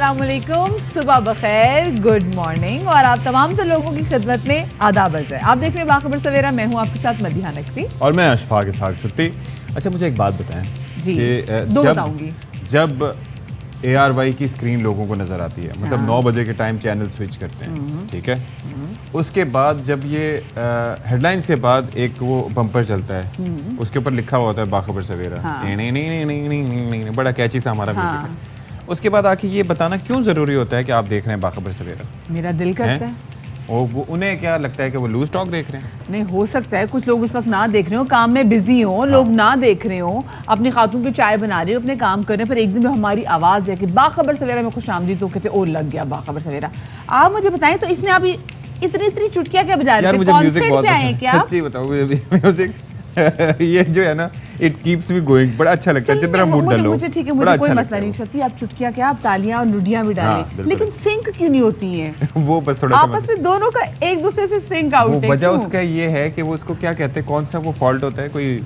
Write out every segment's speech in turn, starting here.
अस्सलामुअलैकुम, सुबह बखैर, good morning और आप तमाम से लोगों की खिदमत में आदाब अर्ज़ है। आप देख रहे हैं बाखबर सवेरा, मैं हूँ आपके साथ मदीहा नकवी और मैं अशफाक इसहाक सत्ती। अच्छा, मुझे एक बात बताएं जी, कि बताऊंगी। जब ARY की स्क्रीन लोगों को नज़र आती है, मतलब 9 बजे के टाइम चैनल स्विच करते हैं, ठीक है, उसके बाद जब ये हेडलाइंस के बाद एक वो बम्पर चलता है, उसके ऊपर लिखा हुआ होता है बाखबर सवेरा, बड़ा कैची सा हमारा म्यूजिक है। उसके बाद आके ये बताना क्यों ज़रूरी होता है कि आप देख रहे हैं बाखबर सवेरा? मेरा दिल करता है। वो उन्हें क्या लगता है कि वो लूज टॉक देख रहे हैं? नहीं, हो सकता है कुछ लोग उस वक्त ना देख रहे हो, काम में बिजी हो, लोग ना देख रहे हो, अपनी खातून की चाय बना रहे हो, अपने काम कर रहे हैं, पर एक दिन में हमारी आवाज़ है कि बाखबर सवेरा में खुश आमदी, तो कहते और लग गया बाखबर सवेरा। आप मुझे बताएं, तो इसमें आप इतनी चुटकियां क्या बजा रहे थे? म्यूजिक बहुत पसंद है, सच्ची बताओ, म्यूजिक ये जो है ना, इट कीप्स मी गोइंग, बड़ा अच्छा लगता है जितना मूड डालो। मुझे ठीक है, मुझे कोई मसला नहीं सकती, आप चुटकियां क्या, आप तालियां और लुडियां भी डालें, लेकिन सिंक क्यों नहीं होती हैं? वो बस थोड़ा आपस में दोनों का एक दूसरे से सिंक आउट है। वजह उसका ये है कि वो उसको क्या कहते हैं, कौन सा वो फॉल्ट होता है, कोई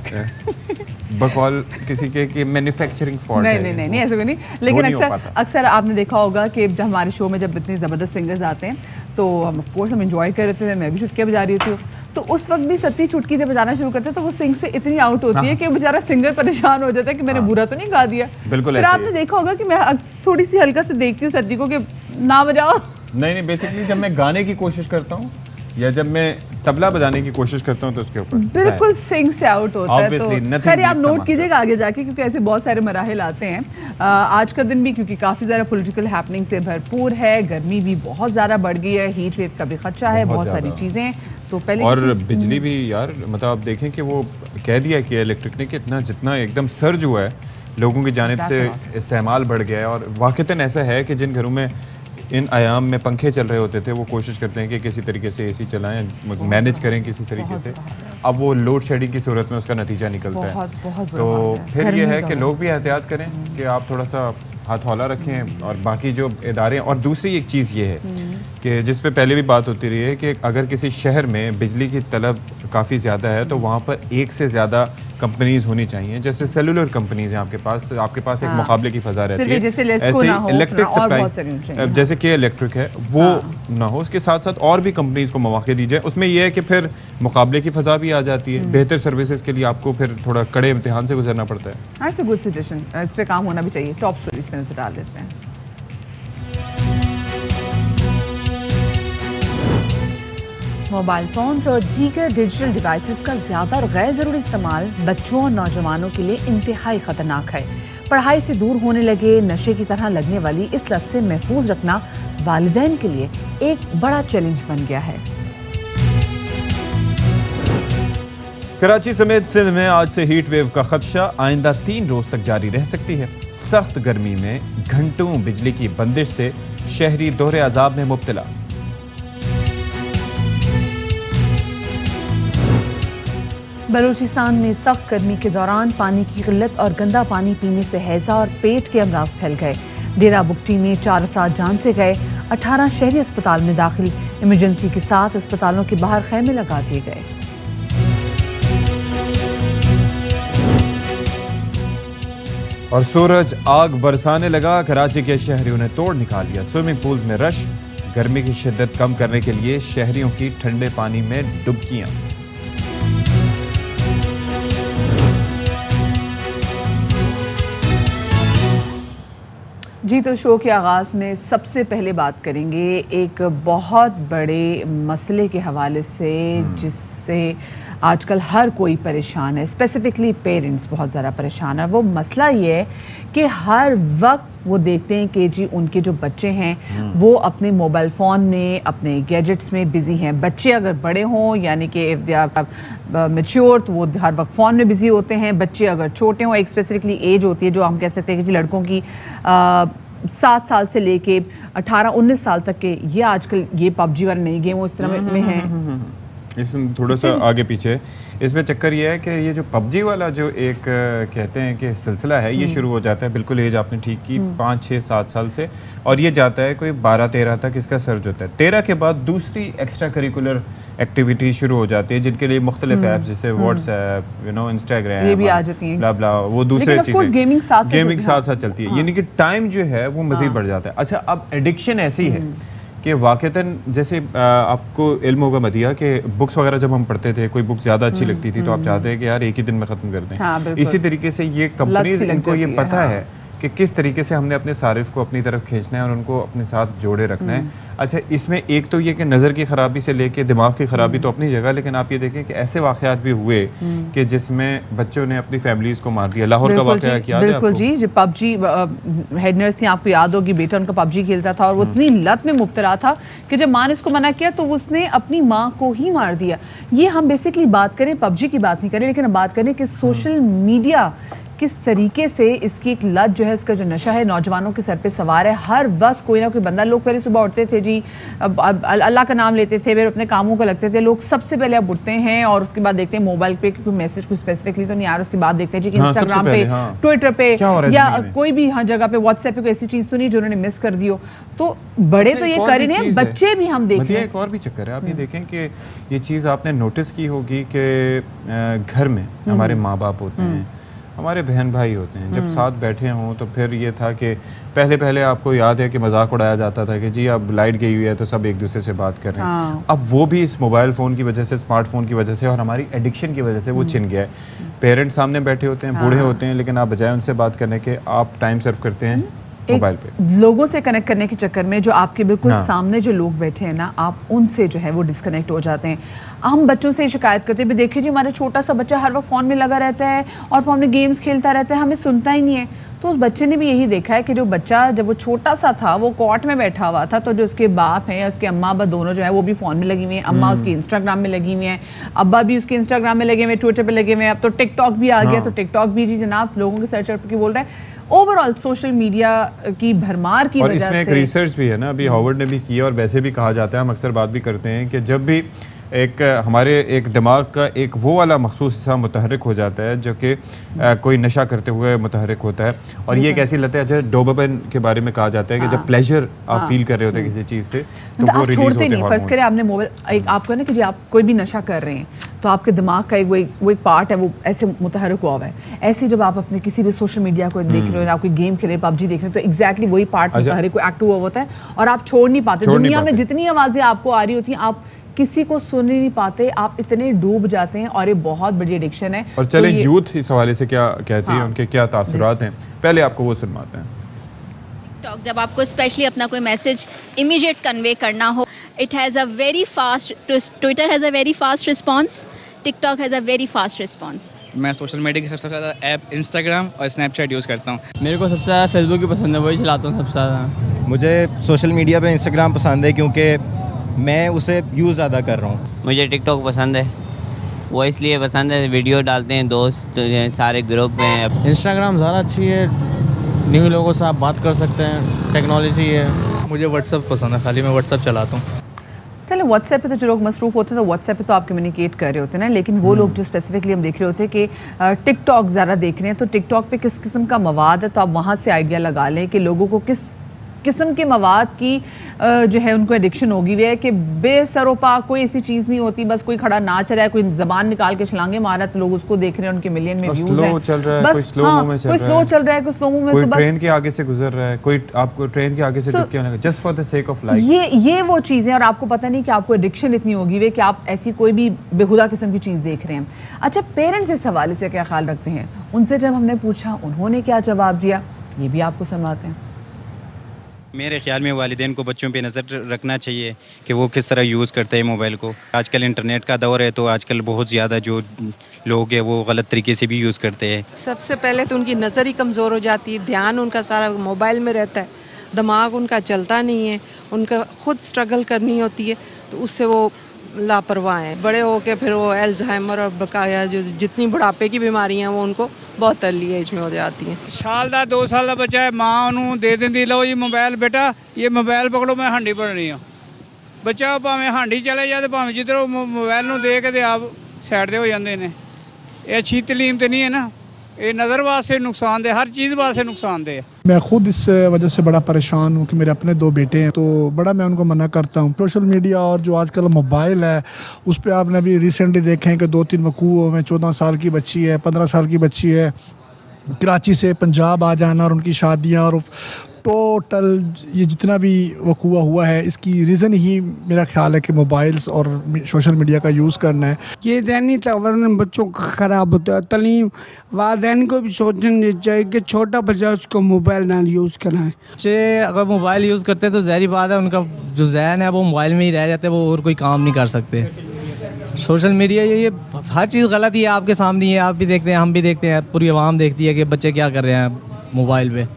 बकौल किसी के मैन्युफैक्चरिंग फॉल्ट है। नहीं ऐसा कोई नहीं, लेकिन अक्सर आपने देखा होगा कि जब हमारे शो में जब इतने ज़बरदस्त सिंगर्स आते हैं तो हम ऑफ कोर्स हम एंजॉय कर रहे थे, मैं भी चुटकियां बजा रही थी, तो उस वक्त भी सत्ती चुटकी जब बजाना शुरू करते हैं तो वो सिंग से इतनी आउट होती है कि बेचारा सिंगर परेशान हो जाता है कि मैंने बुरा तो नहीं गा दिया। बिल्कुल। फिर आपने देखा होगा कि मैं थोड़ी सी हल्का से देखती हूँ सत्ती को कि ना बजाओ। नहीं, बेसिकली जब मैं गाने की कोशिश करता हूँ या जब मैं तबला बजाने की कोशिश करता हूँ तो उसके ऊपर बिल्कुल सिंग से आउट होता है। तो खैर आप नोट कीजिएगा आगे जाके, क्योंकि ऐसे बहुत सारे मराहिल आते हैं। आज का दिन भी क्योंकि काफ़ी ज़्यादा पॉलिटिकल हैपनिंग से भरपूर है, गर्मी भी बहुत ज़्यादा बढ़ गई है, हीट वेव का भी खदशा है, बहुत सारी चीज़ें। तो पहले और बिजली भी यार, मतलब आप देखें कि वो कह दिया कि इलेक्ट्रिक ने कि जितना एकदम सर्ज हुआ है, लोगों की जानिब से इस्तेमाल बढ़ गया है। और वाक़तन ऐसा है कि जिन घरों में इन आयाम में पंखे चल रहे होते थे, वो कोशिश करते हैं कि किसी तरीके से AC चलाएं, मैनेज करें किसी तरीके से। अब वो लोड शेडिंग की सूरत में उसका नतीजा निकलता है। तो फिर ये है कि लोग भी एहतियात करें कि आप थोड़ा सा हाथ हौला रखें, और बाकी जो इदारे। और दूसरी एक चीज़ ये है कि जिस पे पहले भी बात होती रही है कि अगर किसी शहर में बिजली की तलब काफ़ी ज़्यादा है तो वहाँ पर एक से ज़्यादा कंपनीज होनी चाहिए। जैसे सेलुलर कंपनीज हैं आपके पास एक मुकाबले की फ़ज़ा रहती है। ऐसे इलेक्ट्रिक सप्लाई जैसे कि इलेक्ट्रिक है वो ना हो, उसके साथ साथ और भी कंपनीज को मौके दी जाए। उसमें यह है कि फिर मुकाबले की फ़ज़ा भी आ जाती है, बेहतर सर्विसेज के लिए आपको फिर थोड़ा कड़े इम्तिहान से गुजरना पड़ता है। इट्स अ गुड सजेशन, इस पे काम होना भी चाहिए। टॉप स्टोरीज पे नजर डाल देते हैं। मोबाइल फोन्स और दीगर डिजिटल डिवाइसेस का ज़्यादा और गैर ज़रूरी इस्तेमाल बच्चों और नौजवानों के लिए इंतहाई ख़तरनाक है। पढ़ाई से दूर होने लगे नशे की तरह लगने वाली इस लत से महफूज रखना वालिदैन के लिए एक बड़ा चैलेंज बन गया है। कराची समेत सिंध में आज से हीट वेव का खदशा आइंदा 3 रोज तक जारी रह सकती है। सख्त गर्मी में घंटों बिजली की बंदिश से शहरी दोहरे अजाब में मुब्तला। बलूचिस्तान में सख्त गर्मी के दौरान पानी की किल्लत और गंदा पानी पीने से हैजा और पेट के अमराज फैल गए। डेरा बुगटी में 4 अफराद जान से गए, 18 शहरी अस्पताल में दाखिल। इमरजेंसी के साथ अस्पतालों के बाहर खैमे लगा दिए गए। और सूरज आग बरसाने लगा, कराची के शहरियों ने तोड़ निकाल लिया स्विमिंग पूल में रश। गर्मी की शिद्दत कम करने के लिए शहरियों की ठंडे पानी में डुबकियां। जी, तो शो के आगाज़ में सबसे पहले बात करेंगे एक बहुत बड़े मसले के हवाले से जिससे आजकल हर कोई परेशान है, स्पेसिफिकली पेरेंट्स बहुत ज़्यादा परेशान है। वो मसला ये है कि हर वक्त वो देखते हैं कि जी उनके जो बच्चे हैं वो अपने मोबाइल फ़ोन में, अपने गैजेट्स में बिज़ी हैं। बच्चे अगर बड़े हों यानी कि इफ़ दे आर मैच्योर तो वो हर वक्त फ़ोन में बिज़ी होते हैं। बच्चे अगर छोटे हों, एक स्पेसिफिकली एज होती है जो हम कह सकते हैं कि जी लड़कों की 7 साल से लेके 18-19 साल तक के, ये आजकल ये PUBG वाले नई गेम उस तरह में हैं। इसमें थोड़ा सा आगे पीछे इसमें चक्कर ये है कि ये जो पबजी वाला जो एक कहते हैं कि सिलसिला है ये शुरू हो जाता है, बिल्कुल एज आपने ठीक की, 5, 6, 7 साल से, और ये जाता है कोई 12, 13 तक इसका सर्ज होता है। 13 के बाद दूसरी एक्स्ट्रा करिकुलर एक्टिविटी शुरू हो जाती है जिनके लिए मुख्तलिफ ऐप्स जैसे व्हाट्सएप, इंस्टाग्राम, ये भी आ जाती हैं, ब्ला ब्ला, वो दूसरे चीज़ें गेमिंग साथ साथ चलती है, यानी कि टाइम जो है वो मज़ीद बढ़ जाता है। अच्छा, अब एडिक्शन ऐसी है कि वाक़तन जैसे आपको इल्म होगा मदिया कि बुक्स वगैरह जब हम पढ़ते थे, कोई बुक ज़्यादा अच्छी लगती थी तो आप चाहते हैं कि यार एक ही दिन में ख़त्म कर दें। हाँ, इसी तरीके से ये कंपनीज, इनको ये पता है कि किस तरीके से हमने अपने सारिफ को अपनी तरफ खींचना है और उनको अपने साथ जोड़े रखना है। अच्छा, इसमें एक तो ये कि नज़र की ख़राबी से लेके दिमाग की ख़राबी तो अपनी जगह, लेकिन आप ये देखें कि ऐसे वाक़यात भी हुए कि जिसमें बच्चों ने अपनी फैमिलीज़ को मार दिया। लाहौर का वाक़या याद है आपको? बिल्कुल जी, जो पबजी हेड नर्स थी, आपको याद होगी, बेटा उनका पबजी खेलता था और वो इतनी लत में मुब्तला था कि जब माँ ने उसको मना किया तो उसने अपनी माँ को ही मार दिया। ये हम बेसिकली बात करें, पबजी की बात नहीं करें, लेकिन हम बात करें कि सोशल मीडिया किस तरीके से इसकी एक लत जो है, इसका जो नशा है नौजवानों के सर पे सवार है। हर वक्त कोई ना कोई बंदा, लोग पहले सुबह उठते थे जी, अब अल्लाह का नाम लेते थे, फिर अपने कामों को लगते थे, लोग सबसे पहले अब उठते हैं और उसके बाद देखते हैं मोबाइल पे कोई मैसेज कुछ स्पेसिफिकली तो नहीं आ रहा, उसके बाद देखते हैं जी कि इंस्टाग्राम पे, ट्विटर पे या कोई भी जगह पे, व्हाट्सएप पे कोई ऐसी चीज तो नहीं जो उन्होंने मिस कर दी हो। तो बड़े तो ये कर रहे हैं, बच्चे भी हम देख रहे हैं। एक और भी चक्कर है, आप ये देखें कि ये चीज़ आपने नोटिस की होगी कि घर में हमारे माँ बाप होते हैं, हमारे बहन भाई होते हैं, जब साथ बैठे हों तो फिर ये था कि पहले आपको याद है कि मजाक उड़ाया जाता था कि जी अब लाइट गई हुई है तो सब एक दूसरे से बात कर रहे हैं। अब वो भी इस मोबाइल फ़ोन की वजह से, स्मार्टफोन की वजह से और हमारी एडिक्शन की वजह से वो छिन गया है। पेरेंट्स सामने बैठे होते हैं, बूढ़े होते हैं, लेकिन आप बजाय उनसे बात करने के आप टाइम सर्व करते हैं मोबाइल पे। लोगों से कनेक्ट करने के चक्कर में जो आपके बिल्कुल सामने जो लोग बैठे हैं ना, आप उनसे जो है वो डिस्कनेक्ट हो जाते हैं। हम बच्चों से शिकायत करते हैं, देखिए जी हमारा छोटा सा बच्चा हर वक्त फ़ोन में लगा रहता है और फ़ोन में गेम्स खेलता रहता है, हमें सुनता ही नहीं है। तो उस बच्चे ने भी यही देखा है कि जो बच्चा जब वो छोटा सा था वो कॉट में बैठा हुआ था, तो जो उसके बाप हैं, उसके अम्मा अब्बा दोनों जो है वो भी फ़ोन में लगी हुई हैं। अम्मा उसकी इंस्टाग्राम में लगी हुई हैं, अब्बा भी उसके इंस्टाग्राम में लगे हुए, ट्विटर पे लगे हुए हैं। अब तो टिकटॉक भी आ गया, तो टिकटॉक भी जी जनाब लोगों के सर्च की बोल रहा है। ओवरऑल सोशल मीडिया की भरमार की वजह से, इसमें एक रिसर्च भी है ना, अभी हार्वर्ड ने भी किया और वैसे भी कहा जाता है, हम अक्सर बात भी करते हैं कि जब भी एक हमारे एक दिमाग का एक वो वाला मखसूस हिस्सा मुतहरिक हो जाता है जो कि कोई नशा करते हुए मुतहरिक होता है, और ये एक ऐसी लत है, जैसे डोपामिन के बारे में कहा जाता है कि जब प्लेजर आप फील कर रहे होते हैं किसी चीज़ से तो वो रिलीज होते हैं। फर्ज करें आपने मोबाइल, एक आपको ना कि जी आप कोई भी नशा कर रहे हैं तो आपके दिमाग का वो एक पार्ट है वो ऐसे मुतहरिक हुआ है। ऐसे जब आप अपने किसी भी सोशल मीडिया को देख रहे हो, आप कोई गेम खेल रहे, पबजी देख रहे हो, तो एग्जैक्टली वही पार्ट मुतहरिक एक्टिव हुआ होता है और आप छोड़ नहीं पाते। दुनिया में जितनी आवाज़ें आपको आ रही होती हैं, आप किसी को सुन नहीं पाते, आप इतने डूब जाते हैं और ये बहुत बड़ी एडिक्शन है। और चलें यूथ इस हवाले से क्या कहती है, उनके क्या तासुरात हैं, पहले आपको वो सुनवाते हैं। टिकटॉक जब आपको स्पेशली अपना कोई मैसेज इमीडिएट कन्वे करना हो, it has a very fast, Twitter has a very fast response, TikTok has a very fast response. मैं सोशल मीडिया की सबसे ज़्यादा ऐप इंस्टाग्राम और स्नैपचैट यूज़ करता हूँ। मेरे को सबसे ज़्यादा फेसबुक ही पसंद है, वही चलाता हूँ सबसे ज़्यादा। मुझे सोशल मीडिया पे इंस्टाग्राम पसंद है क्योंकि मैं उसे यूज़ ज़्यादा कर रहा हूँ। मुझे टिकटॉक पसंद है, वो इसलिए पसंद है, वीडियो डालते हैं दोस्त सारे ग्रुप में। इंस्टाग्राम ज़्यादा अच्छी है, न्यू लोगों से आप बात कर सकते हैं, टेक्नोलॉजी है। मुझे व्हाट्सअप पसंद है, खाली मैं व्हाट्सअप चलाता हूँ। चलो व्हाट्सएप पे तो जो लोग मसरूफ़ होते हैं तो व्हाट्सएप पे तो आप कम्युनिकेट कर रहे होते हैं ना, लेकिन वो लोग जो स्पेसिफिकली हम देख रहे होते हैं कि टिकटॉक ज़्यादा देख रहे हैं, तो टिकटॉक पे किस किस्म का मवाद है, तो आप वहाँ से आइडिया लगा लें कि लोगों को किस किस्म के मवाद की जो है उनको एडिक्शन होगी हुई है कि बेसरोपा कोई ऐसी चीज़ नहीं होती, बस कोई खड़ा नाच रहा है, कोई जबान निकाल के छलांगे मारा तो लोग उसको देख रहे हैं, उनके मिलियन में व्यूज हैं। चल रहा है, कोई स्लो में चल रहा है, कोई स्लो चल रहा है, कोई स्लो में, कोई ट्रेन के आगे से गुजर रहा है, कोई आपको ट्रेन के आगे से टपके आने का, just for the sake of like. ये वो चीज़ें, और आपको पता नहीं कि आपको एडिक्शन इतनी होगी हुई कि आप ऐसी कोई भी बेहुदा किस्म की चीज़ देख रहे हैं। अच्छा, पेरेंट्स इस हवाले से क्या ख्याल रखते हैं? उनसे जब हमने पूछा उन्होंने क्या जवाब दिया, ये भी आपको सुनवाते हैं। मेरे ख्याल में वालिदैन को बच्चों पे नज़र रखना चाहिए कि वो किस तरह यूज़ करते हैं मोबाइल को। आजकल इंटरनेट का दौर है तो आजकल बहुत ज़्यादा जो लोग हैं वो गलत तरीके से भी यूज़ करते हैं। सबसे पहले तो उनकी नज़र ही कमज़ोर हो जाती है, ध्यान उनका सारा मोबाइल में रहता है, दिमाग उनका चलता नहीं है, उनका खुद स्ट्रगल करनी होती है, तो उससे वो लापरवाह हैं। बड़े होके फिर वो एल्जाइमर और बकाया जो जितनी बुढ़ापे की बीमारियां वो उनको बहुत अर्ली एज में हो जाती हैं। साल का 2 साल का बच्चा है, माँ उन्होंने दे देंगी, लो जी मोबाइल बेटा, ये मोबाइल पकड़ो, मैं हांडी भरनी है, ਬੱਚਾ ਭਾਵੇਂ ਹਾਂਡੀ ਚਲੇ ਜਾਏ ਤੇ ਭਾਵੇਂ ਜਿੱਧਰੋਂ ਮੋਬਾਈਲ ਨੂੰ ਦੇਖ ਕੇ ਆਪ ਸਾਈਡ ਤੇ ਹੋ ਜਾਂਦੇ ਨੇ। ਇਹ ਅੱਛੀ ਤਾਲੀਮ ਤੇ ਨਹੀਂ है ना, ये नज़र वास्ते नुकसानदेह, हर चीज़ वास्ते नुकसानदेह है। मैं खुद इस वजह से बड़ा परेशान हूँ कि मेरे अपने 2 बेटे हैं, तो बड़ा मैं उनको मना करता हूँ। सोशल मीडिया और जो आजकल मोबाइल है उस पर आपने अभी रिसेंटली देखे हैं कि 2-3 वकूओं में 14 साल की बच्ची है, 15 साल की बच्ची है, कराची से पंजाब आ जाना और उनकी शादियाँ और टोटल ये जितना भी वकूआ हुआ है इसकी रीज़न ही मेरा ख्याल है कि मोबाइल्स और सोशल मीडिया का यूज़ करना है। ये दैनिक तवाज़ुन बच्चों का ख़राब होता है। तालीम वालिदैन को भी सोचना चाहिए कि छोटा बच्चा उसको मोबाइल ना यूज़ कराएं। बच्चे अगर मोबाइल यूज़ करते हैं तो ज़ाहिर बात है उनका जो ज़हन है वो मोबाइल में ही रह जाते हैं, वो और कोई काम नहीं कर सकते। सोशल मीडिया ये हर चीज़ गलत ही है, आपके सामने ही है, आप भी देखते हैं, हम भी देखते हैं, पूरी आवाम देखती है कि बच्चे क्या कर रहे हैं मोबाइल पे।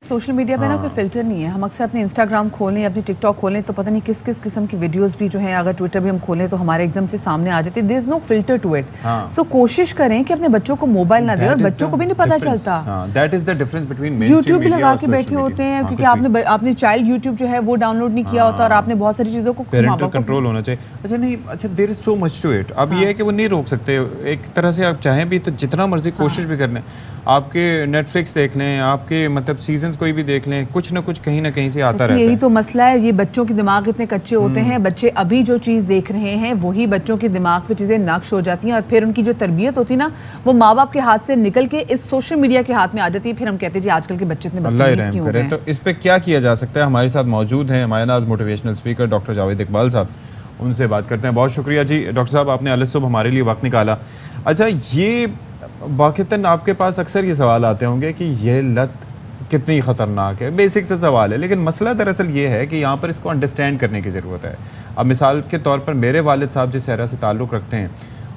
सोशल मीडिया पे ना कोई फिल्टर नहीं है। हम अक्सर अपने इंस्टाग्राम खोलें, अपनी टिकटॉक खोलें तो पता नहीं किस किस किस्म की वीडियोस भी जो हैं, अगर ट्विटर भी हम खोलें तो हमारे एकदम से सामने आ जाती है। There is no filter to it. So कोशिश करें कि अपने बच्चों को मोबाइल ना दें, और बच्चों को भी नहीं पता चलता। That is the difference between mainstream YouTube भी मीडिया लगा और के सोशल बैठे होते हैं, मीडिया। क्योंकि आपने चाइल्ड यूट्यूब जो है वो डाउनलोड नहीं किया होता और आपने बहुत सारी चीज़ों को पेरेंटल कंट्रोल होना चाहिए। अच्छा नहीं, अच्छा there is so much to it. अब ये है कि वो नहीं रोक सकते। एक तरह से आप चाहें भी तो जितना मर्जी कोशिश भी कर लें, आपके नेटफ्लिक्स देख लें, आपके मतलब सीजन्स कोई भी देख लें, कुछ ना कुछ कहीं ना कहीं से आता रहता है। यही तो मसला है, ये बच्चों के दिमाग इतने कच्चे होते हैं, बच्चे अभी जो चीज़ देख रहे हैं वही बच्चों के दिमाग पे चीज़ें नक्श हो जाती हैं, और फिर उनकी जो तरबियत होती है ना वो माँ बाप के हाथ से निकल के इस सोशल मीडिया के हाथ में आ जाती है। फिर हम कहते हैं जी आजकल के बच्चे इतने बदतमीज क्यों हैं। तो इस पे क्या किया जा सकता है? हमारे साथ मौजूद हैं हमारे नाज motivational speaker doctor Javed Iqbal साहब, उनसे बात करते हैं। बहुत शुक्रिया जी डॉक्टर साहब, आपने अलग सुबह हमारे लिए वक्त निकाला। अच्छा, ये वाक़तन आपके पास अक्सर ये सवाल आते होंगे कि ये लत कितनी ख़तरनाक है, बेसिक से सवाल है, लेकिन मसला दरअसल ये है कि यहाँ पर इसको अंडरस्टैंड करने की ज़रूरत है। अब मिसाल के तौर पर मेरे वालिद साहब जिस शहर से ताल्लुक़ रखते हैं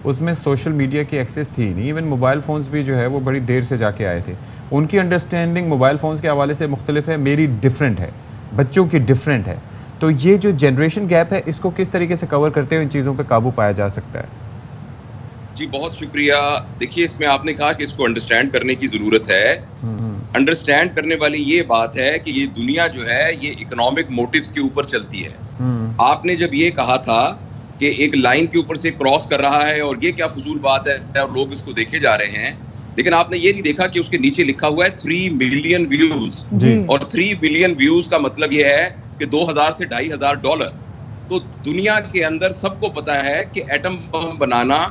उसमें सोशल मीडिया की एक्सेस थी नहीं, इवन मोबाइल फ़ोन्स भी जो है वो बड़ी देर से जाके आए थे। उनकी अंडरस्टैंडिंग मोबाइल फ़ोन्स के हवाले से मुख्तलिफ है, मेरी डिफरेंट है, बच्चों की डिफरेंट है। तो ये जो जनरेशन गैप है इसको किस तरीके से कवर करते हुए इन चीज़ों पर काबू पाया जा सकता है? जी बहुत शुक्रिया। देखिए, इसमें आपने कहा कि इसको अंडरस्टैंड करने की ज़रूरत है। अंडरस्टैंड करने वाली ये बात है कि ये दुनिया जो है ये इकोनॉमिक मोटिव्स के ऊपर चलती है। आपने जब ये कहा था कि एक लाइन के ऊपर से क्रॉस कर रहा है और ये क्या फजूल बात है और लोग इसको देखे जा रहे हैं, लेकिन आपने ये नहीं देखा कि उसके नीचे लिखा हुआ है 3 मिलियन व्यूज, और 3 बिलियन व्यूज का मतलब ये है कि 2000 से $2,500। तो दुनिया के अंदर सबको पता है कि एटम बम बनाना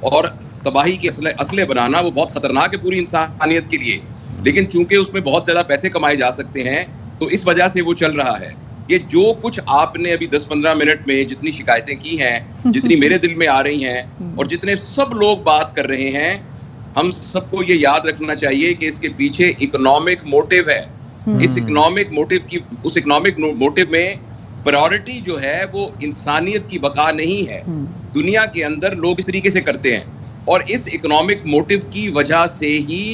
और तबाही के असले बनाना वो बहुत खतरनाक है पूरी इंसानियत के लिए, लेकिन चूंकि उसमें बहुत ज्यादा पैसे कमाए जा सकते हैं तो इस वजह से वो चल रहा है। ये जो कुछ आपने अभी 10-15 मिनट में जितनी शिकायतें की हैं, जितनी मेरे दिल में आ रही हैं और जितने सब लोग बात कर रहे हैं, हम सबको ये याद रखना चाहिए कि इसके पीछे इकोनॉमिक मोटिव है। इस इकोनॉमिक मोटिव में प्रायोरिटी जो है वो इंसानियत की बका नहीं है। दुनिया के अंदर लोग इस तरीके से करते हैं और इस इकोनॉमिक मोटिव की वजह से ही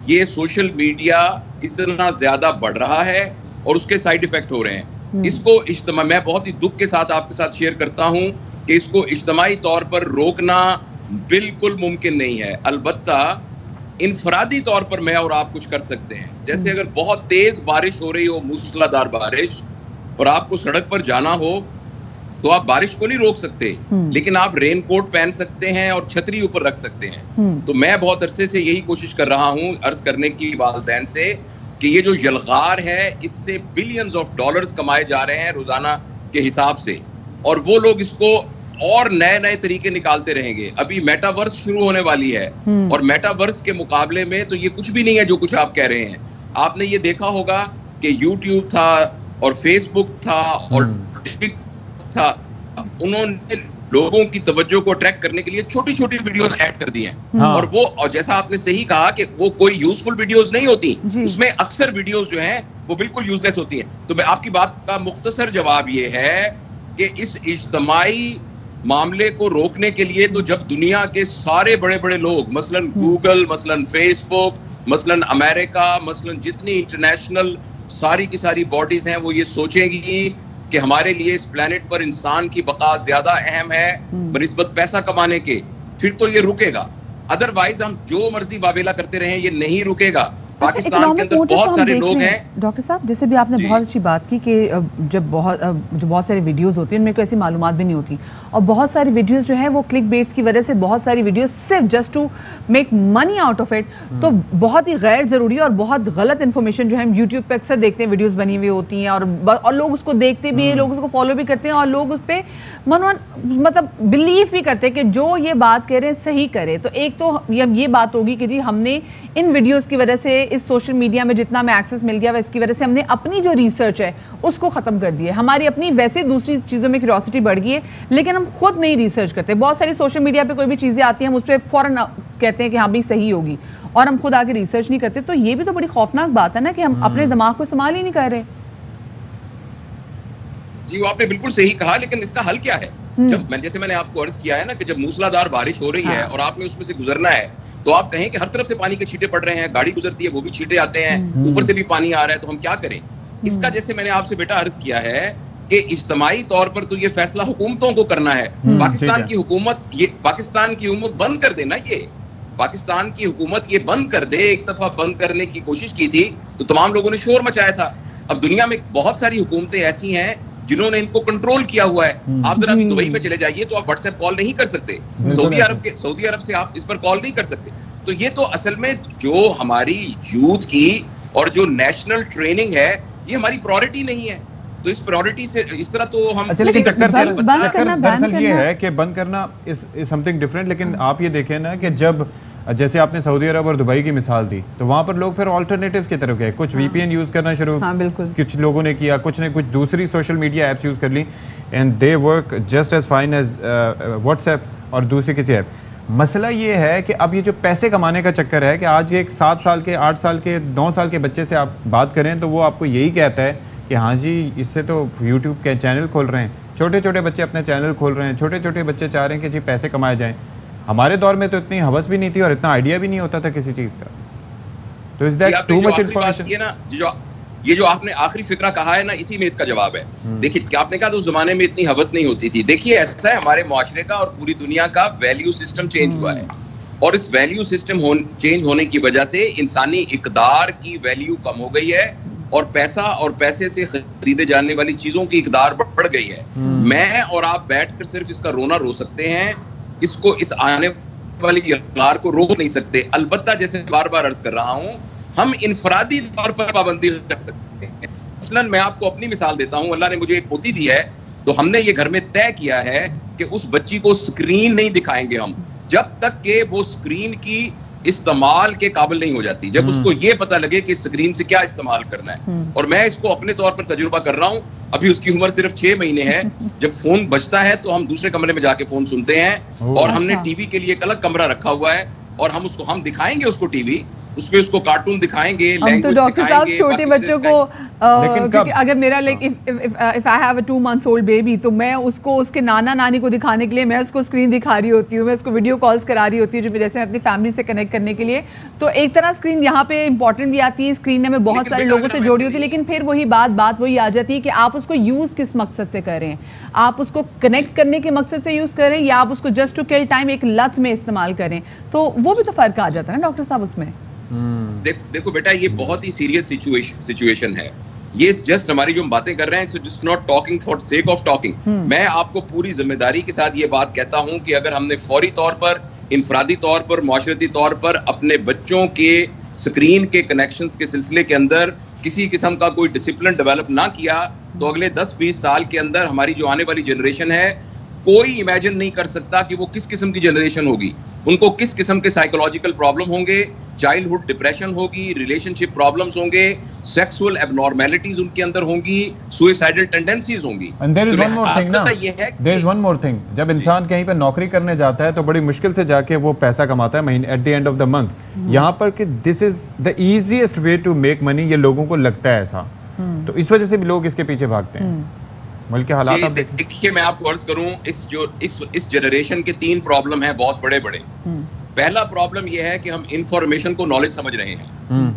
ये सोशल मीडिया इतना ज्यादा बढ़ रहा है और उसके साइड इफेक्ट हो रहे हैं। इसको मैं बहुत ही दुख के साथ आपके साथ शेयर करता हूं कि इसको इज्तमाई तौर पर रोकना बिल्कुल मुमकिन नहीं है। अलबत्ता इनफरादी तौर पर मैं और आप कुछ कर सकते हैं। जैसे अगर बहुत तेज बारिश हो रही हो, मूसलाधार बारिश, और आपको सड़क पर जाना हो तो आप बारिश को नहीं रोक सकते, लेकिन आप रेनकोट पहन सकते हैं और छतरी ऊपर रख सकते हैं। तो मैं बहुत अरसे से यही कोशिश कर रहा हूं अर्ज करने की वालिदैन से कि ये जो यलगार है इससे बिलियंस ऑफ डॉलर्स कमाए जा रहे हैं रोजाना के हिसाब से, और वो लोग इसको और नए नए तरीके निकालते रहेंगे। अभी मेटावर्स शुरू होने वाली है और मेटावर्स के मुकाबले में तो ये कुछ भी नहीं है जो कुछ आप कह रहे हैं। आपने ये देखा होगा कि यूट्यूब था और फेसबुक था और टिकटॉक था, उन्होंने लोगों की तवज्जो को अट्रैक्ट करने के लिए छोटी छोटी वीडियोस ऐड कर दी हैं। और जैसा आपने सही कहा कि वो कोई यूजफुल वीडियोस नहीं होती, उसमें अक्सर वीडियोस जो हैं वो बिल्कुल यूजलेस होती हैं। तो मैं आपकी बात का मुख्तसर जवाब ये है कि इस इज्तमाई मामले को रोकने के लिए तो जब दुनिया के सारे बड़े बड़े लोग, मसलन गूगल, मसलन फेसबुक, मसलन अमेरिका, मसलन जितनी इंटरनेशनल सारी की सारी बॉडीज हैं, वो ये सोचेंगी कि हमारे लिए इस प्लेनेट पर इंसान की बका ज्यादा अहम है बनिस्बत पैसा कमाने के, फिर तो ये रुकेगा। अदरवाइज हम जो मर्जी वावेला करते रहे ये नहीं रुकेगा। पाकिस्तान के अंदर बहुत सारे लोग हैं। डॉक्टर साहब, जैसे भी आपने बहुत अच्छी बात की कि जब बहुत सारी वीडियोस होती हैं, मेरे को ऐसी मालूमात भी नहीं होती, और बहुत सारी वीडियोस जो है वो क्लिक बेट्स की वजह से बहुत सारी वीडियोस सिर्फ just to make money out of it, तो बहुत ही गैर ज़रूरी और बहुत गलत इन्फॉर्मेशन जो है हम यूट्यूब पे अक्सर देखते हैं, वीडियोस बनी हुई होती हैं और लोग उसको देखते भी हैं, लोग उसको फॉलो भी करते हैं और लोग उस पर मतलब बिलीव भी करते हैं कि जो ये बात कह रहे हैं सही करे। तो एक तो ये बात होगी कि जी हमने इन वीडियोस की वजह से इस सोशल मीडिया में जितना हमें एक्सेस मिल गया, इसकी वजह से हमने अपनी जो रिसर्च है उसको ख़त्म कर दिया है। हमारी अपनी वैसे दूसरी चीज़ों में क्यूरियोसिटी बढ़ गई है, लेकिन हम खुद नहीं रिसर्च करते। बहुत सारी सोशल मीडिया पे कोई भी चीज़ें आती हैं, हम उस पर फ़ौरन कहते हैं कि हाँ भी सही होगी, और हम खुद आगे रिसर्च नहीं करते। तो ये भी तो बड़ी खौफनाक बात है ना कि हम अपने दिमाग को इस्तेमाल ही नहीं कर रहे। जी, वो आपने बिल्कुल सही कहा, लेकिन इसका हल क्या है? जैसे मैंने आपको अर्ज किया है ना कि जब मूसलाधार बारिश हो रही है और आपने उसमें से गुजरना है, तो आप कहें कि हर तरफ से पानी के छींटे पड़ रहे हैं, गाड़ी गुजरती है वो भी छींटे आते हैं, ऊपर से भी पानी आ रहा है, तो हम क्या करें? इसका जैसे मैंने आपसे बेटा अर्ज किया है कि इज्तिमाई तौर पर तो ये फैसला हुकूमतों को करना है। पाकिस्तान की हुकूमत बंद कर देना, ये पाकिस्तान की हुकूमत ये बंद कर दे। एक दफा बंद करने की कोशिश की थी तो तमाम लोगों ने शोर मचाया था। अब दुनिया में बहुत सारी हुकूमतें ऐसी हैं जिन्होंने इनको कंट्रोल किया हुआ है। आप जरा अभी दुबई में चले जाइए तो आप व्हाट्सएप कॉल नहीं कर सकते, सऊदी अरब से आप इस पर कॉल नहीं कर सकते। तो ये तो असल में जो हमारी यूथ की और जो नेशनल ट्रेनिंग है, ये हमारी प्रायोरिटी नहीं है। तो इस प्रायोरिटी से इस तरह तो हम दरअसल ये है कि बंद करना इज समथिंग डिफरेंट। लेकिन आप ये देखें ना कि जब जैसे आपने सऊदी अरब और दुबई की मिसाल दी, तो वहाँ पर लोग फिर ऑल्टरनेटिव की तरफ गए। कुछ VPN यूज़ करना शुरू कुछ लोगों ने किया, कुछ ने कुछ दूसरी सोशल मीडिया ऐप्स यूज़ कर ली, and they work just as fine as WhatsApp और दूसरी किसी ऐप। मसला ये है कि अब ये जो पैसे कमाने का चक्कर है कि आज एक 7 साल के, 8 साल के, 9 साल के बच्चे से आप बात करें तो वो आपको यही कहता है कि हाँ जी, इससे तो यूट्यूब के चैनल खोल रहे हैं, छोटे छोटे बच्चे अपने चैनल खोल रहे हैं, छोटे छोटे बच्चे चाह रहे हैं कि जी पैसे कमाए जाएं। हमारे दौर में तो इतनी हवस भी नहीं थी और इतना आइडिया भी नहीं होता था किसी चीज़ का। तो is that too much information? ये जो आपने आखिरी फिक्रा कहा है ना, इसी में इसका जवाब है। देखिए, क्या आपने कहा तो उस जमाने में इतनी हवस नहीं होती थी। देखिए, ऐसा है, हमारे मुआशरे का और पूरी दुनिया का वैल्यू सिस्टम चेंज हुआ है, और इस वैल्यू सिस्टम चेंज होने की वजह से इंसानी इकदार की वैल्यू कम हो गई है और पैसा और पैसे से खरीदे जाने वाली चीजों की इकदार बढ़ गई है। मैं और आप बैठकर सिर्फ इसका रोना रो सकते हैं, इसको इस आने वाली इकदार को रोक नहीं सकते। अलबत्ता जैसे बार बार अर्ज कर रहा हूं, हम इनफरादी तौर पर पाबंदी कर सकते हैं। मसलन मैं आपको अपनी मिसाल देता हूं, अल्लाह ने मुझे एक पोती दी है, तो हमने ये घर में तय किया है कि उस बच्ची को स्क्रीन नहीं दिखाएंगे हम जब तक कि वो स्क्रीन की इस्तेमाल के काबिल नहीं हो जाती, जब उसको ये पता लगे कि स्क्रीन से क्या इस्तेमाल करना है। और मैं इसको अपने तौर पर तजुर्बा कर रहा हूँ। अभी उसकी उम्र सिर्फ 6 महीने है। जब फोन बजता है तो हम दूसरे कमरे में जाके फोन सुनते हैं, और हमने टीवी के लिए एक अलग कमरा रखा हुआ है, और हम दिखाएंगे उसको टीवी, उसमें उसको कार्टून दिखाएंगे, हम तो डॉक्टर साहब छोटे बच्चों को अगर मेरा if I have a 2 months old baby, तो मैं उसको उसके नाना नानी को दिखाने के लिए मैं उसको स्क्रीन दिखा रही होती हूँ, मैं उसको वीडियो कॉल्स करा रही होती हूँ, जो जैसे अपनी फैमिली से कनेक्ट करने के लिए। तो एक तरह स्क्रीन यहाँ पे इंपॉर्टेंट भी आती है, स्क्रीन में बहुत सारे लोगों से जोड़ी होती है, लेकिन फिर वही बात वही आ जाती है कि आप उसको यूज़ किस मकसद से करें। आप उसको कनेक्ट करने के मकसद से यूज़ करें या आप उसको जस्ट टू किल टाइम एक लत में इस्तेमाल करें, तो वो भी तो फ़र्क आ जाता है ना डॉक्टर साहब उसमें। देखो बेटा, ये बहुत ही सीरियस सिचुएशन है। ये जस्ट हमारी जो हम बातें कर रहे हैं, just not talking for sake of talking. मैं आपको पूरी जिम्मेदारी के साथ ये बात कहता हूं कि अगर हमने फौरी तौर पर, इनफरादी तौर पर, मुआशरती तौर पर अपने बच्चों के स्क्रीन के कनेक्शंस के सिलसिले के अंदर किसी किस्म का कोई डिसिप्लिन डेवलप ना किया, तो अगले 10-20 साल के अंदर हमारी जो आने वाली जनरेशन है, कोई इमेजिन नहीं कर सकता कि वो किस किस्म की जनरेशन होगी। उनको किस किस्म के साइकोलॉजिकल प्रॉब्लम होंगे, चाइल्डहुड डिप्रेशन होगी, रिलेशनशिप प्रॉब्लम्स होंगे, सेक्सुअल एबनॉर्मेलिटीज उनके अंदर होंगी, सुसाइडल टेंडेंसीज होंगी। And there is one more thing ना, there is one more thing, जब इंसान कहीं पर नौकरी करने जाता है तो बड़ी मुश्किल से जाके वो पैसा कमाता है महीने at the end of the month. यहाँ पर कि this is the easiest way to make money, ये लोगों को लगता है ऐसा, तो इस वजह से भी लोग इसके पीछे भागते हैं। मुल्क के हालात आप देखिए, मैं आपको अर्ज करूं, इस जनरेशन के 3 प्रॉब्लम हैं बहुत बड़े बड़े। पहला प्रॉब्लम यह है कि हम इंफॉर्मेशन को नॉलेज समझ रहे हैं,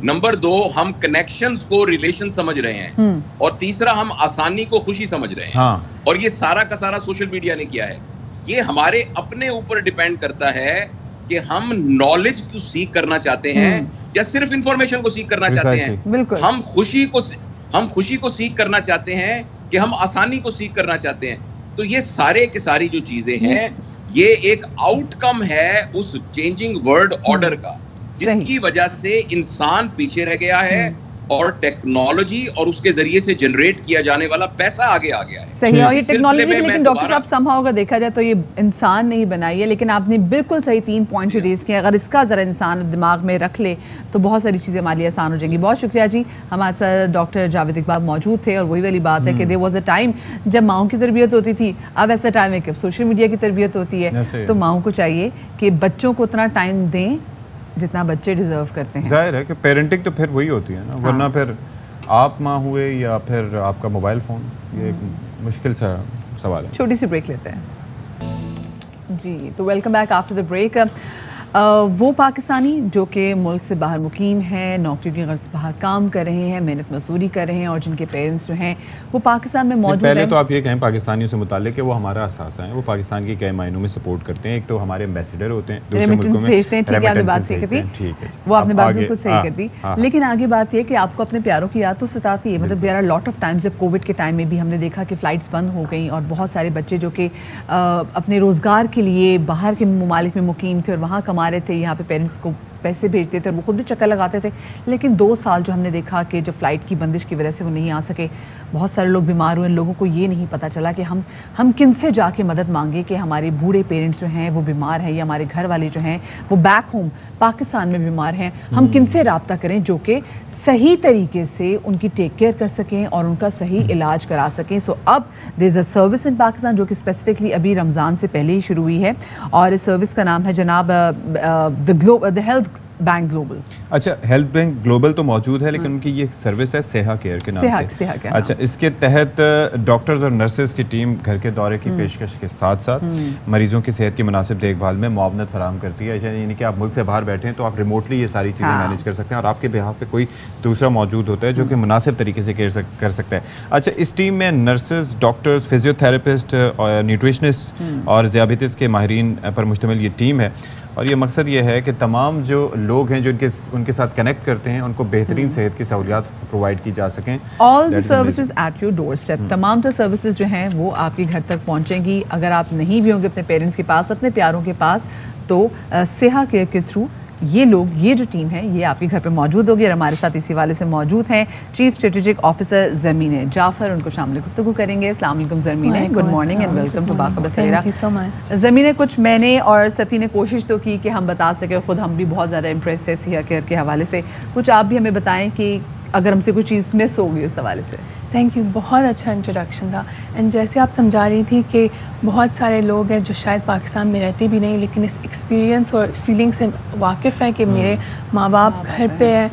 नंबर 2 हम कनेक्शंस को रिलेशन समझ रहे हैं, और तीसरा हम आसानी को खुशी समझ रहे हैं। और ये सारा का सारा सोशल मीडिया ने किया है। ये हमारे अपने ऊपर डिपेंड करता है कि हम नॉलेज को सीख करना चाहते हैं या सिर्फ इंफॉर्मेशन को सीख करना चाहते हैं? बिल्कुल। हम खुशी को सीख करना चाहते हैं कि हम आसानी को सीख करना चाहते हैं? तो ये सारे के सारी जो चीजें हैं, ये एक आउटकम है उस चेंजिंग वर्ल्ड ऑर्डर का, जिसकी वजह से इंसान पीछे रह गया है और टेक्नोलॉजी और उसके जरिए से जनरेट किया जाने वाला पैसा आगे आ गया है। सही है। और ये टेक्नोलॉजी, लेकिन डॉक्टर साहब समहाउ अगर देखा जाए तो ये इंसान नहीं बनाई है, लेकिन आपने बिल्कुल सही 3 पॉइंट जो रेज किए, अगर इसका जरा इंसान दिमाग में रख ले तो बहुत सारी चीज़ें हमारे लिए आसान हो जाएंगी। बहुत शुक्रिया जी। हमारे साथ डॉक्टर जावेद इकबाल मौजूद थे और वही वाली बात है कि देयर वाज अ टाइम जब माओं की तरबियत होती थी, अब ऐसा टाइम है कि सोशल मीडिया की तरबियत होती है। तो माओं को चाहिए कि बच्चों को उतना टाइम दें जितना बच्चे डिजर्व करते हैं। जाहिर है कि पेरेंटिंग तो फिर वही होती है ना, वरना फिर आप माँ हुए या फिर आपका मोबाइल फ़ोन, ये एक मुश्किल सा सवाल है। छोटी सी ब्रेक लेते हैं जी। तो welcome back after the break. वो पाकिस्तानी जो कि मुल्क से बाहर मुकीम हैं, नौकरियों की गर्ज से बाहर काम कर रहे हैं, मेहनत मजदूरी कर रहे हैं और जिनके पेरेंट्स जो हैं वो पाकिस्तान में मौजूद हैं। पहले तो आप ये कहें पाकिस्तानियों से मुताल्लिक कि वो हमारा असासा है, वो पाकिस्तान की कई मायनों में सपोर्ट करते हैं। एक तो हमारे एम्बेसडर होते हैं, दूसरे मुल्कों में भेजते हैं। ठीक है, आपने बात सही कर दी, वो आपने बात बिल्कुल सही कर दी। लेकिन आगे बात ये कि आपको अपने प्यारों की याद तो सताती है। मतलब there are lot of times, जब कोविड के टाइम में भी हमने देखा कि फ़्लाइट्स बंद हो गई और बहुत सारे बच्चे जो कि अपने रोज़गार के लिए बाहर के ममालिक में मुकीम थे और वहाँ कमा रहे थे, यहाँ पे पेरेंट्स को पैसे भेजते थे और वो खुद भी चक्कर लगाते थे। लेकिन 2 साल जो हमने देखा कि जब फ़्लाइट की बंदिश की वजह से वो नहीं आ सके, बहुत सारे लोग बीमार हुए, लोगों को ये नहीं पता चला कि हम किन से जाके मदद मांगे कि हमारे बूढ़े पेरेंट्स जो हैं वो बीमार हैं या हमारे घर वाले जो हैं वो बैक होम पाकिस्तान में बीमार हैं, हम किन से रब्ता करें जो कि सही तरीके से उनकी टेक केयर कर सकें और उनका सही इलाज करा सकें। सो अब there is a service in Pakistan जो कि स्पेसिफिकली अभी रमज़ान से पहले ही शुरू हुई है और इस सर्विस का नाम है जनाब द हेल्थ बैंक ग्लोबल। अच्छा, हेल्थ बैंक ग्लोबल तो मौजूद है, लेकिन उनकी ये सर्विस है सेहा केयर के नाम से। अच्छा, इसके तहत डॉक्टर्स और नर्सेज की टीम घर के दौरे की पेशकश के साथ साथ मरीजों की सेहत की मुनासिब देखभाल में मुआवनत फराहम करती है। यानी कि आप मुल्क से बाहर बैठे हैं तो आप रिमोटली ये सारी चीज़ें मैनेज कर सकते हैं और आपके बिहाफ पे कोई दूसरा मौजूद होता है जो कि मुनासिब तरीके से कर सकता है। अच्छा, इस टीम में नर्सेज, डॉक्टर्स, फिजियोथेरेपिस्ट और न्यूट्रिशनिस्ट और ज़ियाबतीस के माहिरीन पर मुश्तमिल ये टीम है और ये मकसद ये है कि तमाम जो लोग हैं जो उनके साथ कनेक्ट करते हैं उनको बेहतरीन सेहत की सहूलियात प्रोवाइड की जा सकें। All the services at your door step, तमाम तो सर्विसेज जो हैं वो आपके घर तक पहुंचेंगी। अगर आप नहीं भी होंगे अपने पेरेंट्स के पास, अपने प्यारों के पास, तो सेहा केयर के थ्रू ये लोग, ये जो टीम है ये आपके घर पे मौजूद होगी। और हमारे साथ इसी वाले से मौजूद हैं chief strategic officer Zameene Jafar, उनको शामिल गुफ्तगू करेंगे। अस्सलाम वालेकुम Zameene, good morning and welcome to Bakhabar Savera. Thank you so much. Zameene, कुछ मैंने और सती ने कोशिश तो की कि हम बता सके, खुद हम भी बहुत ज़्यादा इम्प्रेस है सेहा केयर के हवाले से। कुछ आप भी हमें बताएं कि अगर हमसे कोई चीज़ मिस होगी उस हवाले से। थैंक यू, बहुत अच्छा इंट्रोडक्शन था। एंड जैसे आप समझा रही थी कि बहुत सारे लोग हैं जो शायद पाकिस्तान में रहते भी नहीं, लेकिन इस एक्सपीरियंस और फीलिंग से वाकिफ़ हैं कि मेरे माँ बाप घर पे हैं,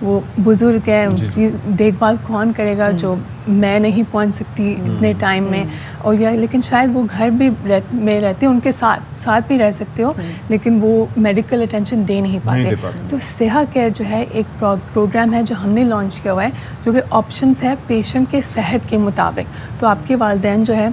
वो बुज़ुर्ग हैं, उनकी देखभाल कौन करेगा जो मैं नहीं पहुंच सकती इतने टाइम में। और या लेकिन शायद वो घर भी में रहते हैं, उनके साथ भी रह सकते हो, लेकिन वो मेडिकल अटेंशन दे नहीं पाते। तो सेहा केयर जो है एक प्रोग्राम है जो हमने लॉन्च किया हुआ है जो कि ऑप्शंस है पेशेंट के सेहत के मुताबिक। तो आपके वालिदैन जो है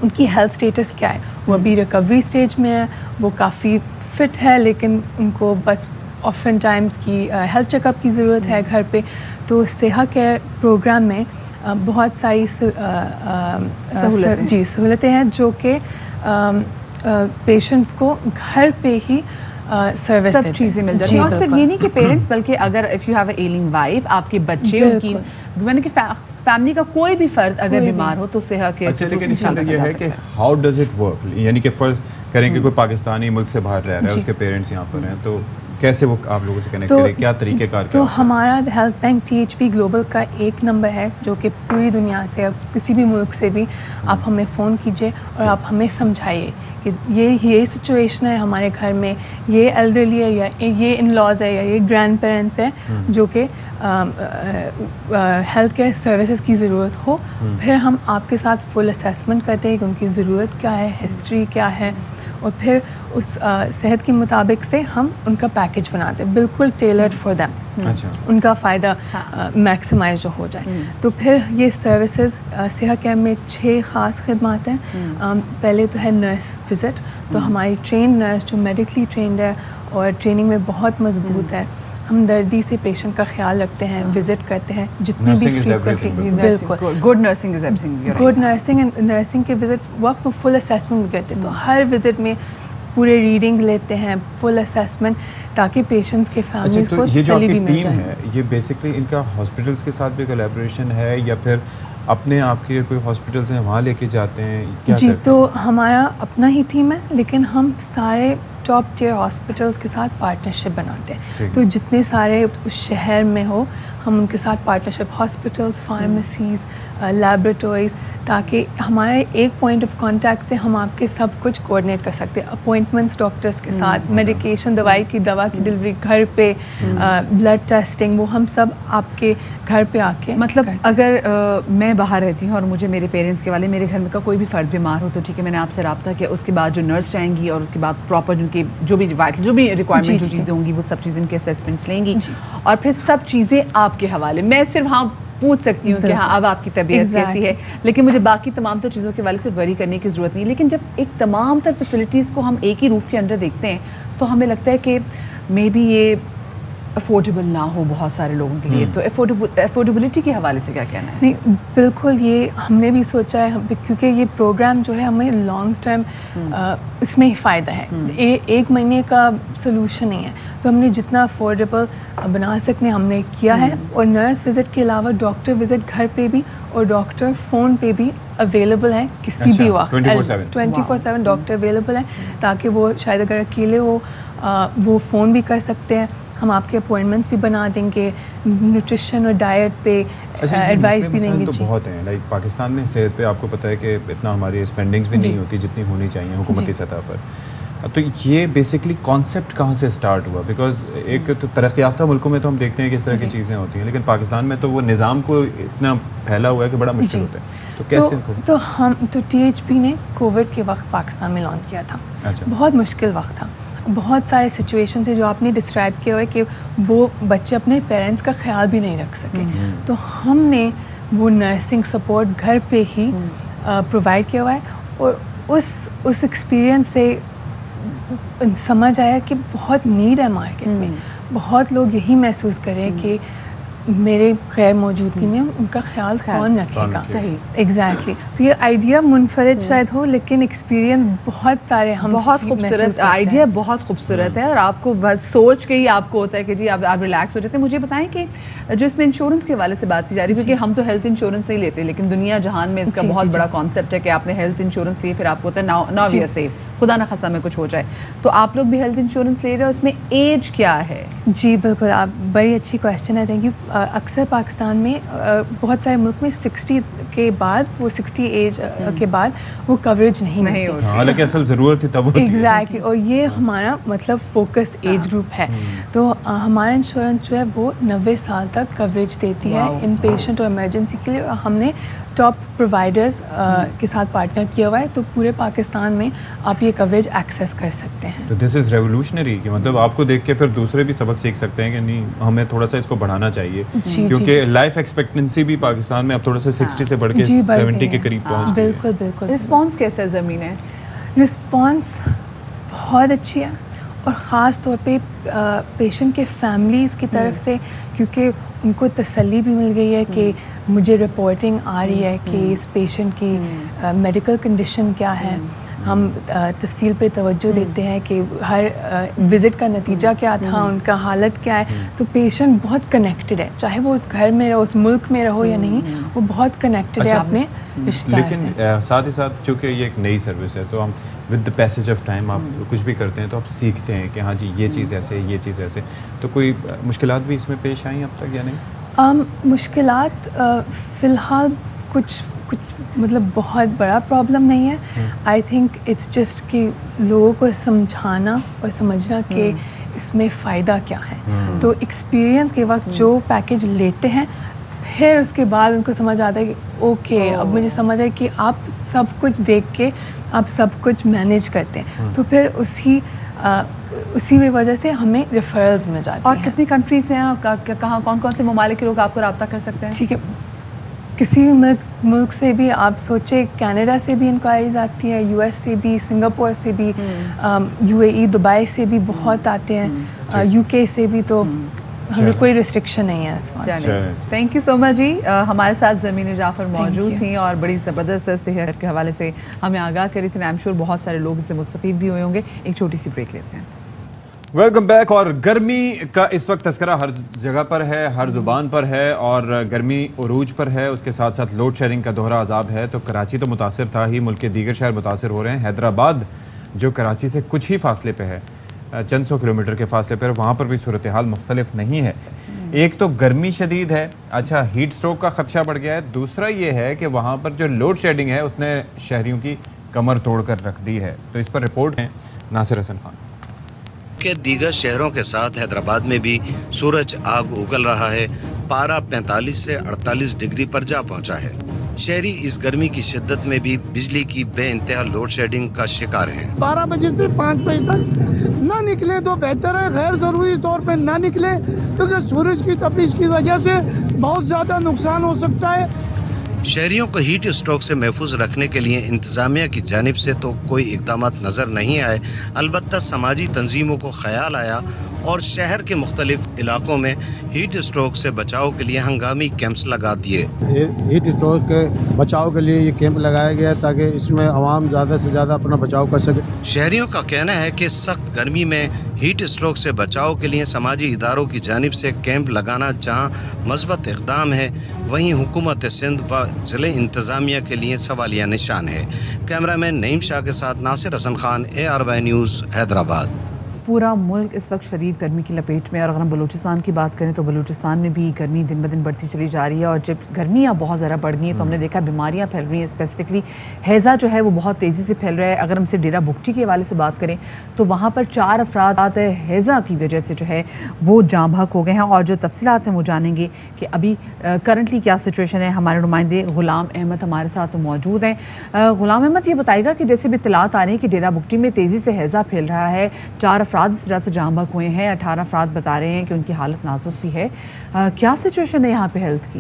उनकी हेल्थ स्टेटस क्या है, वो अभी रिकवरी स्टेज में है, वो काफ़ी फिट है, लेकिन उनको बस ऑफन टाइम्स की हेल्थ चेकअप की ज़रूरत है घर पे। तो सेहा केयर प्रोग्राम में बहुत सारी सहूलतें हैं जो कि पेशेंट्स को घर पे ही सर्विस सब चीज़ें मिल जाती हैं। और सिर्फ ये नहीं कि पेरेंट्स, बल्कि अगर if you have a ailing wife, आपके बच्चे, उनकी मैंने कि फैमिली का कोई भी फर्द अगर बीमार हो तो सेहा केयर। अच्छा, लेकिन इसके अंदर ये है कि हाउ डज इट वर्क, यानी कि फर्ज करें कि कोई पाकिस्तानी मुल्क से बाहर रह रहा है, उसके पेरेंट्स यहाँ पर हैं, तो कैसे वो आप लोगों से कनेक्ट करें, क्या तरीक़ेकार? तो हमारा हेल्थ बैंक THP ग्लोबल का एक नंबर है जो कि पूरी दुनिया से, अब किसी भी मुल्क से भी आप हमें फ़ोन कीजिए और आप हमें समझाइए कि ये सिचुएशन है हमारे घर में, ये एल्डरली है या ये इन लॉज है या ये ग्रैंड पेरेंट्स है जो कि हेल्थ केयर सर्विसेज की ज़रूरत हो। फिर हम आपके साथ फुल असेसमेंट करते हैं कि उनकी ज़रूरत क्या है, हिस्ट्री क्या है, और फिर उस सेहत के मुताबिक से हम उनका पैकेज बनाते हैं, बिल्कुल टेलर्ड फॉर देम, उनका फ़ायदा मैक्सिमाइज जो हो जाए। तो फिर ये सर्विसेज सेहा केयर में 6 ख़ास खिदमात हैं। पहले तो है नर्स विज़िट, तो हमारी ट्रेन नर्स जो मेडिकली ट्रेंड है और ट्रेनिंग में बहुत मजबूत है, हमदर्दी से पेशेंट का ख्याल रखते हैं, विजिट करते हैं जितनी भी फ्रीक्वेंटली। बिल्कुल, good nursing is everything. Good nursing and nursing के विजिट वक्त वो फुल असेसमेंट भी करते हैं, तो हर विजिट में पूरे रीडिंग लेते हैं, फुल असेसमेंट, ताकि पेशेंट्स के फैमिलीज को तसल्ली भी मिल जाए। ये बेसिकली इनका हॉस्पिटल्स के साथ भी कोलैबोरेशन है या फिर अपने आपके कोई हॉस्पिटल्स हैं वहाँ लेके जाते हैं, क्या जी करते तो हमारा अपना ही टीम है, लेकिन हम सारे टॉप टियर हॉस्पिटल्स के साथ पार्टनरशिप बनाते हैं। तो जितने सारे उस शहर में हो हम उनके साथ पार्टनरशिप, हॉस्पिटल्स, फार्मेसीज़, लैबोरेटरीज़, ताकि हमारे एक पॉइंट ऑफ कांटेक्ट से हम आपके सब कुछ कोऑर्डिनेट कर सकते हैं। अपॉइंटमेंट्स डॉक्टर्स के साथ, मेडिकेशन, दवा की डिलीवरी घर पे, ब्लड टेस्टिंग, वो हम सब आपके घर पे आके मतलब अगर मैं बाहर रहती हूँ और मुझे मेरे पेरेंट्स के वाले मेरे घर में का कोई भी फ़र्द बीमार हो तो ठीक है, मैंने आपसे रब्ता किया, उसके बाद जो नर्स जाएंगी और उसके बाद प्रॉपर उनकी जो भी वाइटल जो भी रिक्वायरमेंट जो चीज़ें होंगी वो सब चीज़ें उनके असेसमेंट्स लेंगी और फिर सब चीज़ें आपके हवाले। मैं सिर्फ हाँ पूछ सकती हूँ कि हाँ अब आपकी तबीयत कैसी है, लेकिन मुझे बाकी तमाम तर चीज़ों के वाले से वरी करने की ज़रूरत नहीं। लेकिन जब एक तमाम तर फैसिलिटीज़ को हम एक ही रूफ़ के अंदर देखते हैं तो हमें लगता है कि मे बी ये अफोर्डेबल ना हो बहुत सारे लोगों के लिए। तो अफोर्डेबिलिटी के हवाले से क्या कहना है? नहीं, बिल्कुल ये हमने भी सोचा है, क्योंकि ये प्रोग्राम जो है हमें लॉन्ग टर्म इसमें ही फ़ायदा है, एक महीने का सोल्यूशन नहीं है। तो हमने जितना अफोर्डेबल बना सकते हमने किया है। और नर्स विज़िट के अलावा डॉक्टर विज़िट घर पे भी और डॉक्टर फ़ोन पे भी अवेलेबल है किसी भी वक्त, 24/7 डॉक्टर अवेलेबल है, ताकि वो शायद अगर अकेले हो वो फ़ोन भी कर सकते हैं। हम आपके अपॉइंटमेंट्स भी बना देंगे, न्यूट्रिशन और डाइट पे एडवाइस भी देंगे। तो बहुत हैं, लाइक पाकिस्तान में सेहत पे आपको पता है कि इतना हमारी स्पेंडिंग्स भी नहीं होती जितनी होनी चाहिए हुकूमती सतह पर। तो ये बेसिकली कॉन्सेप्ट कहाँ से स्टार्ट हुआ? बिकॉज एक तो तरक्की याफ्ता मुल्कों में तो हम देखते हैं कि इस तरह की चीज़ें होती हैं, लेकिन पाकिस्तान में तो वो निज़ाम को इतना फैला हुआ है कि बड़ा मुश्किल होता है। तो कैसे तो THP ने कोविड के वक्त पाकिस्तान में लॉन्च किया था। बहुत मुश्किल वक्त था, बहुत सारे सिचुएशन है जो आपने डिस्क्राइब किया हुआ है कि वो बच्चे अपने पेरेंट्स का ख्याल भी नहीं रख सके। तो हमने वो नर्सिंग सपोर्ट घर पे ही प्रोवाइड किया हुआ है और उस एक्सपीरियंस से समझ आया कि बहुत नीड है मार्केट में। बहुत लोग यही महसूस करें कि मेरे गैर मौजूदगी में उनका ख्याल कौन रखेगा। सही, एग्जैक्टली। तो ये आइडिया मुनफरिद शायद हो, लेकिन एक्सपीरियंस बहुत सारे हम बहुत खूबसूरत आइडिया, बहुत खूबसूरत है और आपको सोच के ही आपको होता है कि जी आप रिलैक्स हो जाते हैं। मुझे बताएं कि जो इसमें इंश्योरेंस के वाले से बात की जा रही है, क्योंकि हम तो हेल्थ इंश्योरेंस नहीं लेते, लेकिन दुनिया जहान में इसका बहुत बड़ा कॉन्सेप्ट है कि आपने हेल्थ इंश्योरेंस लिए फिर आपको होता है नाउ वी आर सेफ, खुदा ना खासा में कुछ हो जाए। तो आप लोग भी हेल्थ इंश्योरेंस ले रहे हो, उसमें एज क्या है? जी बिल्कुल, आप बड़ी अच्छी क्वेश्चन है, थैंक यू। अक्सर पाकिस्तान में बहुत सारे मुल्क में 60 के बाद, वो 60 एज के बाद वो कवरेज नहीं होती, हालांकि असल ज़रूरत थी तब होती है। एग्जैक्टली। और ये हमारा मतलब फोकस एज ग्रुप है। तो हमारा इंश्योरेंस जो है वो 90 साल तक कवरेज देती है इन पेशेंट और इमरजेंसी के लिए। हमने टॉप प्रोवाइडर्स के साथ पार्टनर किया हुआ है, तो पूरे पाकिस्तान में आप ये कवरेज एक्सेस कर सकते हैं। तो दिस इज़ रेवोल्यूशनरी कि मतलब आपको देख के फिर दूसरे भी सबक सीख सकते हैं कि नहीं हमें थोड़ा सा इसको बढ़ाना चाहिए, क्योंकि लाइफ एक्सपेक्टेंसी भी पाकिस्तान में अब थोड़ा सा 60 से बढ़ के 70 के करीब पहुँच गई है। बिल्कुल बिल्कुल। रिस्पॉन्स कैसा है ज़मीन है? रिस्पॉन्स बहुत अच्छी है और ख़ास तौर पे पेशेंट के फैमिलीज़ की तरफ से, क्योंकि उनको तसल्ली भी मिल गई है कि मुझे रिपोर्टिंग आ रही है कि इस पेशेंट की मेडिकल कंडीशन क्या है। हम तफसील पे तवज्जो देते हैं कि हर विज़िट का नतीजा क्या था, उनका हालत क्या है। तो पेशेंट बहुत कनेक्टेड है, चाहे वो उस घर में रहो, उस मुल्क में रहो या नहीं, वो बहुत कनेक्टेड है अपने रिश्तेदार से। लेकिन साथ ही साथ चूँकि ये एक नई सर्विस है, तो हम with the passage of time आप कुछ भी करते हैं तो आप सीखते हैं कि हाँ जी ये चीज़ ऐसे, ये चीज़ ऐसे। तो कोई मुश्किलात भी इसमें पेश आई अब तक या नहीं? मुश्किलात फ़िलहाल कुछ मतलब बहुत बड़ा प्रॉब्लम नहीं है। आई थिंक इट्स जस्ट कि लोगों को समझाना और समझना कि इसमें फ़ायदा क्या है। तो एक्सपीरियंस के वक्त जो पैकेज लेते हैं, फिर उसके बाद उनको समझ आता है कि ओके अब मुझे समझ है कि आप सब कुछ देख के आप सब कुछ मैनेज करते हैं। तो फिर उसी वजह से हमें रेफरल्स मिल जाती हैं। और कितनी कंट्रीज़ हैं, कहाँ कौन कौन से ममालिक के लोग आपको रब्ता कर सकते हैं? ठीक है, किसी भी मुल्क से भी आप सोचे, कनाडा से भी इंक्वायरीज आती है, US से भी, सिंगापुर से भी, UAE दुबई से भी बहुत आते हैं, UK से भी। तो हमें कोई रिस्ट्रिक्शन नहीं है इस बात में। थैंक यू सो मच जी। हमारे साथ ज़मीन जाफ़र मौजूद थी और बड़ी ज़बरदस्त सेहत के हवाले से हमें आगाह करी थी। आई एम श्योर बहुत सारे लोग इससे मुस्तफ़ीद भी हुए होंगे। एक छोटी सी ब्रेक लेते हैं। Welcome back. और गर्मी का इस वक्त तस्करा हर जगह पर है, हर ज़ुबान पर है और गर्मी उरूज पर है। उसके साथ साथ लोड शेडिंग का दोहरा अजाब है। तो कराची तो मुतासिर था ही, मुल्क के दीगर शहर मुतासिर हो रहे हैं। हैदराबाद जो कराची से कुछ ही फासले पे है, चंद सौ किलोमीटर के फासले पर, वहाँ पर भी सूरत हाल मुख्तलिफ नहीं है। एक तो गर्मी शदीद है, अच्छा हीट स्ट्रोक का खदशा बढ़ गया है। दूसरा ये है कि वहाँ पर जो लोड शेडिंग है उसने शहरियों की कमर तोड़ कर रख दी है। तो इस पर रिपोर्ट है नासिर हसन खान के। दीगर शहरों के साथ हैदराबाद में भी सूरज आग उगल रहा है। पारा 45 से 48 डिग्री पर जा पहुंचा है। शहरी इस गर्मी की शिद्दत में भी बिजली की बेइंतहा लोड शेडिंग का शिकार हैं। 12 बजे से 5 बजे तक ना निकले तो बेहतर है, गैर जरूरी तौर पे ना निकले, क्योंकि सूरज की तपिश की वजह से बहुत ज्यादा नुकसान हो सकता है। शहरियों को हीट स्ट्रोक से महफूज रखने के लिए इंतजामिया की जानिब से तो कोई इकदाम नजर नहीं आए। अलबत्ता समाजी तंजीमों को ख्याल आया और शहर के मुख्तलिफ इलाकों में हीट स्ट्रोक से बचाव के लिए हंगामी कैंप्स लगा दिए। हीट स्ट्रोक के बचाव के लिए ये कैंप लगाया गया ताकि इसमें आवाम ज़्यादा से ज़्यादा अपना बचाव कर सके। शहरियों का कहना है कि सख्त गर्मी में हीट स्ट्रोक से बचाव के लिए समाजी इदारों की जानिब से कैंप लगाना जहां मस्बत इक़दाम है, वहीं हुकूमत सिंध व ज़िले इंतज़ामिया के लिए सवालिया निशान है। कैमरामैन नईम शाह के साथ नासिर हसन खान, ARY न्यूज़, हैदराबाद। पूरा मुल्क इस वक्त शदीद गर्मी की लपेट में। और अगर हम बलूचिस्तान की बात करें तो बलूचिस्तान में भी गर्मी दिन ब दिन बढ़ती चली जा रही है। और जब गर्मियाँ बहुत ज़्यादा बढ़ गई हैं तो हमने देखा बीमारियाँ फैल रही हैं। स्पेसिफिकली हैज़ा जो है वो बहुत तेज़ी से फैल रहा है। अगर हमसे डेरा बुगटी के हवाले से बात करें तो वहाँ पर 4 अफराद हैज़ा की वजह से जो है वो जाँ बहक हो गए हैं। और जो तफसीलात हैं वो जानेंगे कि अभी करंटली क्या सिचुएशन है। हमारे नुमाइंदे गुलाम अहमद हमारे साथ तो मौजूद हैं। गुलाम अहमद, ये बताएगा कि जैसे भी इत्तलात आ रही है कि डेरा बुगटी में तेज़ी से हैज़ा फैल रहा है, 4 अफराद इस तरह से जाँ बहक हुए हैं, 18 अफराद बता रहे हैं कि उनकी हालत नाजुक भी है। क्या सिचुएशन है यहाँ पे हेल्थ की?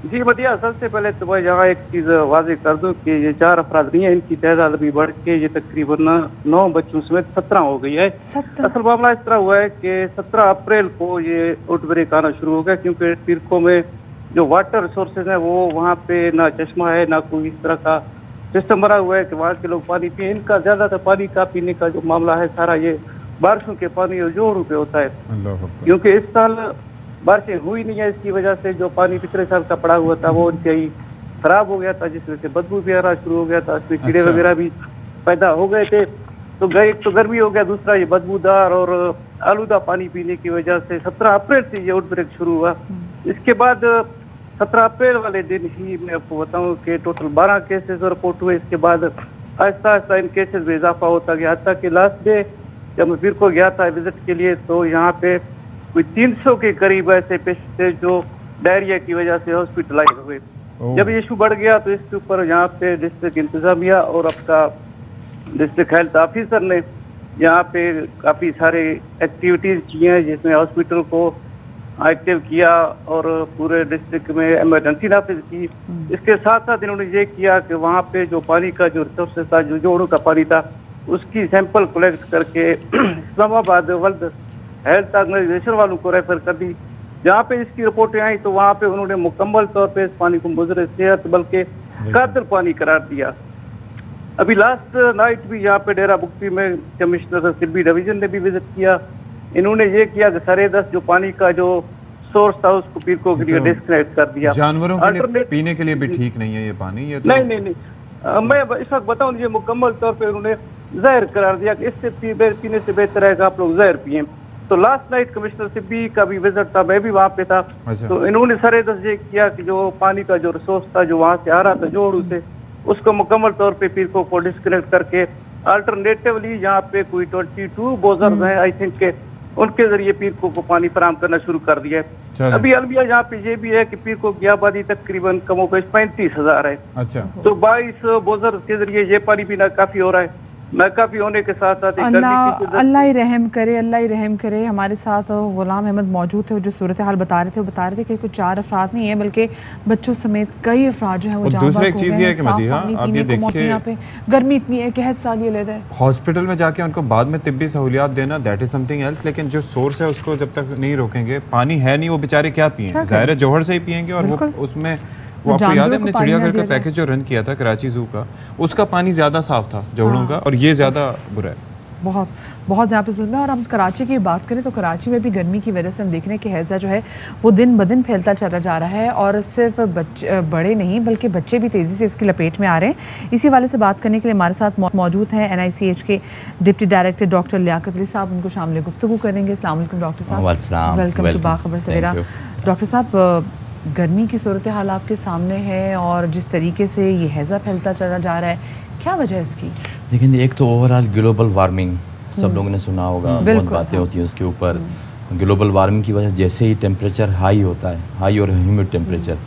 जी मदिया, सबसे पहले तो मैं यहाँ एक चीज़ वाज़ेह कर दूँ कि ये 4 अफराद नहीं है, इनकी तादाद अभी बढ़ के ये तकरीबन 9 बच्चों समेत 17 हो गई है। असल मामला इस तरह हुआ है कि 17 अप्रैल को ये आउटब्रेक आना शुरू हो गया, क्योंकि पीरको में जो वाटर रिसोर्सेज है वो वहाँ पे ना चश्मा है ना कोई इस तरह का सिस्टम बना हुआ है कि वहाँ के लोग पानी पिए। इनका ज़्यादातर पानी का पीने का जो मामला है सारा ये बारिशों के पानी और जोड़ों पे होता है, क्योंकि इस साल बारिशें हुई नहीं है। इसकी वजह से जो पानी पिछले साल का पड़ा हुआ था वो इंतहाई खराब हो गया था, जिस वजह से बदबू भी आना शुरू हो गया था, उसमें कीड़े वगैरह भी पैदा हो गए थे। तो एक तो गर्मी हो गया, दूसरा ये बदबूदार और आलूदा पानी पीने की वजह से 17 अप्रैल से ये आउटब्रेक शुरू हुआ। इसके बाद 17 अप्रैल वाले दिन ही मैं आपको बताऊं कि टोटल 12 केसेस रिपोर्ट हुए। इसके बाद आहिस्ता आहिस्ता इन केसेस में इजाफा होता गया, हत्ता कि लास्ट डे जब मैं फिर को गया था विजिट के लिए तो यहाँ पे कोई 300 के करीब ऐसे पेशेंट थे जो डायरिया की वजह से हॉस्पिटलाइज हुए। जब ये इशू बढ़ गया तो इसके ऊपर यहाँ पे डिस्ट्रिक्ट इंतजामिया और आपका डिस्ट्रिक्ट हेल्थ ऑफिसर ने यहाँ पे काफ़ी सारे एक्टिविटीज़ की हैं, जिसमें हॉस्पिटल को एक्टिव किया और पूरे डिस्ट्रिक्ट में इमरजेंसी नाफिज की। इसके साथ साथ इन्होंने ये किया कि वहाँ पे जो पानी का जो रिसोर्सेज था, जो जोड़ों का पानी था, उसकी सैंपल कलेक्ट करके इस्लामाबाद वर्ल्ड हेल्थ ऑर्गेनाइजेशन वालों को रेफर कर दी। जहाँ पे इसकी रिपोर्टें आई तो वहाँ पे उन्होंने मुकम्मल तौर पे इस पानी को मुज़र सेहत बल्कि कातिल पानी करार दिया। अभी लास्ट नाइट भी यहाँ पे डेरा बुगटी में कमिश्नर सिल्वी डिवीजन ने भी विजिट किया। इन्होंने ये किया कि 10:30 जो पानी का जो सोर्स था उसको पीरको के लिए डिस्कनेक्ट कर दिया। जानवरों के लिए पीने के लिए भी ठीक नहीं है ये पानी, ये तो नहीं। मैं इस वक्त बताऊं, ये मुकम्मल तौर पे उन्होंने जहर करार दिया कि इससे पीने से बेहतर है कि आप लोग जहर पिए। तो लास्ट नाइट कमिश्नर सिब्बी का भी विजिट था, मैं भी वहाँ पे था। तो इन्होंने 10:30 ये किया कि जो पानी का जो रिसोर्स था जो वहाँ से आ रहा था जोड़ू से, उसको मुकम्मल तौर पे पीरको को डिस्कनेक्ट करके अल्टरनेटिवली यहाँ पे कोई 22 बोजर्स हैं आई थिंक के, उनके जरिए पीरको को पानी फराम करना शुरू कर दिया है। अभी अलमिया यहाँ पे ये भी है कि पीरको की आबादी तकरीबन कमोबेश 35,000 है। अच्छा। तो 22 बोजर के जरिए ये पानी पीना काफी हो रहा है। नाकाफी होने के साथ साथ अल्लाह ही रहम करे, अल्लाह ही रहम करे। हमारे साथ गुलाम अहमद मौजूद थे, जो सूरत हाल बता रहे थे कि कुछ 4 अफराद नहीं है बल्कि बच्चों समेत कई अफराद जो है वो दूसरा एक चीज़ ये है कि मदीहा आप ये देखिए यहाँ पे गर्मी इतनी है कि हद साल ये लेते हैं हॉस्पिटल में जाके उनको बाद में तिब्बी सहूलियात देना, दैट इज समथिंग एल्स। लेकिन जो सोर्स है उसको जब तक नहीं रोकेंगे, पानी है नहीं, वो बेचारे क्या पिएं, ज़ाहिर है जौहर से ही पिएंगे। और वो उसमें वो आपको याद है हमने चिड़ियाघर का पैकेज जो रन किया था कराची ज़ू का, उसका पानी ज़्यादा साफ था जौहरों का, और ये ज़्यादा बुरा है, बहुत बहुत यहाँ पे जुल्म है। और हम कराची की बात करें तो कराची में भी गर्मी की वजह से हम देख रहे हैं कि हैज़ा जो है वो दिन ब दिन फैलता चला जा रहा है, और सिर्फ बड़े नहीं बल्कि बच्चे भी तेज़ी से इसकी लपेट में आ रहे हैं। इसी वाले से बात करने के लिए हमारे साथ मौजूद हैं NICH के deputy director doctor Liaquat Ali साहब, उनको शामिल गुफ्तगू करेंगे। अस्सलाम वालेकुम डॉक्टर साहब, welcome to Bakhabar Savera. Doctor साहब, गर्मी की सूरत हाल आपके सामने है और जिस तरीके से ये हैज़ा फैलता चला जा रहा है, क्या वजह है इसकी? देखिए, एक तो ओवरऑल ग्लोबल वार्मिंग सब लोगों ने सुना होगा, बहुत बातें होती हैं उसके ऊपर। ग्लोबल वार्मिंग की वजह से जैसे ही टेम्परेचर हाई होता है, हाई और ह्यूमिड टेम्परेचर,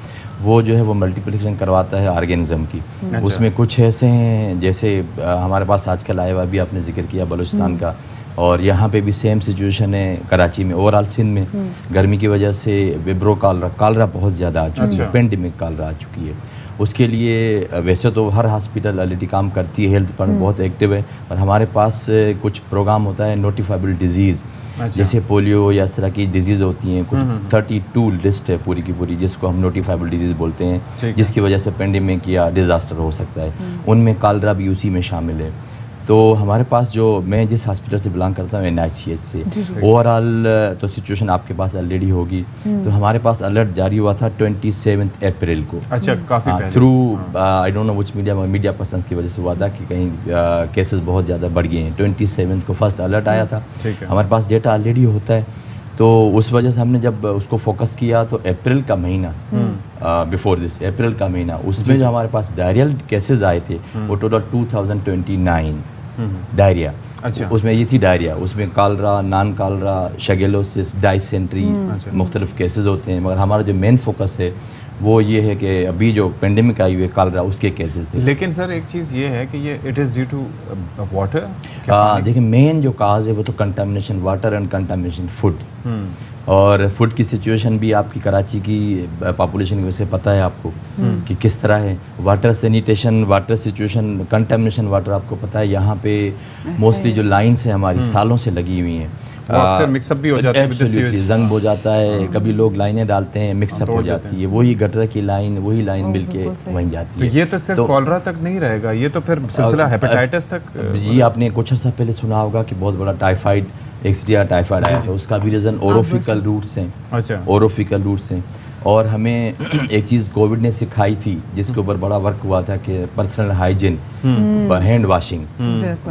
वो जो है वो मल्टीप्लिकेशन करवाता है ऑर्गेनिज्म की। उसमें कुछ ऐसे हैं, जैसे हमारे पास आजकल आया हुआ भी आपने जिक्र किया बलूचिस्तान का, और यहाँ पे भी सेम सिचुएशन है कराची में, ओवरऑल सिंध में गर्मी की वजह से विब्रो कालरा बहुत ज़्यादा आ चुकी है, पेंडेमिक कालरा आ चुकी है। उसके लिए वैसे तो हर हॉस्पिटल ऑलरेडी काम करती है, हेल्थ डिपार्टमेंट बहुत एक्टिव है, और हमारे पास कुछ प्रोग्राम होता है नोटिफाइबल डिजीज़, जैसे पोलियो या इस तरह की डिजीज़ होती हैं, कुछ 32 लिस्ट है पूरी की पूरी, जिसको हम नोटिफाइबल डिजीज़ बोलते हैं, जिसकी वजह से पेंडेमिक या डिज़ास्टर हो सकता है। उनमें कालरा भी उसी में शामिल है। तो हमारे पास जो, मैं जिस हॉस्पिटल से बिलोंग करता हूँ NICH से, ओवरऑल तो सिचुएशन आपके पास ऑलरेडी होगी। तो हमारे पास अलर्ट जारी हुआ था 27 अप्रैल को। अच्छा, काफ़ी through I don't know which media persons की वजह से हुआ था कि कहीं केसेस बहुत ज़्यादा बढ़ गए हैं। 27 को फर्स्ट अलर्ट आया था, हमारे पास डेटा ऑलरेडी होता है। तो उस वजह से हमने जब उसको फोकस किया तो अप्रैल का महीना, बिफोर दिस अप्रैल का महीना, उसमें जो हमारे पास डायरियल केसेस आए थे वो टोटल 2029 डायरिया। अच्छा, उसमें ये थी डायरिया, उसमें कालरा, नॉन कालरा, शगेलोसिस, डाइसेंट्री, मुख्तलिफ केसेस होते हैं। मगर हमारा जो मेन फोकस है वो ये है कि अभी जो पेंडेमिक आई हुई है कालरा, उसके केसेस थे। लेकिन सर एक चीज़ ये है कि ये it is due to water. देखिए, मेन जो काज है वो तो contamination water and contamination food, और फूड की सिचुएशन भी आपकी कराची की पॉपुलेशन की वजह से पता है आपको कि किस तरह है। Water sanitation, water situation, contamination water आपको पता है। यहाँ पे मोस्टली जो लाइन्स हैं हमारी सालों से लगी हुई हैं, अक्सर मिक्सअप भी हो जाता है, जंग हो जाता है, कभी लोग लाइनें डालते हैं, मिक्सअप हो जाती है, वही गटर की लाइन वही लाइन मिलके वहीं जाती है। ये तो सिर्फ कॉलरा तक नहीं रहेगा, ये तो फिर सिलसिला हेपेटाइटिस तक। ये आपने कुछ अर्सा पहले सुना होगा कि बहुत बड़ा टाइफाइड, एक्सडिया टाइफाइड आया था, उसका भी रीज़न ओरोफिकल रूट्स हैं। अच्छा, ओरोफिकल रूट्स हैं। और हमें एक चीज़ कोविड ने सिखाई थी जिसके ऊपर बड़ा वर्क हुआ था कि personal hygiene, hand washing,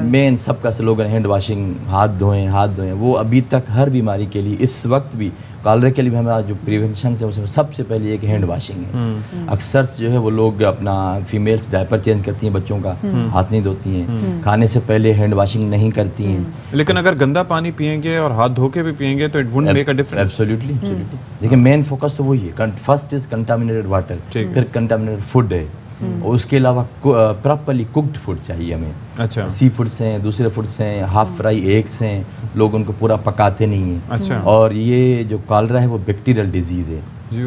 main सबका स्लोगन हैंड वाशिंग, हाथ धोएं हाथ धोएं। वो अभी तक हर बीमारी के लिए, इस वक्त भी कॉलरा के लिए भी हमारा जो प्रिवेंशन है उसमें सबसे पहले एक हैंड वाशिंग है। अक्सर जो है वो लोग अपना फीमेल्स डायपर चेंज करती हैं बच्चों का, हाथ नहीं धोती हैं, खाने से पहले हैंड वाशिंग नहीं करती हैं। लेकिन अगर गंदा पानी पियेंगे और हाथ धो के भी पियेंगे तो it wouldn't make a difference. Absolutely. देखिए, मेन फोकस तो वही है, फर्स्ट इज कंटामिनेटेड वाटर, फिर कंटामिनेटेड फूड है, और उसके अलावा प्रॉपरली कुक्ड फूड चाहिए हमें। अच्छा, सी फूड्स हैं, दूसरे फूड्स हैं, हाफ फ्राई एग्स हैं, लोग उनको पूरा पकाते नहीं हैं। अच्छा, और ये जो कॉलरा है वो बैक्टीरियल डिजीज़ है,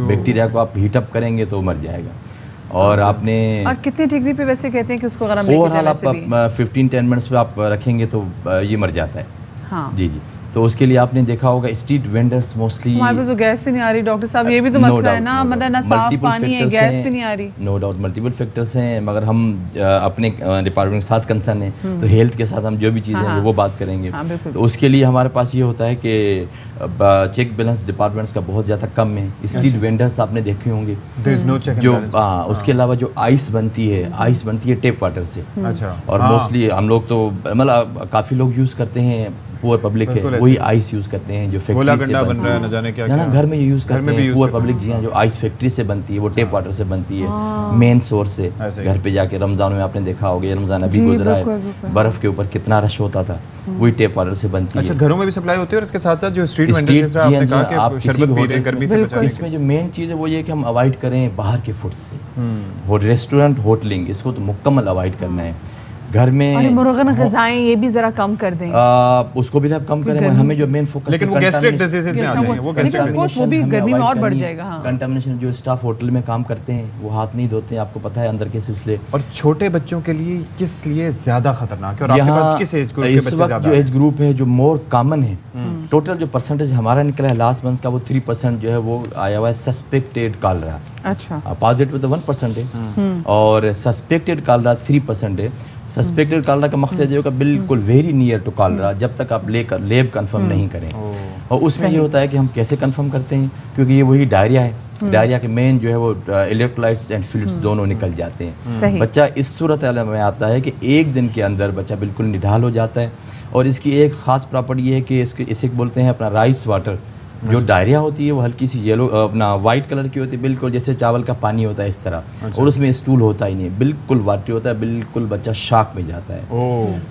बैक्टीरिया को आप हीटअप करेंगे तो मर जाएगा। और आपने और कितनी डिग्री पे वैसे कहते हैं कि उसको अगर हम ओवरऑल आप 15-10 मिनट्स पे आप रखेंगे तो ये मर जाता है। हाँ जी जी। तो उसके लिए आपने देखा होगा स्ट्रीट वेंडर्स मोस्टली, हमारे पास तो गैस ही नहीं आ रही डॉक्टर साहब, ये भी तो मसला है ना, मतलब ना साफ पानी है, गैस भी नहीं आ रही। नो डाउट मल्टीपल फैक्टर्स हैं, मगर हम अपने डिपार्टमेंट के साथ कंसर्न है तो हेल्थ के साथ हम जो भी चीज़ें हैं वो बात करेंगे। तो उसके लिए हमारे पास ये होता है कि चेक बैलेंस डिपार्टमेंट्स का बहुत ज़्यादा कम है। स्ट्रीट वेंडर्स आपने देखे होंगे जो, उसके अलावा जो आइस बनती है टेप वाटर से। अच्छा, और मोस्टली हम लोग तो मतलब काफ़ी लोग यूज़ करते हैं, पुअर पब्लिक है वही आइस यूज़ करते हैं जो फैक्ट्री से बन रहा है, न जाने क्या ना घर में यूज़ करते हैं। पुअर पब्लिक जी हाँ, जो आइस फैक्ट्री से बनती है वो टेप वाटर से बनती है, मेन सोर्स है। घर पे जाके रमज़ान में आपने देखा होगा, रमज़ान अभी गुजरा है, बर्फ़ के ऊपर कितना रश होता था, वही टेप वाटर से बनती है। अच्छा, घरों में भी सप्लाई होती है और इसके साथ साथ जो स्ट्रीट वेंडर्स आप इसमें जो मेन चीज़ है वो ये कि हम अवॉइड करें बाहर के फूड से, रेस्टोरेंट होटलिंग इसको तो मुकम्मल अवॉइड करना है। घर में मुर्गन ग़िज़ाएं ये भी जरा कम कर दें, उसको भी आप कम करें। हमें जो मेन फोकस, लेकिन वो गैस्ट्रिक डिजीजेस में आ जाएंगे, वो गैस्ट्रिक वो भी गर्मी में और बढ़ जाएगा। कंटामिनेशन, जो स्टाफ होटल में काम करते हैं वो हाथ नहीं धोते हैं, आपको पता है अंदर के सिलसिले। और छोटे बच्चों के लिए किस लिए ज्यादा खतरनाक है और आपके पास किस एज ग्रुप के बच्चे ज्यादा? जो एज ग्रुप है जो मोर कॉमन है, टोटल जो परसेंटेज हमारा निकला है लास्ट मंथ का, वो 3% जो है वो आया हुआ है सस्पेक्टेड कॉलरा। अच्छा, पॉजिटिव तो 1% है और सस्पेक्टेड कॉलरा 3% है। सस्पेक्टेड कॉलरा का मकसद ये होगा बिल्कुल वेरी नियर टू कॉलरा, जब तक आप लेब कंफर्म नहीं करें। और उसमें ये होता है कि हम कैसे कंफर्म करते हैं, क्योंकि ये वही डायरिया है। डायरिया के मेन जो है वो इलेक्ट्रोलाइट्स एंड फ्लूइड्स दोनों निकल जाते हैं। बच्चा इस सूरत में आता है कि एक दिन के अंदर बच्चा बिल्कुल निढाल हो जाता है। और इसकी एक ख़ास प्रॉपर्टी ये है कि इसे बोलते हैं अपना राइस वाटर। जो डायरिया होती है वो हल्की सी येलो अपना वाइट कलर की होती है, बिल्कुल जैसे चावल का पानी होता है इस तरह। और उसमें स्टूल होता ही नहीं, बिल्कुल वाटरी होता है, बिल्कुल बच्चा शॉक में जाता है।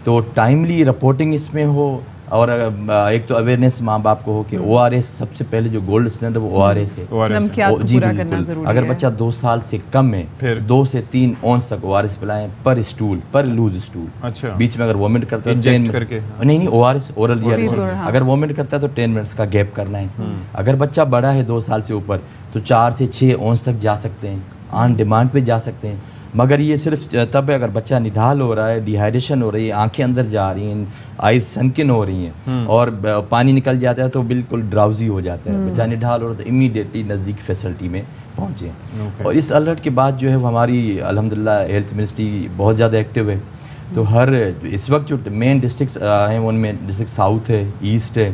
तो टाइमली रिपोर्टिंग इसमें हो, और एक तो अवेयरनेस माँ बाप को हो कि ORS सबसे पहले जो गोल्ड स्टैंडर्ड वो ORS है। जी बिल्कुल, अगर बच्चा 2 साल से कम है फिर 2 से 3 ऑन्स तक ORS पिलाएं पर स्टूल, पर लूज स्टूल। अच्छा, बीच में अगर वोमिट करता है नहीं ORS ओरल, अगर वोमिट करता है तो 10 मिनट्स का गैप करना है। अगर बच्चा बड़ा है 2 साल से ऊपर तो 4 से 6 ऑन्स तक जा सकते हैं, ऑन डिमांड पे जा सकते हैं। मगर ये सिर्फ तब है अगर बच्चा निढाल हो रहा है, डिहाइड्रेशन हो रही है, आंखें अंदर जा रही हैं, आइज सनकिन हो रही हैं और पानी निकल जाता है तो बिल्कुल ड्राउजी हो जाता है। बच्चा निढाल हो रहा है तो इमीडिएटली नज़दीक फैसिलिटी में पहुँचे। और इस अलर्ट के बाद जो है वो हमारी अल्हम्दुलिल्लाह हेल्थ मिनिस्ट्री बहुत ज़्यादा एक्टिव है। तो हर इस वक्त जो मेन डिस्ट्रिक्ट्स हैं उनमें डिस्ट्रिक्ट साउथ है, ईस्ट है,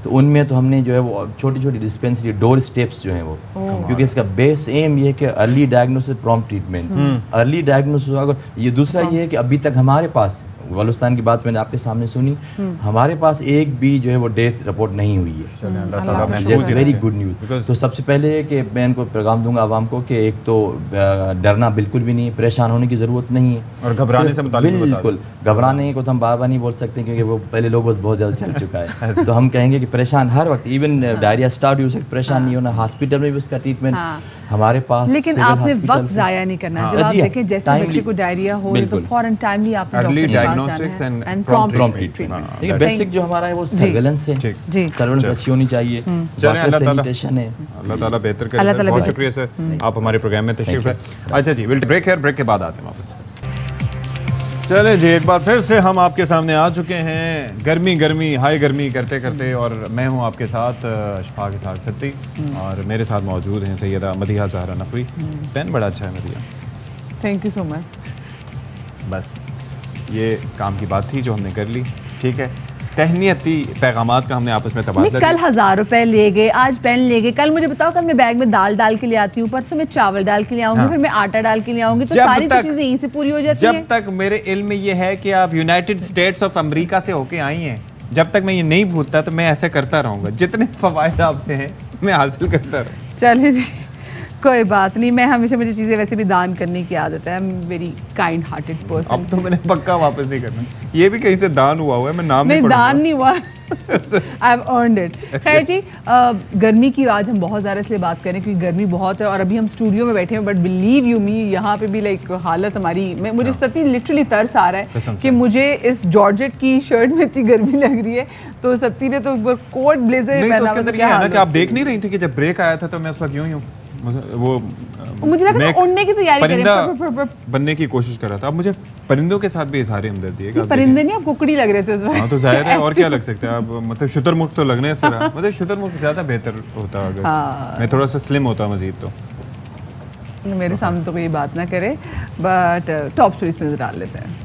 तो उनमें तो हमने जो है वो छोटी छोटी डिस्पेंसरी डोर स्टेप्स जो हैं वो, क्योंकि इसका बेस एम ये है कि early diagnosis prompt treatment, early diagnosis. अगर ये दूसरा ये है कि अभी तक हमारे पास बलूचिस्तान की बात मैंने आपके सामने सुनी, हमारे पास एक भी जो है वो डेथ रिपोर्ट नहीं हुई है। Very good news. तो सबसे पहले कि मैं इनको पैगाम दूंगा आवाम को कि एक तो डरना बिल्कुल भी नहीं है, परेशान होने की ज़रूरत नहीं है और घबराने से बिल्कुल घबराने को तो हम बार बार नहीं बोल सकते क्योंकि वो पहले लोग बहुत ज़्यादा चल चुका है। तो हम कहेंगे कि परेशान हर वक्त, इवन डायरिया स्टार्ट हो सकता, परेशान नहीं होना। हॉस्पिटल में भी उसका ट्रीटमेंट हमारे पास, लेकिन आपने वक्त ज़ाया नहीं करना। जब आप देखें जैसे बच्चे को डायरिया हो तो फौरन टाइमली आपने बेसिक जो हमारा है वो सर्वेलेंस है, सर्वेलेंस अच्छी होनी चाहिए। अल्लाह ताला बेहतर करे। बहुत शुक्रिया सर, आप हमारे प्रोग्राम में तशरीफ है। अच्छा जी, विल ब्रेक है, ब्रेक के बाद आते हैं वापस। चले जी, एक बार फिर से हम आपके सामने आ चुके हैं गर्मी गर्मी हाई गर्मी करते करते, और मैं हूं आपके साथ शफा के साथ सत्ती, और मेरे साथ मौजूद हैं सैयदा मदीहा ज़हरा नकवी। पेन बड़ा अच्छा है Madiha, thank you so much. बस ये काम की बात थी जो हमने कर ली, ठीक है। तहनीती पैगामात का हमने आपस में तबादला। कल 1000 रुपए ले गए, आज पेन ले गए। कल मुझे बताओ, कल मैं बैग में दाल डाल के ले आती हूँ, परसों मैं चावल डाल के ले आऊंगी, फिर मैं आटा डाल के ले आऊंगी, तो सारी चीजें यहीं से पूरी हो जाती हैं। जब तक मेरे इल्म में ये है कि आप यूनाइटेड स्टेट्स ऑफ अमेरिका से होके आई हैं, जब तक मैं ये नहीं भूलता तो मैं ऐसे करता रहूंगा। जितने फवायद आपसे हैं मैं हासिल करता रहूँ। चलिए जी, कोई बात नहीं। मैं हमेशा, मुझे चीज़ें वैसे भी दान करने की आदत है। I am very kind hearted person. अब तो मैंने पक्का वापस नहीं करना। ये भी कहीं से दान हुआ है, मैं नाम नहीं दान नहीं हुआ, आई हैव अर्नड इट। खैर जी, गर्मी की आज हम बहुत ज़्यादा इसलिए बात करें क्योंकि गर्मी बहुत है और अभी हम स्टूडियो में बैठे हैं, बट बिलीव यू मी यहाँ पे भी लाइक हालत हमारी, मुझे सच्ची लिटरली तरस आ रहा है कि मुझे इस जॉर्जेट की शर्ट में इतनी गर्मी लग रही है। तो सत्ती ने तो कोट ब्लेजर पहना। उसके अंदर ये है ना कि आप देख नहीं रही थी कि जब ब्रेक आया था तो मैं उस वक्त यूं वो मुझे लगा उड़ने की तैयारी परिंदा बनने की कोशिश कर रहा था। अब मुझे परिंदों के साथ भी इजहार हमदर्दी है। परिंदे नहीं, आप कुकड़ी लग रहे थे उसमें। हाँ तो जाहिर है, और क्या लग सकते हैं आप, मतलब शुतुरमुर्ग तो लगने से रहा, मतलब शुतुरमुर्ग ज्यादा बेहतर होता अगर मैं थोड़ा सा स्लिम होता मजीद। तो मेरे सामने तो कोई बात ना करे, बट टॉप स्टोरीज में डाल लेते हैं।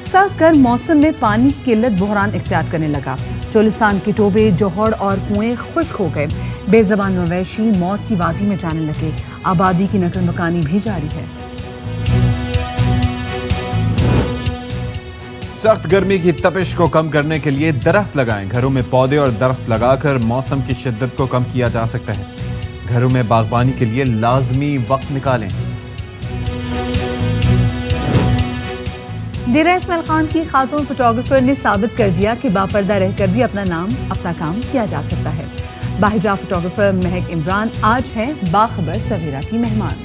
सख्त गर्म मौसम में पानी की किल्लत बहरान इख्तियार करने लगा। चोलिस्तान के टोबे, जोहड़ और कुएं खुश्क हो गए। बेज़बान मवेशी मौत की वादी में जाने लगे। आबादी की नकल मकानी भी जारी है। सख्त गर्मी की तपिश को कम करने के लिए दरख्त लगाएं। घरों में पौधे और दरख्त लगाकर मौसम की शिद्दत को कम किया जा सकता है। घरों में बागबानी के लिए लाजमी वक्त निकालें। डेरा इस्माइल खान की खातून फोटोग्राफर ने साबित कर दिया कि बापर्दा रहकर भी अपना नाम, अपना काम किया जा सकता है। बाहिजा फोटोग्राफर महक इमरान आज हैं बाखबर सवेरा की मेहमान।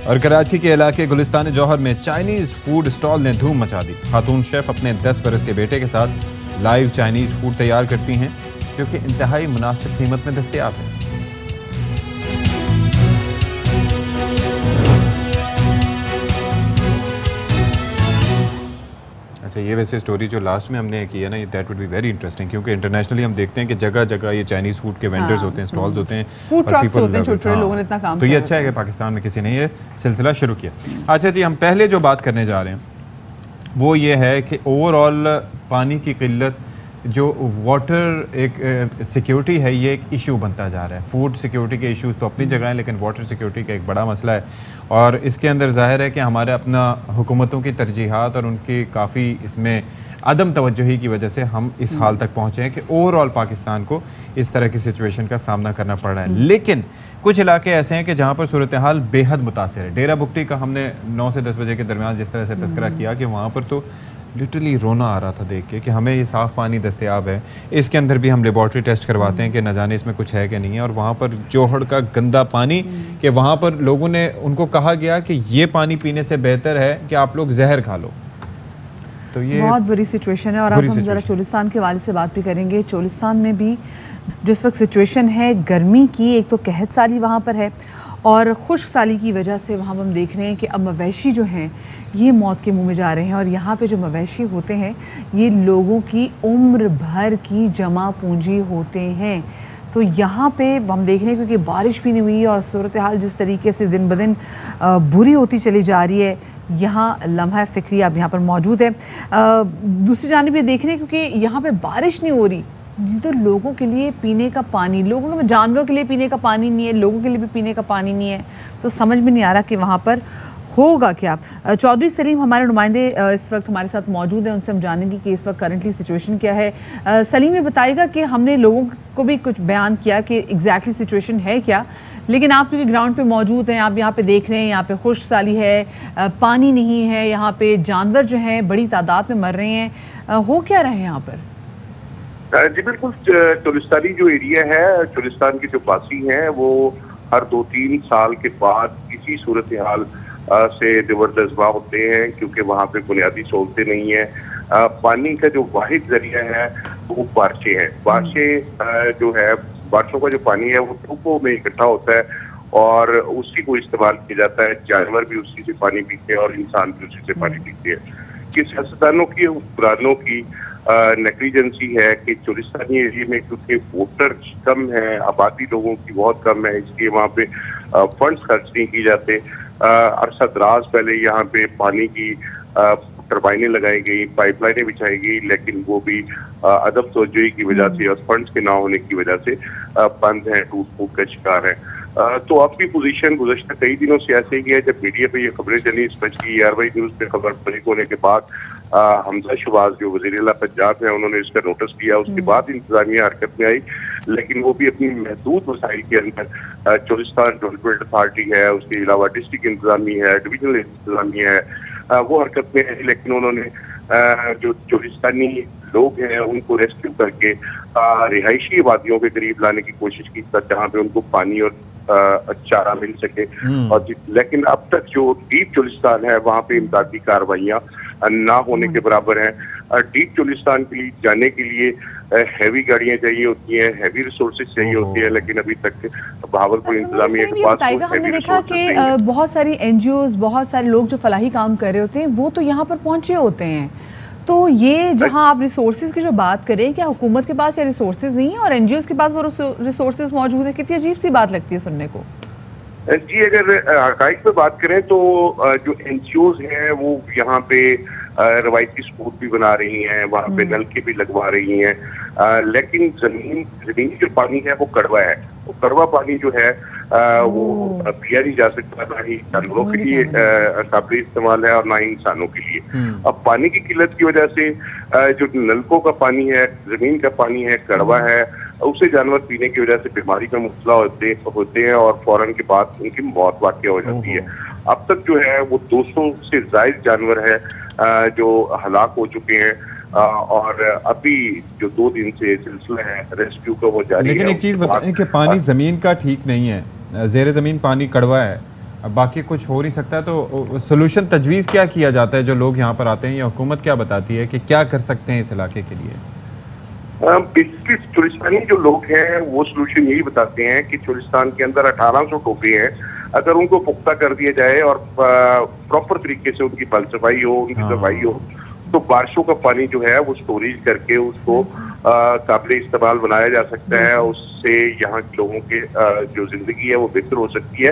और कराची के इलाके गुलिस्तान जौहर में चाइनीज फूड स्टॉल ने धूम मचा दी। खातून शेफ अपने 10 बरस के बेटे के साथ लाइव चाइनीज फूड तैयार करती हैं जो कि इंतहाई मुनासिब कीमत में दस्तयाब है। अच्छा, ये वैसे स्टोरी जो लास्ट में हमने की है ना, that would be very interesting, क्योंकि इंटरनेशनली हम देखते हैं कि जगह जगह ये चाइनीज फूड के वेंडर्स होते हैं, स्टॉल्स होते हैं, फूड ट्रक्स होते हैं, छोटे लोगों ने इतना काम तो ये अच्छा है कि पाकिस्तान में किसी ने ये सिलसिला शुरू किया। अच्छा जी, हम पहले जो बात करने जा रहे हैं वो ये है कि ओवरऑल पानी की किल्लत, जो वाटर एक सिक्योरिटी है, ये एक इशू बनता जा रहा है। फूड सिक्योरिटी के इश्यूज तो अपनी जगह हैं, लेकिन वाटर सिक्योरिटी का एक बड़ा मसला है और इसके अंदर ज़ाहिर है कि हमारे अपना हुकूमतों की तरजीहात और उनकी काफ़ी इसमें अदम तवज्जुही की वजह से हम इस हाल तक पहुँचे हैं कि ओवरऑल पाकिस्तान को इस तरह की सिचुएशन का सामना करना पड़ रहा है। लेकिन कुछ इलाके ऐसे हैं कि जहाँ पर सूरत हाल बेहद मुतासिर है। डेरा बुगटी का हमने 9 से 10 बजे के दरमियान जिस तरह से तस्करा किया कि वहाँ पर तो लिटरली रोना आ रहा था देख के कि हमें ये साफ़ पानी दस्तयाब है, इसके अंदर भी हम लेबॉर्ट्री टेस्ट करवाते हैं कि न जाने इसमें कुछ है कि नहीं है। और वहाँ पर जोहड़ का गंदा पानी कि वहाँ पर लोगों ने उनको कहा गया कि ये पानी पीने से बेहतर है कि आप लोग जहर खा लो। तो ये बहुत बुरी सिचुएशन है। और अब हम ज़रा चोलिस्तान के हवाले से बात भी करेंगे। चोलिस्तान में भी जिस वक्त सिचुएशन है गर्मी की, एक तो कहत साली वहाँ पर है और खुश्क साली की वजह से वहाँ हम देख रहे हैं कि अब मवेशी जो हैं ये मौत के मुंह में जा रहे हैं। और यहाँ पे जो मवेशी होते हैं ये लोगों की उम्र भर की जमा पूंजी होते हैं। तो यहाँ पे हम देख रहे हैं क्योंकि बारिश भी नहीं हुई और सूरत हाल जिस तरीके से दिन ब दिन बुरी होती चली जा रही है, यहाँ लम्हा फ़िक्री अब यहाँ पर मौजूद है। दूसरी जानिब ये देख रहे हैं क्योंकि यहाँ पे बारिश नहीं हो रही तो लोगों के लिए पीने का पानी, लोगों के जानवरों के लिए पीने का पानी नहीं है, लोगों के लिए भी पीने का पानी नहीं है। तो समझ में नहीं आ रहा कि वहाँ पर होगा क्या। चौधरी सलीम हमारे नुमाइंदे इस वक्त हमारे साथ मौजूद हैं, उनसे हम जानेंगे कि इस वक्त करंटली सिचुएशन क्या है। सलीम ये बताएगा कि हमने लोगों को भी कुछ बयान किया कि एग्जैक्टली सिचुएशन है क्या, लेकिन आप क्योंकि ग्राउंड पे मौजूद हैं, आप यहाँ पे देख रहे हैं यहाँ पे खुश्क साली है, पानी नहीं है, यहाँ पे जानवर जो हैं बड़ी तादाद में मर रहे हैं, हो क्या रहा है यहाँ पर? जी बिल्कुल, चोलिस्तानी जो एरिया है, चोलिस्तान के जो वासी हैं वो हर 2-3 साल के बाद इसी सूरत हाल से जबरदस्त होते हैं क्योंकि वहाँ पे बुनियादी सहूलतें नहीं है। पानी का जो वाहिद जरिया है वो बारिशें हैं। बारिशें जो है, बारिशों का जो पानी है वो ट्यूबों में इकट्ठा होता है और उसी को इस्तेमाल किया जाता है। जानवर भी उसी से पानी पीते हैं और इंसान भी उसी से पानी पीते हैं। कि सियासतदानों की, हुक्मरानों की नेग्लिजेंसी है कि चोलिस्तानी एरिया में क्योंकि वोटर कम है, आबादी लोगों की बहुत कम है, इसलिए वहाँ पे फंड्स खर्च नहीं किए जाते। अरसा दराज पहले यहाँ पे पानी की टरबाइनें लगाई गई, पाइपलाइनें बिछाई गई, लेकिन वो भी अदब तवज्जुही की वजह से और फंड्स के ना होने की वजह से बंद हैं, टूट फूट का शिकार है। तो आपकी पोजीशन गुज़श्ता कई दिनों से ऐसे ही है। जब मीडिया पे ये खबरें चली, स्पेशली ARY न्यूज़ पे खबर पब्लिक होने के बाद हमजा शहबाज जो वज़ीर आला पंजाब है उन्होंने इसका नोटिस लिया। उसके बाद इंतजामिया हरकत में आई, लेकिन वो भी अपनी महदूद वसाइल के अंदर चोलिस्तान डेवलपमेंट अथॉरिटी है, उसके अलावा डिस्ट्रिक्ट इंतजामिया है, डिविजनल इंतजामिया है, वो हरकत में है। लेकिन उन्होंने जो चोलिस्तानी लोग हैं उनको रेस्क्यू करके रिहायशी आबादियों के करीब लाने की कोशिश की जहाँ पे उनको पानी और चारा मिल सके। और लेकिन अब तक जो डीप चोलिस्तान है वहाँ पे इमदादी कार्रवाइयाँ ना होने के बराबर हैं। डीप चोलिस्तान के लिए जाने के लिए हैवी गाड़ियाँ चाहिए होती हैं, हैवी रिसोर्सेज चाहिए होती है, लेकिन अभी तक बहावलपुर इंतजामिया के पास हमने देखा कि बहुत सारी NGOs, बहुत सारे लोग जो फलाही काम कर रहे होते हैं वो तो यहाँ पर पहुँचे होते हैं। तो ये जहाँ आप रिसोर्सेज की जो बात करें, क्या हुकूमत के पास ये रिसोर्सेज नहीं है और NGOs के पास वो रिसोर्सेज मौजूद है? कितनी अजीब सी बात लगती है सुनने को। जी, अगर हक़ाइक़ पे बात करें तो जो NGOs हैं वो यहाँ पे रवायती स्कूल भी बना रही हैं, वहाँ पे नलके भी लगवा रही हैं, लेकिन जमीनी जो पानी है वो कड़वा है। वो कड़वा पानी जो है वो पिया नहीं जा सकता, ना ही जानवरों के लिए काबिल इस्तेमाल है और ना ही इंसानों के लिए। अब पानी की किल्लत की वजह से जो नलकों का पानी है, जमीन का पानी है, कड़वा है, उसे जानवर पीने की वजह से बीमारी का मुबतला होते हैं और फौरन के बाद उनकी मौत वाक़या हो जाती है। अब तक जो है वो 200 से ज़ायद जानवर है जो हलाक हो चुके हैं। और अभी जो 2 दिन से सिलसिला है रेस्क्यू का वो जारी है। लेकिन एक चीज़ बताएं कि पानी ज़मीन का ठीक नहीं है, ज़ेर ज़मीन पानी कड़वा है, अब बाकी कुछ हो नहीं सकता, तो सोल्यूशन तजवीज़ क्या किया जाता है? जो लोग यहाँ पर आते हैं या हुकूमत क्या बताती है कि क्या कर सकते हैं इस इलाके के लिए? बेसिकली चोलिस्तानी जो लोग हैं वो सोल्यूशन यही बताते हैं कि चोलिस्तान के अंदर 1800 टोपे हैं, अगर उनको पुख्ता कर दिया जाए और प्रॉपर तरीके से उनकी फल सफाई हो, उनकी सफाई हो, तो बारिशों का पानी जो है वो स्टोरेज करके उसको काबिल इस्तेमाल बनाया जा सकता है। उससे यहाँ के लोगों के जो जिंदगी है वो बेहतर हो सकती है।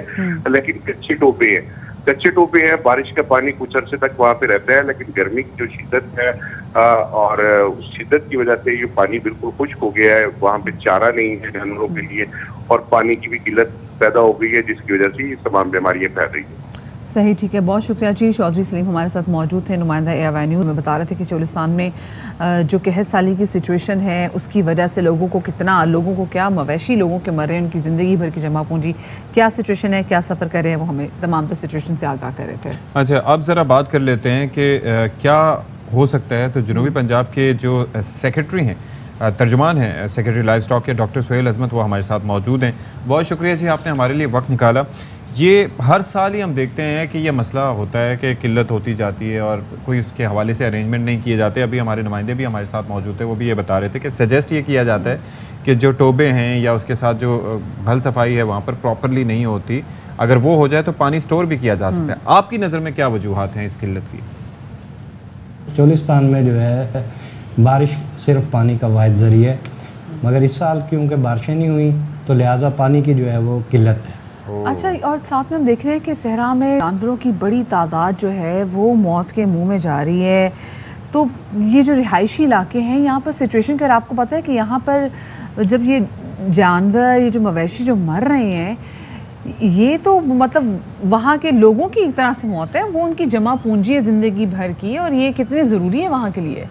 लेकिन कच्चे टोपे हैं, बारिश का पानी कुछ अरसे तक वहाँ पे रहता है, लेकिन गर्मी की जो शिद्दत है और उस शिद्दत की वजह से ये पानी बिल्कुल खुश्क हो गया है, वहाँ पे चारा नहीं है जानवरों के लिए और पानी की भी किल्लत पैदा हो गई है, जिसकी वजह से ये तमाम बीमारियाँ फैल रही हैं। सही, ठीक है, बहुत शुक्रिया जी। चौधरी सलीम हमारे साथ मौजूद थे, नुमाइंदा एवेन्यू में बता रहे थे कि चोलिस्तान में जो कहत साली की सिचुएशन है उसकी वजह से लोगों को क्या मवेशी लोगों के मर रहे हैं, उनकी ज़िंदगी भर की जमा पूंजी क्या सिचुएशन है, क्या सफ़र कर रहे हैं, वो हमें तमाम तो सिचुएशन से आगाह कर रहे थे। अच्छा, अब ज़रा बात कर लेते हैं कि क्या हो सकता है। तो जनूबी पंजाब के जो सेक्रेटरी हैं, तर्जुमान हैं सेक्रेटरी लाइफ स्टॉक के, डॉक्टर सोहेल अजमत, वो हमारे साथ मौजूद हैं। बहुत शुक्रिया जी, आपने हमारे लिए वक्त निकाला। ये हर साल ही हम देखते हैं कि ये मसला होता है कि किल्लत होती जाती है और कोई उसके हवाले से अरेंजमेंट नहीं किए जाते। अभी हमारे नुमाइंदे भी हमारे साथ मौजूद थे, वो भी ये बता रहे थे कि सजेस्ट ये किया जाता है कि जो टोबे हैं या उसके साथ जो भल सफाई है वहाँ पर प्रॉपरली नहीं होती, अगर वो हो जाए तो पानी स्टोर भी किया जा सकता है। आपकी नज़र में क्या वजूहात हैं इस किल्लत की? चोलिस्तान में जो है बारिश सिर्फ पानी का वाहिद ज़रिया है, मगर इस साल क्योंकि बारिशें नहीं हुई तो लिहाजा पानी की जो है वो किल्लत है। अच्छा, और साथ में हम देख रहे हैं कि सहरा में जानवरों की बड़ी तादाद जो है वो मौत के मुंह में जा रही है। तो ये जो रिहायशी इलाके हैं यहाँ पर सिचुएशन कर, आपको पता है कि यहाँ पर जब ये जानवर, ये जो मवेशी जो मर रहे हैं, ये तो मतलब वहाँ के लोगों की एक तरह से मौत है, वो उनकी जमा पूंजी है ज़िंदगी भर की, और ये कितने ज़रूरी है वहाँ के लिए।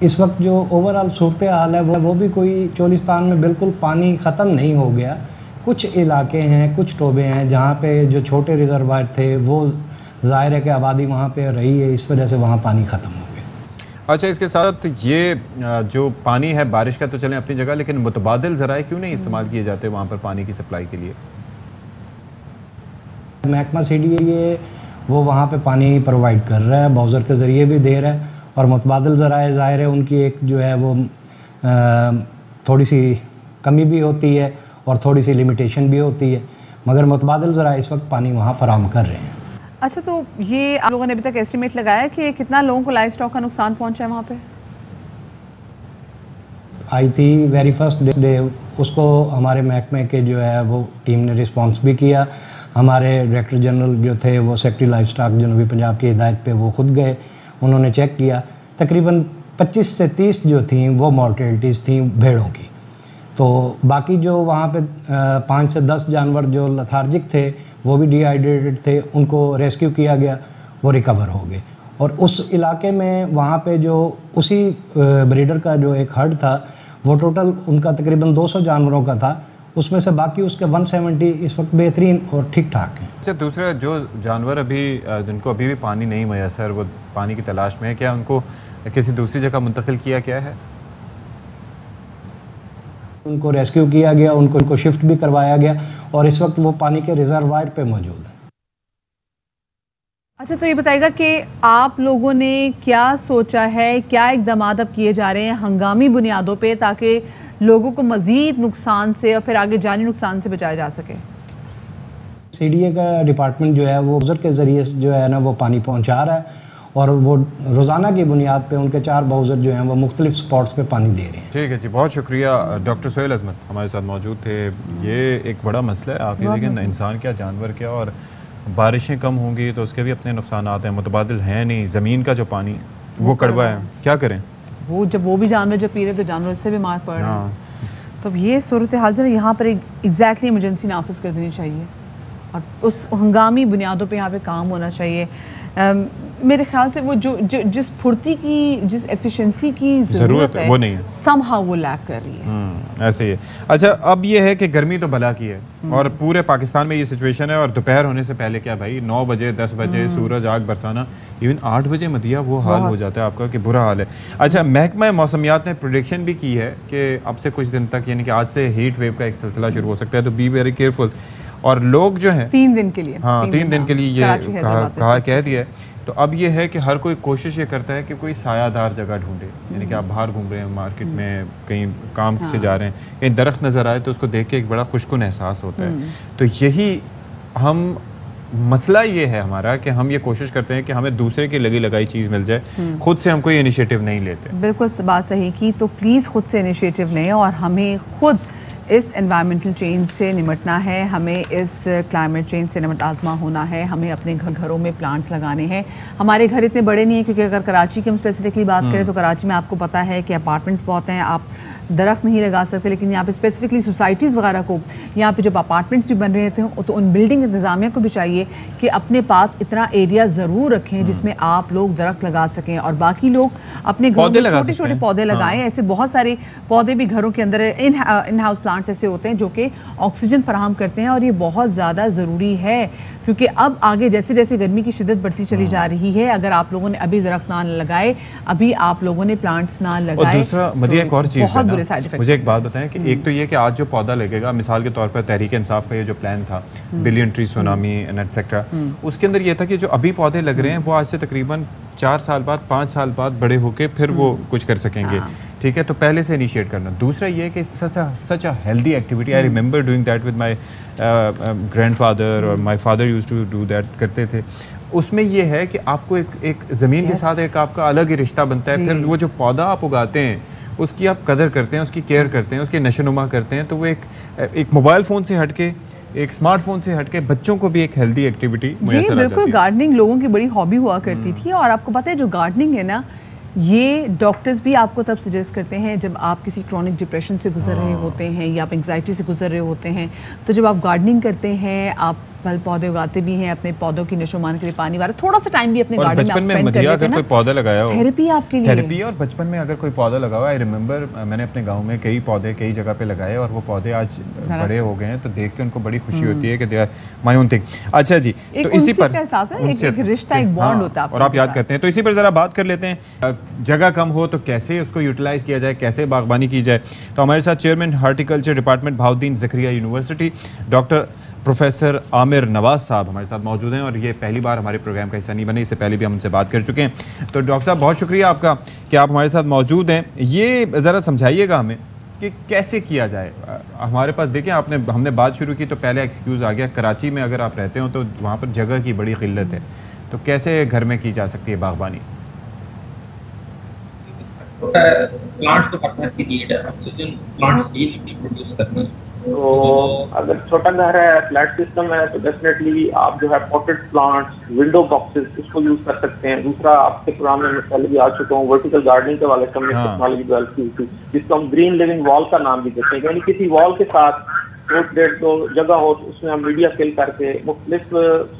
इस वक्त जो ओवरऑल सूरत हाल है वो भी कोई चोलिस्तान में बिल्कुल पानी ख़त्म नहीं हो गया। कुछ इलाके हैं, कुछ टोबे हैं जहाँ पे जो छोटे रिजर्वायर थे वो ज़ाहिर है कि आबादी वहाँ पे रही है, इस वजह से वहाँ पानी ख़त्म हो गया। अच्छा, इसके साथ ये जो पानी है बारिश का तो चलें अपनी जगह, लेकिन मुतबादिल ज़राए क्यों नहीं इस्तेमाल किए जाते वहाँ पर पानी की सप्लाई के लिए? महकमा CDA वो वहाँ पे पानी प्रोवाइड कर रहा है, बाउज़र के ज़रिए भी दे रहा है, और मुतबादिल ज़राए ज़ाहिर है उनकी एक जो है वो थोड़ी सी कमी भी होती है और थोड़ी सी लिमिटेशन भी होती है, मगर मुतबादिल ज़राए इस वक्त पानी वहाँ फराहम कर रहे हैं। अच्छा, तो ये आप लोगों ने अभी तक एस्टिमेट लगाया कि कितना लोगों को लाइफ स्टॉक का नुकसान पहुँचा है वहाँ पे? आई थी वेरी फर्स्ट डे, उसको हमारे महकमे के जो है वो टीम ने रिस्पॉन्स भी किया। हमारे डायरेक्टर जनरल जो थे वो सेक्रेटरी लाइफ स्टॉक जनूबी पंजाब की हिदायत पे वो ख़ुद गए, उन्होंने चेक किया। तकरीबन 25 से 30 जो थी वो मॉर्टेलिटीज़ थी भेड़ों की, तो बाकी जो वहाँ पे 5 से 10 जानवर जो लथार्जिक थे वो भी डिहाइड्रेटेड थे, उनको रेस्क्यू किया गया, वो रिकवर हो गए। और उस इलाके में वहाँ पे जो उसी ब्रीडर का जो एक हर्ड था वो टोटल उनका तकरीबन 200 जानवरों का था, उसमें से बाकी उसके 170 इस वक्त बेहतरीन और ठीक ठाक हैं। अच्छा, दूसरा जो जानवर अभी जिनको अभी भी पानी नहीं मैसर, वो पानी की तलाश में है, क्या उनको किसी दूसरी जगह मुंतकिल किया गया है? उनको रेस्क्यू किया गया, उनको शिफ्ट भी करवाया गया और इस वक्त वो पानी के रिजर्वायर पे मौजूद है। अच्छा, तो ये बताइएगा कि आप लोगों ने क्या सोचा है, क्या इक़दाम अब किए जा रहे हैं हंगामी बुनियादों पे, ताकि लोगों को मज़ीद नुकसान से और फिर आगे जानी नुकसान से बचाया जा सके? CDA का डिपार्टमेंट जो है वो बाउज़र के ज़रिए जो है ना वो पानी पहुंचा रहा है और वो रोज़ाना की बुनियाद पे उनके 4 बाउज़र जो हैं वो मुख्तलिफ स्पॉट्स पे पानी दे रहे हैं। ठीक है जी, बहुत शुक्रिया। डॉक्टर सोहेल अजमत हमारे साथ मौजूद थे। ये एक बड़ा मसला है, आप ये देखें, इंसान क्या जानवर क्या, और बारिशें कम होंगी तो उसके भी अपने नुकसान हैं, मुतबादिल हैं नहीं, ज़मीन का जो पानी वो कड़वा है, क्या करें? वो जब वो भी जानवर जब पी रहे तो जानवर इससे बीमार पड़ रहे हैं। तो ये सूरत हाल जो है यहाँ पर एग्जैक्टली इमरजेंसी नाफिज कर देनी चाहिए और उस हंगामी बुनियादों पे यहाँ पे काम होना चाहिए। मेरे ख्याल से वो जिस फुर्ती की, जिस एफिशिएंसी की ज़रूरत है वो नहीं है, समहाउ वो लैक कर रही है। ऐसे ही है। अच्छा, अब ये है कि गर्मी तो भला की है और पूरे पाकिस्तान में ये सिचुएशन है और दोपहर होने से पहले क्या भाई 9 बजे 10 बजे सूरज आग बरसाना, इवन 8 बजे मदिया वो हाल हो जाता है आपका कि बुरा हाल है। अच्छा, महकमा मौसमियात ने प्रेडिक्शन भी की है कि अब से कुछ दिन तक, यानी कि आज से हीट वेव का एक सिलसिला शुरू हो सकता है, तो बी वेरी केयरफुल। और लोग जो हैं 3 दिन के लिए, हाँ 3 दिन के लिए ये कह दिया है। तो अब ये है कि हर कोई कोशिश ये करता है कि कोई सायादार जगह ढूंढे, यानी कि आप बाहर घूम रहे हैं मार्केट में, कहीं काम से जा रहे हैं, कहीं दरख्त नज़र आए तो उसको देख के एक बड़ा खुशकुन एहसास होता है। तो यही हम मसला ये है हमारा कि हम ये कोशिश करते हैं कि हमें दूसरे की लगी लगाई चीज़ मिल जाए, खुद से हम कोई इनिशिएटिव नहीं लेते। बिल्कुल बात सही की। तो प्लीज़ खुद से इनिशिएटिव लें और हमें खुद इस एनवायरमेंटल चेंज से निमटना है, हमें इस क्लाइमेट चेंज से आज़मा होना है, हमें अपने घरों में प्लांट्स लगाने हैं। हमारे घर इतने बड़े नहीं हैं, क्योंकि अगर कराची की हम स्पेसिफिकली बात करें तो कराची में आपको पता है कि अपार्टमेंट्स बहुत हैं, आप दरख्त नहीं लगा सकते। लेकिन यहाँ पे स्पेसिफिकली सोसाइटीज़ वगैरह को, यहाँ पे जब अपार्टमेंट्स भी बन रहे थे तो उन बिल्डिंग इंतज़ामिया को भी चाहिए कि अपने पास इतना एरिया ज़रूर रखें जिसमें आप लोग दरख्त लगा सकें और बाकी लोग अपने घरों में छोटे छोटे पौधे लगाएं। ऐसे बहुत सारे पौधे भी घरों के अंदर, इन हाउस प्लांट्स ऐसे होते हैं जो कि ऑक्सीजन फराहम करते हैं और ये बहुत ज़्यादा ज़रूरी है, क्योंकि अब आगे जैसे जैसे गर्मी की शिद्दत बढ़ती चली जा रही है, अगर आप लोगों ने अभी दरख्त ना लगाए, अभी आप लोगों ने प्लांट्स ना लगाए, और दूसरा मदिया एक और चीज़ है, मुझे एक बात बताएं कि एक तो ये कि आज जो पौधा लगेगा, मिसाल के तौर पर तहरीक इंसाफ का ये जो प्लान था billion tree tsunami and etcetera, उसके अंदर ये था कि जो अभी पौधे लग रहे हैं वो आज से तकरीबन 4 साल बाद 5 साल बाद बड़े होके फिर वो कुछ कर सकेंगे। ठीक है, तो पहले से इनिशिएट करना। दूसरा ये कि such a healthy activity, I remember doing that with my grandfather और my father used to do that, करते थे। उसमें ये है कि आपको एक ज़मीन के साथ एक आपका अलग ही रिश्ता बनता है। फिर वो जो पौधा आप उगाते हैं उसकी आप कदर करते हैं, उसकी केयर करते हैं, उसकी नशोनुमा करते हैं, तो वो एक मोबाइल फ़ोन से हटके, एक स्मार्टफोन से हटके बच्चों को भी एक हेल्दी एक्टिविटी मुयस्सर आ जाती है। बिल्कुल, गार्डनिंग लोगों की बड़ी हॉबी हुआ करती थी और आपको पता है जो गार्डनिंग है ना, ये डॉक्टर्स भी आपको तब सजेस्ट करते हैं जब आप किसी क्रॉनिक डिप्रेशन से गुजर रहे होते हैं या आप एंग्जाइटी से गुजर रहे होते हैं। तो जब आप गार्डनिंग करते हैं, आप फल पौधे उगाते भी हैं, अपने पौधों की नशोमान के लिए पानी वाला थोड़ा सा टाइम भी अपने गार्डन में आप स्पेंड कर लेते हैं ना, कोई पौधा लगाया हो, थेरेपी आपके लिए, थेरेपी। और बचपन में अगर कोई पौधा लगा हुआ, आई रिमेंबर मैंने अपने गांव में कई पौधे कई जगह पे लगाए और वो पौधे आज बड़े हो गए हैं, तो देख के उनको बड़ी खुशी होती है कि they are my own thing. अच्छा जी, तो इसी पर एक रिश्ता, एक बॉन्ड होता है और आप याद करते हैं। तो इसी पर ज़रा बात कर लेते हैं, जगह कम हो तो कैसे उसको यूटिलाइज किया जाए, कैसे बागबानी की जाए। तो हमारे साथ chairman horticulture department Bahauddin Zakaria university doctor professor Aamir Nawaz साहब हमारे साथ मौजूद हैं और ये पहली बार हमारे प्रोग्राम का हिस्सा नहीं बने, इससे पहले भी हम उनसे बात कर चुके हैं। तो डॉक्टर साहब बहुत शुक्रिया आपका कि आप हमारे साथ मौजूद हैं। ये ज़रा समझाइएगा हमें कि कैसे किया जाए। हमारे पास देखिए, हमने बात शुरू की तो पहले एक्सक्यूज़ आ गया, कराची में अगर आप रहते हो तो वहाँ पर जगह की बड़ी किल्लत है, तो कैसे घर में की जा सकती है बागबानी? प्लांट्स तो करना की नीड है, ऑक्सीजन प्लांट्स ही प्रोड्यूस करते हैं। तो अगर छोटा घर है, फ्लैट सिस्टम है, तो डेफिनेटली आप जो है पॉटेड प्लांट्स, विंडो बॉक्सेस, इसको यूज कर सकते हैं। दूसरा, आपके प्रोग्राम में पहले भी आ चुका हूँ, वर्टिकल गार्डनिंग के वाले टेक्नोलॉजी डेवलप की थी, जिसको हम ग्रीन लिविंग वॉल का नाम भी देते हैं। यानी किसी वॉल के साथ 1.5 तो जगह हो, तो उसमें हम मीडिया फिल करके मुख्तलिफ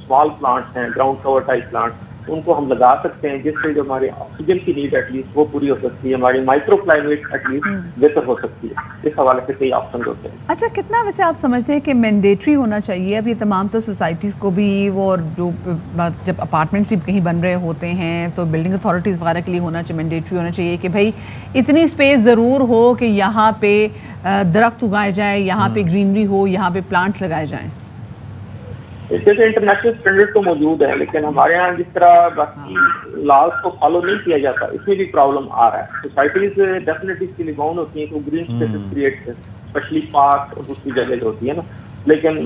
स्मॉल प्लांट्स हैं, ग्राउंड कवर टाइप प्लांट्स, उनको हम लगा सकते हैं, जिससे जो हमारी ऑक्सीजन की नीड एटलीस्ट वो पूरी हो सकती है, हमारी माइक्रो क्लाइमेट एटलीस्ट बेहतर हो सकती है। इस हवाले से कई ऑप्शन होते हैं। अच्छा, कितना वैसे आप समझते हैं कि मैंडेटरी होना चाहिए अब ये तमाम तो सोसाइटीज़ को भी, वो और जो जब अपार्टमेंट्स भी कहीं बन रहे होते हैं तो बिल्डिंग अथॉरिटीज़ वगैरह के लिए होना चाहिए, मैंडेटरी होना चाहिए कि भाई इतनी स्पेस ज़रूर हो कि यहाँ पे दरख्त उगाए जाए, यहाँ पे ग्रीनरी हो, यहाँ पे प्लांट्स लगाए जाएँ? जैसे इंटरनेशनल स्टैंडर्ड तो मौजूद है, लेकिन हमारे यहाँ जिस तरह बाकी लॉज को फॉलो नहीं किया जाता, इसमें भी प्रॉब्लम आ रहा है। सोसाइटीज डेफिनेटली इसके लिए बाउंड होती हैं, तो green spaces create, specially park और दूसरी जगह जो होती है ना, लेकिन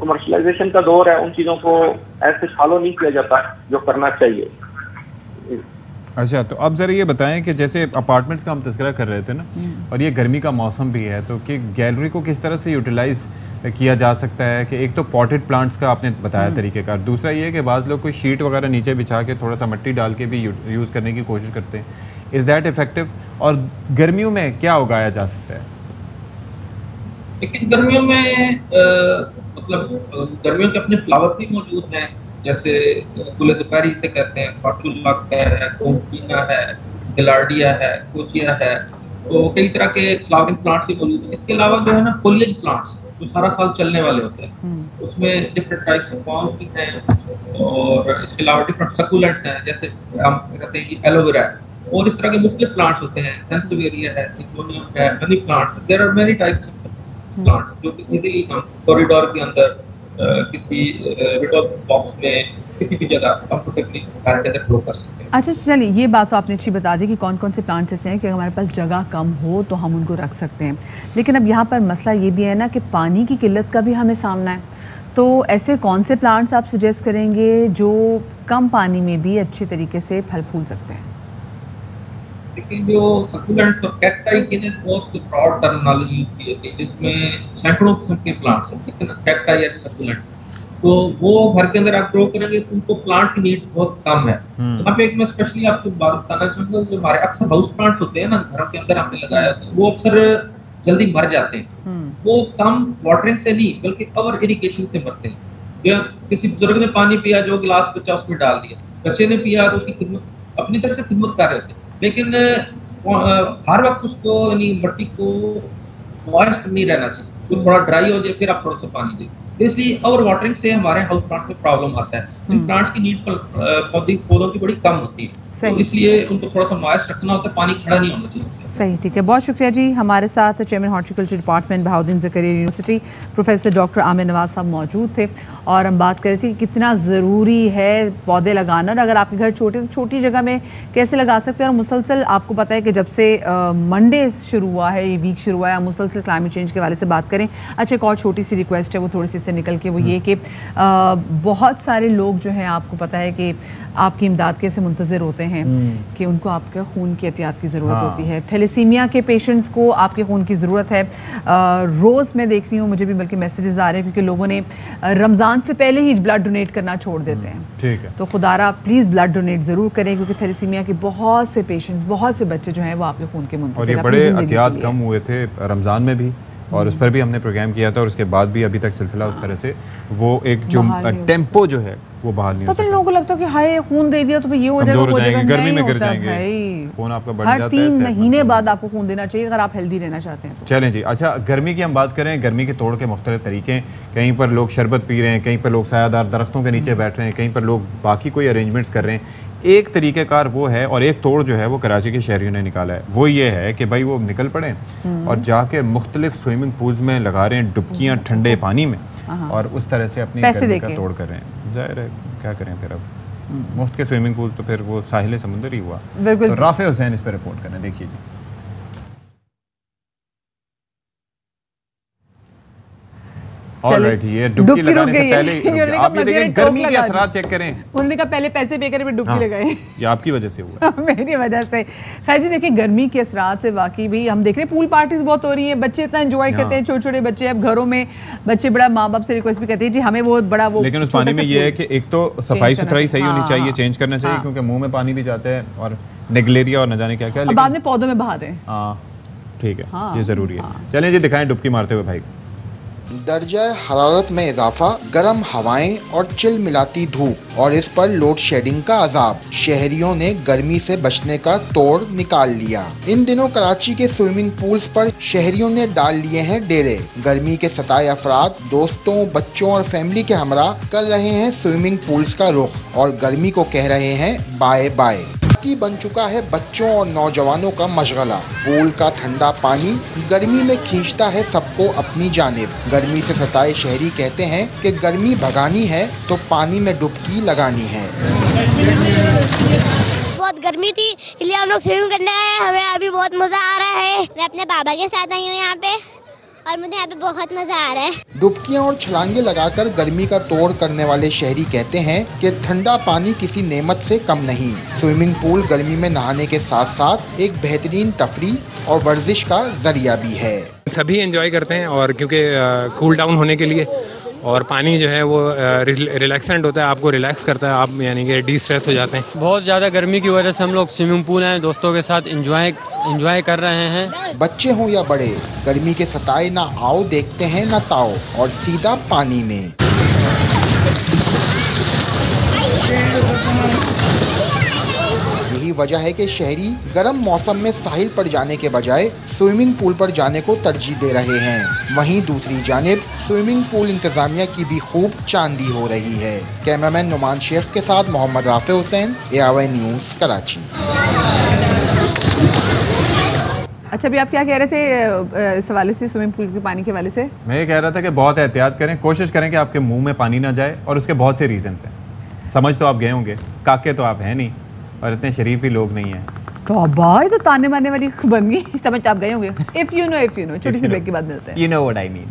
कमर्शलाइजेशन का दौर है, उन चीज़ों को ऐसे फॉलो नहीं किया जाता जो करना चाहिए। अच्छा, तो अब ज़रा ये बताएं कि जैसे अपार्टमेंट्स का हम तज़किरा कर रहे थे ना, और ये गर्मी का मौसम भी है, तो कि गैलरी को किस तरह से यूटिलाइज़ किया जा सकता है? कि एक तो पॉटेड प्लांट्स का आपने बताया तरीक़ेकार, दूसरा ये है कि बाज़ लोग कोई शीट वगैरह नीचे बिछा के थोड़ा सा मिट्टी डाल के भी यूज़ करने की कोशिश करते हैं। Is that effective? और गर्मियों में क्या उगाया जा सकता है? लेकिन गर्मियों में मतलब गर्मियों के अपने फ्लावर भी मौजूद हैं, जैसे गुल दोपहरी से कहते हैं, फाटुल्लाह है, कोम्पीना है, गिलार्डिया है, कोचिया है, तो कई तरह के फ्लावरिंग प्लांट्स भी मौजूद हैं। इसके अलावा जो है ना फोलिएज प्लांट्स जो सारा साल चलने वाले होते हैं, उसमें डिफरेंट टाइप्स ऑफ पॉम्स भी हैं, और इसके अलावा डिफरेंट सक्यूलेंट्स हैं, जैसे हम कहते हैं कि एलोवेरा, और इस तरह के मुख्तलिफ प्लांट्स होते हैं, सेंसवेरिया है, सिकोनियम है, money plants, there are many types of plants जो कि इजीली हम कॉरिडोर के अंदर किसी विंडो बॉक्स में किसी भी जगह कंफर्टेबली घर के अंदर ग्रो कर सकते हैं। अच्छा चलिए, ये बात तो आपने अच्छी बता दी कि कौन कौन से प्लांट्स ऐसे हैं कि हमारे पास जगह कम हो तो हम उनको रख सकते हैं, लेकिन अब यहाँ पर मसला ये भी है ना कि पानी की किल्लत का भी हमें सामना है, तो ऐसे कौन से प्लांट्स आप सजेस्ट करेंगे जो कम पानी में भी अच्छे तरीके से फल फूल सकते हैं? लेकिन जो सकुलेंट्स और कैक्टाई के लिए बहुत ब्रॉड टर्मिनोलॉजी यूज की जाती है, जिसमें सैकड़ों किस्म के प्लांट्स हैं, लेकिन कैक्टाई और सकुलेंट, तो वो घर के अंदर आप ग्रो करेंगे तो उनको प्लांट की नीड बहुत कम है। यहाँ पे एक मैं स्पेशली आपको बात बताना चाहूँगा, जो हमारे अक्सर हाउस प्लांट्स होते हैं ना घरों के अंदर हमने लगाया, तो वो अक्सर जल्दी मर जाते हैं। वो कम वाटरिंग से नहीं बल्कि ओवर इरिगेशन से मरते हैं। या किसी बुजुर्ग ने पानी पिया, जो गिलास बचा उसमें डाल दिया, बच्चे ने पिया तो उसकी खिदमत अपनी तरफ से खिदमत कर रहे थे, लेकिन हर वक्त उसको यानी मट्टी को मॉइस्ट नहीं रहना चाहिए, तो थोड़ा ड्राई हो जाए फिर आप थोड़ा सा पानी दें। इसलिए ओवर वाटरिंग से हमारे हाउस प्लांट में प्रॉब्लम आता है। इन प्लांट्स की नीड पौधों की बड़ी कम होती है, तो इसलिए उनको थोड़ा सा मॉइस्ट रखना होता है, पानी खड़ा नहीं होना चाहिए। सही, ठीक है, बहुत शुक्रिया जी। हमारे साथ chairman horticulture department Bahauddin Zakaria university professor doctor Aamir Nawaz साहब मौजूद थे, और हम बात कर रहे थे कि कितना ज़रूरी है पौधे लगाना, और अगर आपके घर छोटे तो छोटी जगह में कैसे लगा सकते हैं। और मुसलसल आपको पता है कि जब से मंडे शुरू हुआ है, ये वीक शुरू हुआ है, हम मुसलसल क्लाइमेट चेंज के वाले से बात करें। अच्छा, एक और छोटी सी रिक्वेस्ट है, वो थोड़ी सी इससे निकल के, वो ये कि बहुत सारे लोग जो हैं, आपको पता है कि आपकी इमदाद के से मुंतज़िर होते हैं कि उनको आपके खून की एहतियात की ज़रूरत होती है। थैलेसीमिया के पेशेंट्स को आपके खून की ज़रूरत है। रोज़ मैं देख रही हूँ, मुझे भी बल्कि मैसेजेस आ रहे हैं, क्योंकि लोगों ने रमज़ान से पहले ही ब्लड डोनेट करना छोड़ देते हैं। ठीक है, तो खुदारा प्लीज़ ब्लड डोनेट ज़रूर करें, क्योंकि थैलेसीमिया के बहुत से पेशेंट्स, बहुत से बच्चे जो हैं वो आपके खून के मुंतज़िर। और ये बड़े एहतियात कम हुए थे रमज़ान में भी, और उस पर भी हमने प्रोग्राम किया था, और उसके बाद भी अभी तक सिलसिला उस तरह से वो एक जो टेम्पो जो है वो बाहर नहीं हो सकता। लोगों को लगता है कि हाय खून दे दिया तो ये हो जाएगा, गर्मी में गिर जाएंगे, खून आपका बढ़ जाता है। 3 महीने बाद आपको खून देना चाहिए अगर आप हेल्दी रहना चाहते हैं तो। चलें जी, अच्छा गर्मी की हम बात करें। गर्मी के तोड़ के मुख्तलिफ तरीके, कहीं पर लोग शरबत पी रहे हैं, कहीं पर लोग सायादार दरख्तों के नीचे बैठ रहे हैं, कहीं पर लोग बाकी कोई अरेंजमेंट्स कर रहे हैं। एक तरीक़ेकार वो है, और एक तोड़ जो है वो कराची के शहरियों ने निकाला है, वो ये है कि भाई वो निकल पड़े और जाके मुख्तलिफ स्विमिंग पूल्स में लगा रहे हैं डुबकियाँ ठंडे पानी में, और उस तरह से अपनी गर्मी का तोड़ कर रहे हैं। जाहिर है क्या करें फिर, अब मुफ्त के स्विमिंग पूल तो फिर वो साहिल समुंदर ही हुआ। तो राफे हुसैन इस पर रिपोर्ट करें, देखिए जी। ये डुबकी लगाने से पहले आप ये देखें, गर्मी के असरात चेक करें। उन्होंने कहा पहले पैसे पे करें, डुबकी लगाएं। ये आपकी वजह से हुआ। मेरी वजह से। खैर जी, देखिए गर्मी के असरात से वाकई भी हम देख रहे हैं, पूल पार्टीज बहुत हो रही है, बच्चे इतना एंजॉय करते हैं, छोटे छोटे बच्चे। अब घरों में बच्चे बड़ा माँ बाप से रिक्वेस्ट भी करते हैं जी हमें वो बड़ा वो, लेकिन उस पानी में ये है कि एक तो सफाई सुथराई सही होनी चाहिए, चेंज करना चाहिए, क्योंकि मुंह में पानी भी जाता है और नेगलेरिया और न जाने क्या क्या, बाद में पौधों में बहा दें। ठीक है, ये जरूरी है। चलें जी, दिखाएं डुबकी मारते हुए भाई। दर्जा हरारत में इजाफा, गर्म हवाएं और चिल मिलाती धूप, और इस पर लोड शेडिंग का अजाब। शहरियों ने गर्मी से बचने का तोड़ निकाल लिया। इन दिनों कराची के स्विमिंग पूल्स पर शहरियों ने डाल लिए हैं डेरे। गर्मी के सताए अफराद दोस्तों, बच्चों और फैमिली के हमरा कर रहे हैं स्विमिंग पूल्स का रुख, और गर्मी को कह रहे हैं बाय बाय। की बन चुका है बच्चों और नौजवानों का मशगला। पूल का ठंडा पानी गर्मी में खींचता है सबको अपनी जानिब। गर्मी से सताए शहरी कहते हैं कि गर्मी भगानी है तो पानी में डुबकी लगानी है। बहुत गर्मी थी इसलिए हम लोग स्विमिंग करने आए। हमें अभी बहुत मजा आ रहा है। मैं अपने बाबा के साथ आई हूँ यहाँ पे, और मुझे यहाँ पे बहुत मजा आ रहा है। डुबकियाँ और छलांगे लगाकर गर्मी का तोड़ करने वाले शहरी कहते हैं कि ठंडा पानी किसी नेमत से कम नहीं। स्विमिंग पूल गर्मी में नहाने के साथ साथ एक बेहतरीन तफरीह और वर्जिश का जरिया भी है। सभी एंजॉय करते हैं, और क्योंकि कूल डाउन होने के लिए, और पानी जो है वो रिलैक्सेंट होता है, आपको रिलैक्स करता है, आप यानी कि डी स्ट्रेस हो जाते हैं। बहुत ज़्यादा गर्मी की वजह से हम लोग स्विमिंग पूल हैं, दोस्तों के साथ इंजॉय कर रहे हैं। बच्चे हों या बड़े, गर्मी के सताए ना आओ देखते हैं ना ताओ और सीधा पानी में। यही वजह है कि शहरी गर्म मौसम में साहिल पर जाने के बजाय स्विमिंग पूल पर जाने को तरजीह दे रहे हैं। वहीं दूसरी जानिब स्विमिंग पूल इंतजामिया की भी खूब चांदी हो रही है। कैमरामैन नुमान शेख के साथ मोहम्मद राफे हुसैन, ARY न्यूज़, कराची। अच्छा, अभी आप क्या कह रहे थे इस हवाले से, स्विमिंग पूल के पानी के हवाले से? मैं ये कह रहा था कि बहुत एहतियात करें, कोशिश करें कि आपके मुंह में पानी ना जाए, और उसके बहुत से रीजंस हैं। समझ तो आप गए होंगे, काके तो आप हैं नहीं और इतने शरीफ भी लोग नहीं हैं। भाई तो ताने मारने वाली बन गई, समझ आप गए होंगे। इफ यू नो छोटी सी ब्रेक के बाद मिलते हैं। You know what I mean।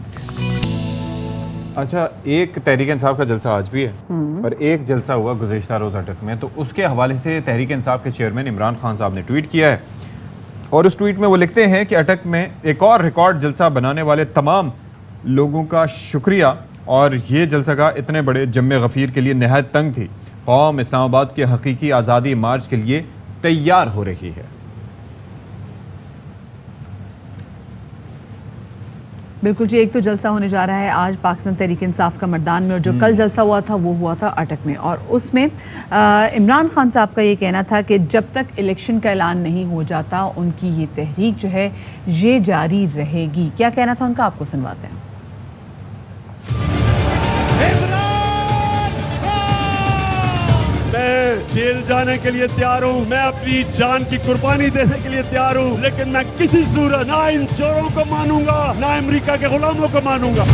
अच्छा, एक तहरीक इंसाफ का जलसा आज भी है और एक जलसा हुआ गुज़िश्ता रोज़ अटक में, तो उसके हवाले से तहरीक इंसाफ के चेयरमैन इमरान खान साहब ने ट्वीट किया है और उस ट्वीट में वो लिखते हैं कि अटक में एक और रिकॉर्ड जलसा बनाने वाले तमाम लोगों का शुक्रिया, और ये जलसागाह इतने बड़े जम्मे गफ़ीर के लिए नहायत तंग थी। कौम इस्लामाबाद के हकीकी आज़ादी मार्च के लिए तैयार हो रही है। बिल्कुल जी, एक तो जलसा होने जा रहा है आज पाकिस्तान तहरीक इंसाफ का मर्दान में, और जो कल जलसा हुआ था वो हुआ था अटक में, और उसमें इमरान खान साहब का ये कहना था कि जब तक इलेक्शन का ऐलान नहीं हो जाता उनकी ये तहरीक जो है ये जारी रहेगी। क्या कहना था उनका, आपको सुनवाते हैं। मैं जेल जाने के लिए तैयार हूँ, मैं अपनी जान की कुर्बानी देने के लिए तैयार हूँ, लेकिन मैं किसी सूरत ना इन चोरों को मानूंगा, ना अमेरिका के गुलामों को मानूंगा।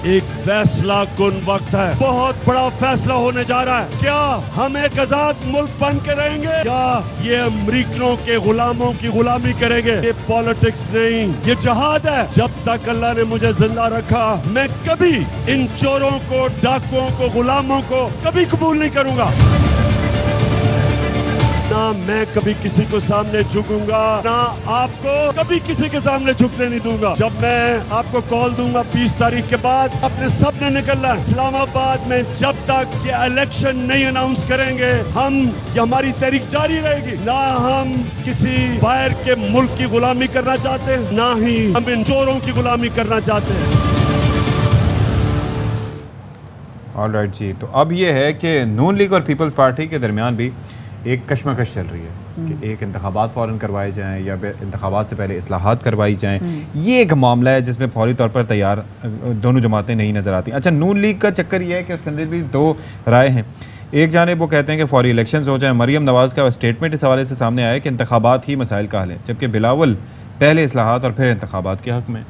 एक फैसला कुन वक्त है, बहुत बड़ा फैसला होने जा रहा है। क्या हम एक आजाद मुल्क बन के रहेंगे या ये अमरीकनों के गुलामों की गुलामी करेंगे? ये पॉलिटिक्स नहीं, ये जहाद है। जब तक अल्लाह ने मुझे जिंदा रखा मैं कभी इन चोरों को, डाकुओं को, गुलामों को कभी कबूल नहीं करूंगा। ना मैं कभी किसी को सामने झुकूंगा, ना आपको कभी किसी के सामने झुकने नहीं दूंगा। जब मैं आपको कॉल दूंगा 20 तारीख के बाद, अपने सब ने निकलना है इस्लामाबाद में। जब तक ये इलेक्शन नहीं अनाउंस करेंगे ये हमारी तहरीक जारी रहेगी। ना हम किसी बाहर के मुल्क की गुलामी करना चाहते, ना ही हम इन चोरों की गुलामी करना चाहते हैं। ऑलराइट जी, तो अब ये है कि नून लीग और पीपल्स पार्टी के दरमियान भी एक कशमकश चल रही है कि एक इंतखाबात फ़ौरन करवाए जाएं या इंतखाबात से पहले इस्लाहात करवाई जाएं। ये एक मामला है जिसमें फौरी तौर पर तैयार दोनों जमातें नहीं नज़र आती। अच्छा, नून लीग का चक्कर ये है कि उसके अंदर भी दो राय हैं। एक जानिब वो कहते हैं कि फौरी इलेक्शंस हो जाएं। मरियम नवाज़ का स्टेटमेंट इस हवाले से सामने आया कि इंतखाबात ही मसाइल का हल है, जबकि बिलावल पहले इस्लाहात और फिर इंतखाबात के हक़ में।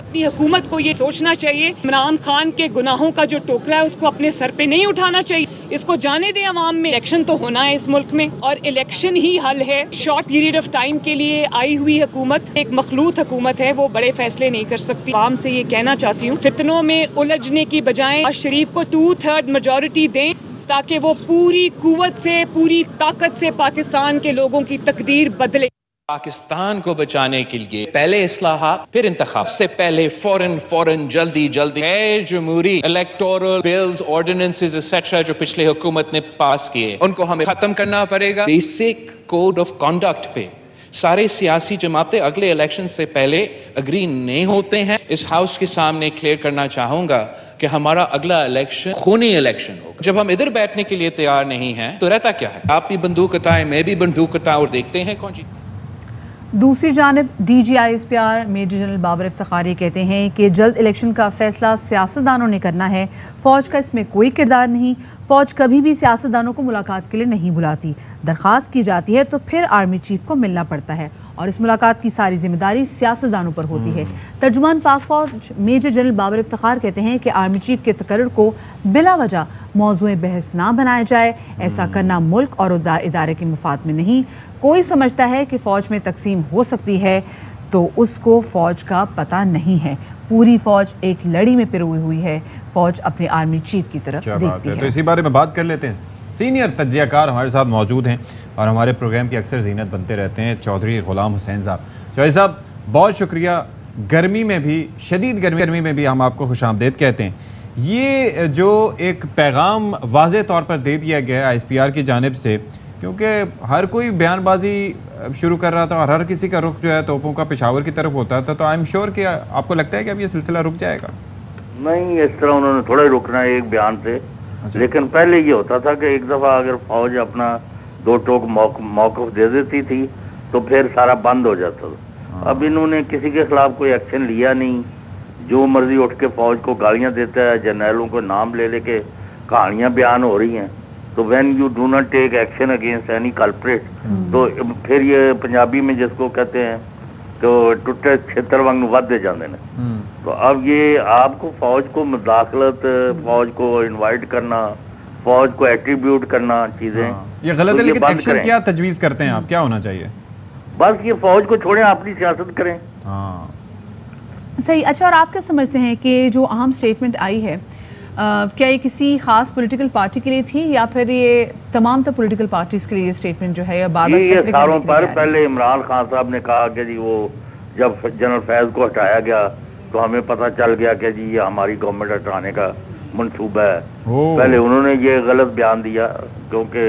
अपनी हुकूमत को ये सोचना चाहिए, इमरान खान के गुनाहों का जो टोकरा है उसको अपने सर पे नहीं उठाना चाहिए। इसको जाने दें अवाम में। इलेक्शन तो होना है इस मुल्क में और इलेक्शन ही हल है। शॉर्ट पीरियड ऑफ टाइम के लिए आई हुई हुकूमत एक मखलूत हुकूमत है, वो बड़े फैसले नहीं कर सकती। अवाम से ये कहना चाहती हूँ, फितनों में उलझने की बजाय शरीफ को 2/3 मेजॉरिटी दें ताकि वो पूरी कुव्वत से, पूरी ताकत से पाकिस्तान के लोगों की तकदीर बदले। पाकिस्तान को बचाने के लिए पहले इस्लाहा फिर इंतखाब से पहले फौरन जल्दी जमहूरी इलेक्टोरल बिल्स, ऑर्डिनेंसेस एक्सेट्रा जो पिछले हुकूमत ने पास किए उनको हमें खत्म करना पड़ेगा। बेसिक कोड ऑफ कॉन्डक्ट पे सारे सियासी जमातें अगले इलेक्शन से पहले अग्री नहीं होते हैं। इस हाउस के सामने क्लियर करना चाहूंगा कि हमारा अगला इलेक्शन खूनी इलेक्शन होगा। जब हम इधर बैठने के लिए तैयार नहीं हैं तो रहता क्या है, आप भी बंदूक उठाएं, मैं भी बंदूक उठाऊं और देखते हैं कौन जी। दूसरी जानिब DGISPR मेजर जनरल बाबर इफ्तिखारी कहते हैं कि जल्द इलेक्शन का फैसला सियासतदानों ने करना है, फ़ौज का इसमें कोई किरदार नहीं। फ़ौज कभी भी सियासतदानों को मुलाकात के लिए नहीं बुलाती, दरख्वास्त की जाती है तो फिर आर्मी चीफ को मिलना पड़ता है और इस मुलाकात की सारी जिम्मेदारी सियासतदानों पर होती है। तर्जुमान पाक फ़ौज मेजर जनरल बाबर इफ्तिखार कहते हैं कि आर्मी चीफ के तकर्रुर को बिला वजह मौज़ूए बहस ना बनाया जाए, ऐसा करना मुल्क और इदारे के मुफाद में नहीं। कोई समझता है कि फ़ौज में तकसीम हो सकती है तो उसको फ़ौज का पता नहीं है। पूरी फ़ौज एक लड़ी में पिरोई हुई है, फ़ौज अपने आर्मी चीफ की तरफ देखती है। तो इसी बारे में बात कर लेते हैं। सीनियर तज्जियाकार हमारे साथ मौजूद हैं और हमारे प्रोग्राम की अक्सर ज़ीनत बनते रहते हैं, चौधरी ग़ुलाम हुसैन साहब। चौधरी साहब, बहुत शुक्रिया गर्मी में भी, शदीद गर्मी में भी हम आपको खुशामदीद कहते हैं। ये जो एक पैगाम वाज़े तौर पर दे दिया गया है ISPR की जानिब से, क्योंकि हर कोई बयानबाजी शुरू कर रहा था और हर किसी का रुख जो है तोपों का पेशावर की तरफ होता था, तो आई एम श्योर कि आपको लगता है कि अब ये सिलसिला रुक जाएगा? नहीं, इस तरह उन्होंने थोड़ा ही रुकना है एक बयान से। लेकिन पहले ये होता था कि एक दफ़ा अगर फौज अपना दो टोक मौक़िफ़ दे देती थी तो फिर सारा बंद हो जाता था। अब इन्होंने किसी के खिलाफ कोई एक्शन लिया नहीं, जो मर्जी उठ के फौज को गालियां देता है, जर्नैलों को नाम ले लेके कहानियां बयान हो रही हैं। तो when you do not take action against any culprit, तो फिर ये पंजाबी में जिसको कहते हैं तो टुटे क्षेत्र वांग वधदे जाते हैं। तो अब ये आपको फौज को मुदाखलत, फौज को इनवाइट करना, फौज को एट्रीब्यूट करना चीजें ये गलत है। लेकिन एक्शन क्या तजवीज करते हैं आप, क्या होना चाहिए? बस ये फौज को छोड़ें, अपनी सियासत करें। सही। अच्छा, और आप क्या समझते हैं कि जो अहम स्टेटमेंट आई है, क्या ये किसी खास पॉलिटिकल पार्टी के लिए थी या फिर ये तमाम तो पॉलिटिकल पार्टीज के लिए ये स्टेटमेंट जो है या बार-बार ये सालों पर पहले इमरान खान साहब ने कहा कि जी वो जब जनरल फैज को हटाया गया तो हमें पता चल गया कि जी ये हमारी गवर्नमेंट हटाने का मंसूबा है। पहले उन्होंने ये गलत बयान दिया, क्योंकि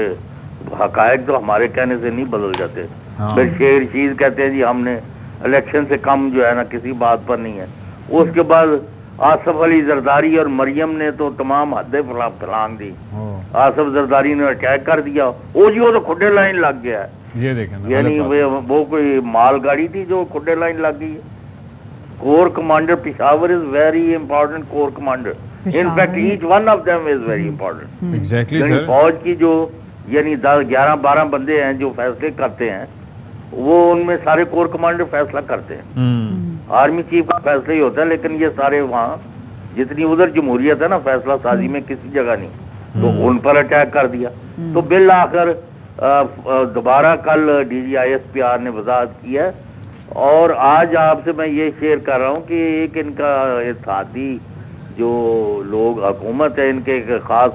हकायक तो हमारे कहने से नहीं बदल जाते। फिर शेर चीज कहते हैं जी हमने इलेक्शन से कम जो है ना किसी बात पर नहीं है। उसके बाद आसफ अली जरदारी और मरियम ने तो तमाम हदें फलांग दी। आसफ जरदारी ने अटैक कर दिया, वो जी वो तो खुडे लाइन लग गया है। ये देखें, यानी वो कोई मालगाड़ी थी जो खुडे लाइन लग गई है। Core commander Peshawar is very important, core commander, in fact each one of them is very important. Exactly sir. फौज की जो यानी 10-11-12 बंदे हैं जो फैसले करते हैं, वो उनमें सारे कोर कमांडर फैसला करते हैं। आर्मी चीफ का फैसला ही होता है, लेकिन ये सारे वहाँ जितनी उधर जमहूरियत है ना फैसला साजी में किसी जगह नहीं, तो उन पर अटैक कर दिया। तो बिल आखिर दोबारा कल DG ISPR ने वजाहत की है, और आज आपसे मैं ये शेयर कर रहा हूँ कि एक इनका इत्तेहादी जो लोग हुकूमत है, इनके एक खास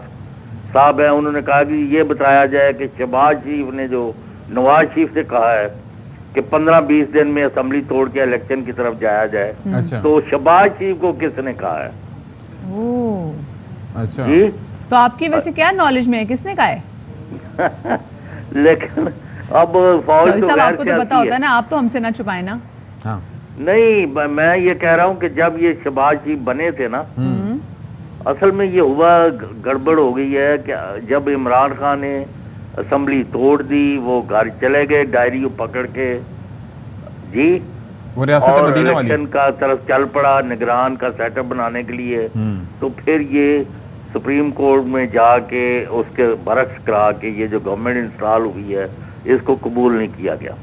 साहब है, उन्होंने कहा कि ये बताया जाए कि शहबाज शरीफ ने जो नवाज शरीफ से कहा है कि 15-20 दिन में असेंबली तोड़ के इलेक्शन की तरफ जाया जाए। अच्छा। तो शहबाज शरीफ को किसने कहा है? अच्छा जी, तो आपकी वैसे क्या नॉलेज में है, किसने कहा है? लेकिन अब फौज तो आपको तो पता होता है ना, आप तो हमसे ना छुपाए ना। हाँ। नहीं, मैं ये कह रहा हूँ कि जब ये शहबाज शरीफ बने थे ना, असल में ये हुआ गड़बड़ हो गई है कि जब इमरान खान ने असेंबली तोड़ दी, वो घर चले गए डायरी पकड़ के जी, वो रियासत और मदीना वाली इलेक्शन का तरफ चल पड़ा निगरान का सेटअप बनाने के लिए। तो फिर ये सुप्रीम कोर्ट में जाके उसके बरक्स करा के ये जो गवर्नमेंट इंस्टॉल हुई है इसको कबूल नहीं किया गया।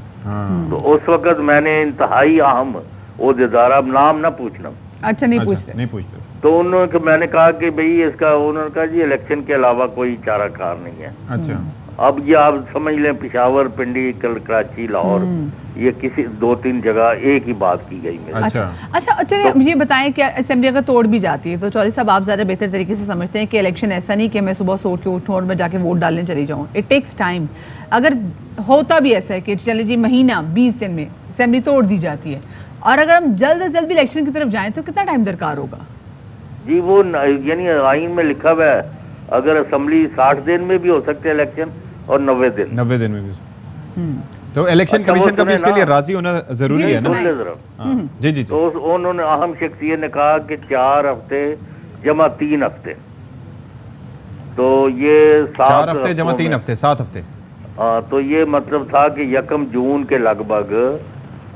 तो उस वक्त मैंने इंतहाई अहम ओहदेदार, अब नाम ना पूछना। अच्छा, नहीं पूछते। तो उन्होंने मैंने कहा कि भाई इसका, उन्होंने कहा जी इलेक्शन के अलावा कोई चारा कार नहीं है। अच्छा। अब ये आप समझ लें पिशावर, पिंडी, कराची, लाहौर, ये किसी 2-3 जगह एक ही बात की गई मेरे। अच्छा, चलिए तो, ये बताएं कि असेंबली अगर तोड़ भी जाती है तो चौधरी साहब आप ज़्यादा बेहतर तरीके से समझते हैं कि इलेक्शन ऐसा नहीं कि मैं सुबह सोच के उठूँ और मैं जाके वोट डालने चली जाऊँ। It takes time. अगर होता भी ऐसा है कि चले जी महीना 20 दिन में असेंबली तोड़ दी जाती है, और अगर हम जल्द से जल्द भी इलेक्शन की तरफ जाएं तो कितना टाइम दरकार होगा? जी, वो यानी आइन में लिखा हुआ है अगर असेंबली 60 दिन में भी हो सकते हैं इलेक्शन, और 90 दिन में भी। तो इलेक्शन कमीशन का भी इसके लिए राजी होना जरूरी है ना? जी जी। तो उन्होंने अहम शख्सियत ने कहा कि 4 हफ्ते जमा 3 हफ्ते, तो ये 4 हफ्ते जमा 3 हफ्ते 7 हफ्ते। तो ये मतलब था कि 1 जून के लगभग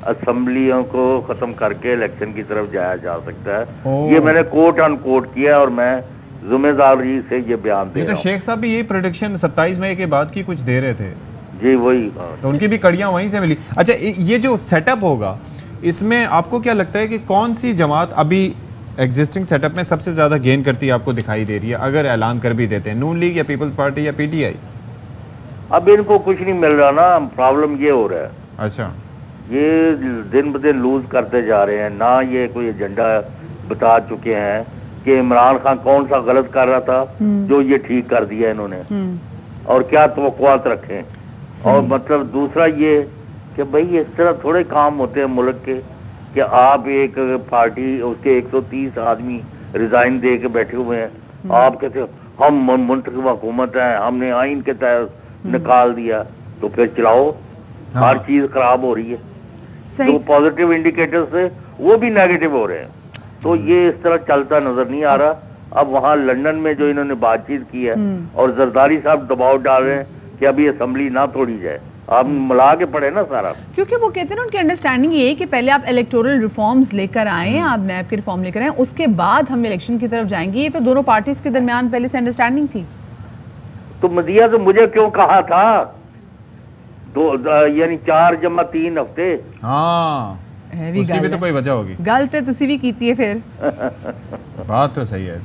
असेंबलियों को खत्म करके इलेक्शन की तरफ जाया जा सकता है। ये मैंने कोट अनकोट किया और मैं जिम्मेदारी से ये बयान दे रहा हूं। शेख साहब भी ये प्रेडिक्शन 27 मई के बाद की कुछ दे रहे थे। जी वही। तो उनकी भी कड़ियां वहीं से मिली। अच्छा, ये जो सेटअप होगा इसमें आपको क्या लगता है कि कौन सी जमात अभी एग्जिस्टिंग सेटअप में सबसे ज्यादा गेन करती आपको दिखाई दे रही है, अगर ऐलान कर भी देते हैं? नून लीग या पीपल्स पार्टी या PTI? अब इनको कुछ नहीं मिल रहा ना, प्रॉब्लम ये हो रहा है। अच्छा। ये दिन ब दिन लूज करते जा रहे हैं ना, ये कोई एजेंडा बता चुके हैं कि इमरान खान कौन सा गलत कर रहा था जो ये ठीक कर दिया इन्होंने, और क्या तवक्कुआत रखें। और मतलब दूसरा ये कि भाई इस तरह थोड़े काम होते हैं मुल्क के कि आप एक पार्टी उसके 130 आदमी रिजाइन दे के बैठे हुए हैं, आप कहते हो हम मुंतखब हुकूमत है, हमने आइन के तहत निकाल दिया, तो फिर चलाओ। हर चीज खराब हो रही है, तो पॉजिटिव इंडिकेटर से वो भी नेगेटिव हो रहे हैं, तो ये इस तरह चलता नजर नहीं आ रहा। अब वहाँ लंदन में जो इन्होंने बातचीत की है और जरदारी साहब दबाव डाल रहे हैं कि अभी असेंबली ना तोड़ी जाए, आप मिला के पढ़े ना सारा, क्योंकि वो कहते हैं ना उनकी अंडरस्टैंडिंग ये है कि पहले आप इलेक्टोरल रिफॉर्म्स लेकर आए, आप नैब के रिफॉर्म लेकर आए, उसके बाद हम इलेक्शन की तरफ जाएंगे। ये तो दोनों पार्टीज के दरमियान पहले से अंडरस्टैंडिंग थी। तो मदिया तो मुझे क्यों कहा था यानी 4 जमा 3 हफ्ते। हाँ, उसकी भी तो कोई वजह होगी। गल तो तुसी भी कीती है फिर। बात तो सही है।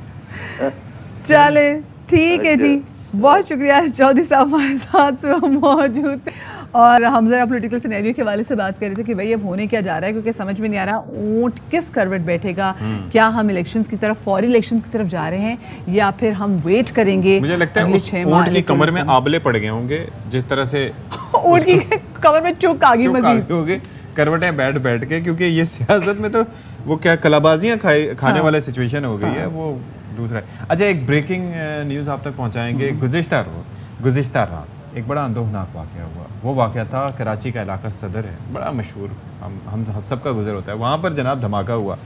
चले ठीक है जी, बहुत शुक्रिया चौधरी साहब हमारे साथ मौजूद थे और हम जरा पॉलिटिकल सिनेरियो के हवाले से बात कर रहे थे कि भाई अब होने क्या जा रहा है, क्योंकि समझ में नहीं आ रहा ऊंट किस करवट बैठेगा। क्या हम इलेक्शंस की तरफ, फौरी इलेक्शंस की तरफ जा रहे हैं या फिर हम वेट करेंगे। मुझे लगता है उस ऊंट की कमर में आबले पड़ गए होंगे, जिस तरह से ऊंट की कमर में चुक आ गई मजीद करवटें बैठ बैठ के, क्योंकि ये सियासत में तो वो क्या कलाबाजियां खाने वाला सिचुएशन हो गई है, वो दूसरा। अच्छा, एक ब्रेकिंग न्यूज़ आप तक पहुंचाएंगे। गुज़िश्ता रात एक बड़ा अंदोहनाक वाक़या हुआ। वो वाक़या था कराची का इलाका सदर है, बड़ा मशहूर, हम सबका गुजर होता है, वहाँ पर जनाब धमाका हुआ।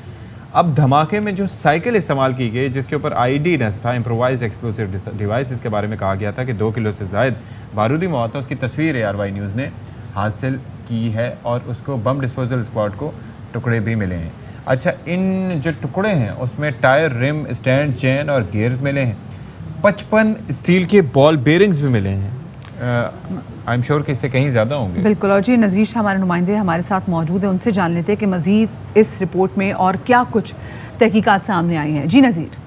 अब धमाके में जो साइकिल इस्तेमाल की गई, जिसके ऊपर आईडी नस्ब था, इम्प्रोवाइज्ड एक्सप्लोसिव डिवाइस, इसके बारे में कहा गया था कि 2 किलो से ज़ायद बारूदी मौत है। उसकी तस्वीर ARY न्यूज़ ने हासिल की है और उसको बम डिस्पोजल स्क्वाड को टुकड़े भी मिले हैं। अच्छा, इन जो टुकड़े हैं उसमें टायर, रिम, स्टैंड, चेन और गियर्स मिले हैं। 55 स्टील के बॉल बेरिंग्स भी मिले हैं। आई एम श्योर कि इससे कहीं ज़्यादा होंगे। बिल्कुल। और जी नज़ीर शाह हमारे नुमाइंदे हमारे साथ मौजूद हैं, उनसे जान लेते हैं कि मज़ीद इस रिपोर्ट में और क्या कुछ तहकीकात सामने आई हैं। जी नज़ीर।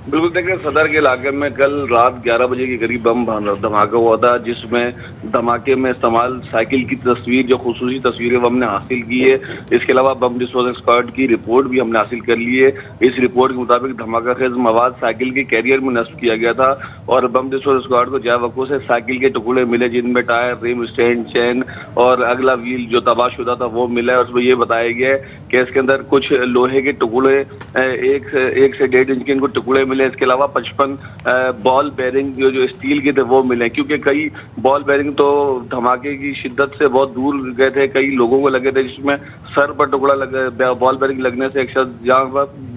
बिल्कुल, देखिए सदर के इलाके में कल रात 11 बजे के करीब बम धमाका हुआ था, जिसमें धमाके में इस्तेमाल साइकिल की तस्वीर, जो खुसूसी तस्वीरें वो हमने हासिल की है। इसके अलावा बम डिस्पोजल स्क्वाड की रिपोर्ट भी हमने हासिल कर ली है। इस रिपोर्ट के मुताबिक धमाका खेज मवाद साइकिल के कैरियर में नस्ब किया गया था और बम डिस्पोजल स्क्वाड को जावकों से साइकिल के टुकड़े मिले, जिनमें टायर, रिम, स्टैंड, चैन और अगला व्हील जो तबाहशुदा था वो मिला है। उसमें ये बताया गया है कि इसके अंदर कुछ लोहे के टुकड़े 1 से 1.5 इंच के इनको टुकड़े मिले। इसके अलावा 55 बॉल बेरिंग जो स्टील के थे वो मिले, क्योंकि कई बॉल बेरिंग तो धमाके की शिद्दत से बहुत दूर गए थे, कई लोगों को लगे थे, जिसमें सर पर टुकड़ा लगे, बॉल बेरिंग लगने से एक शख्स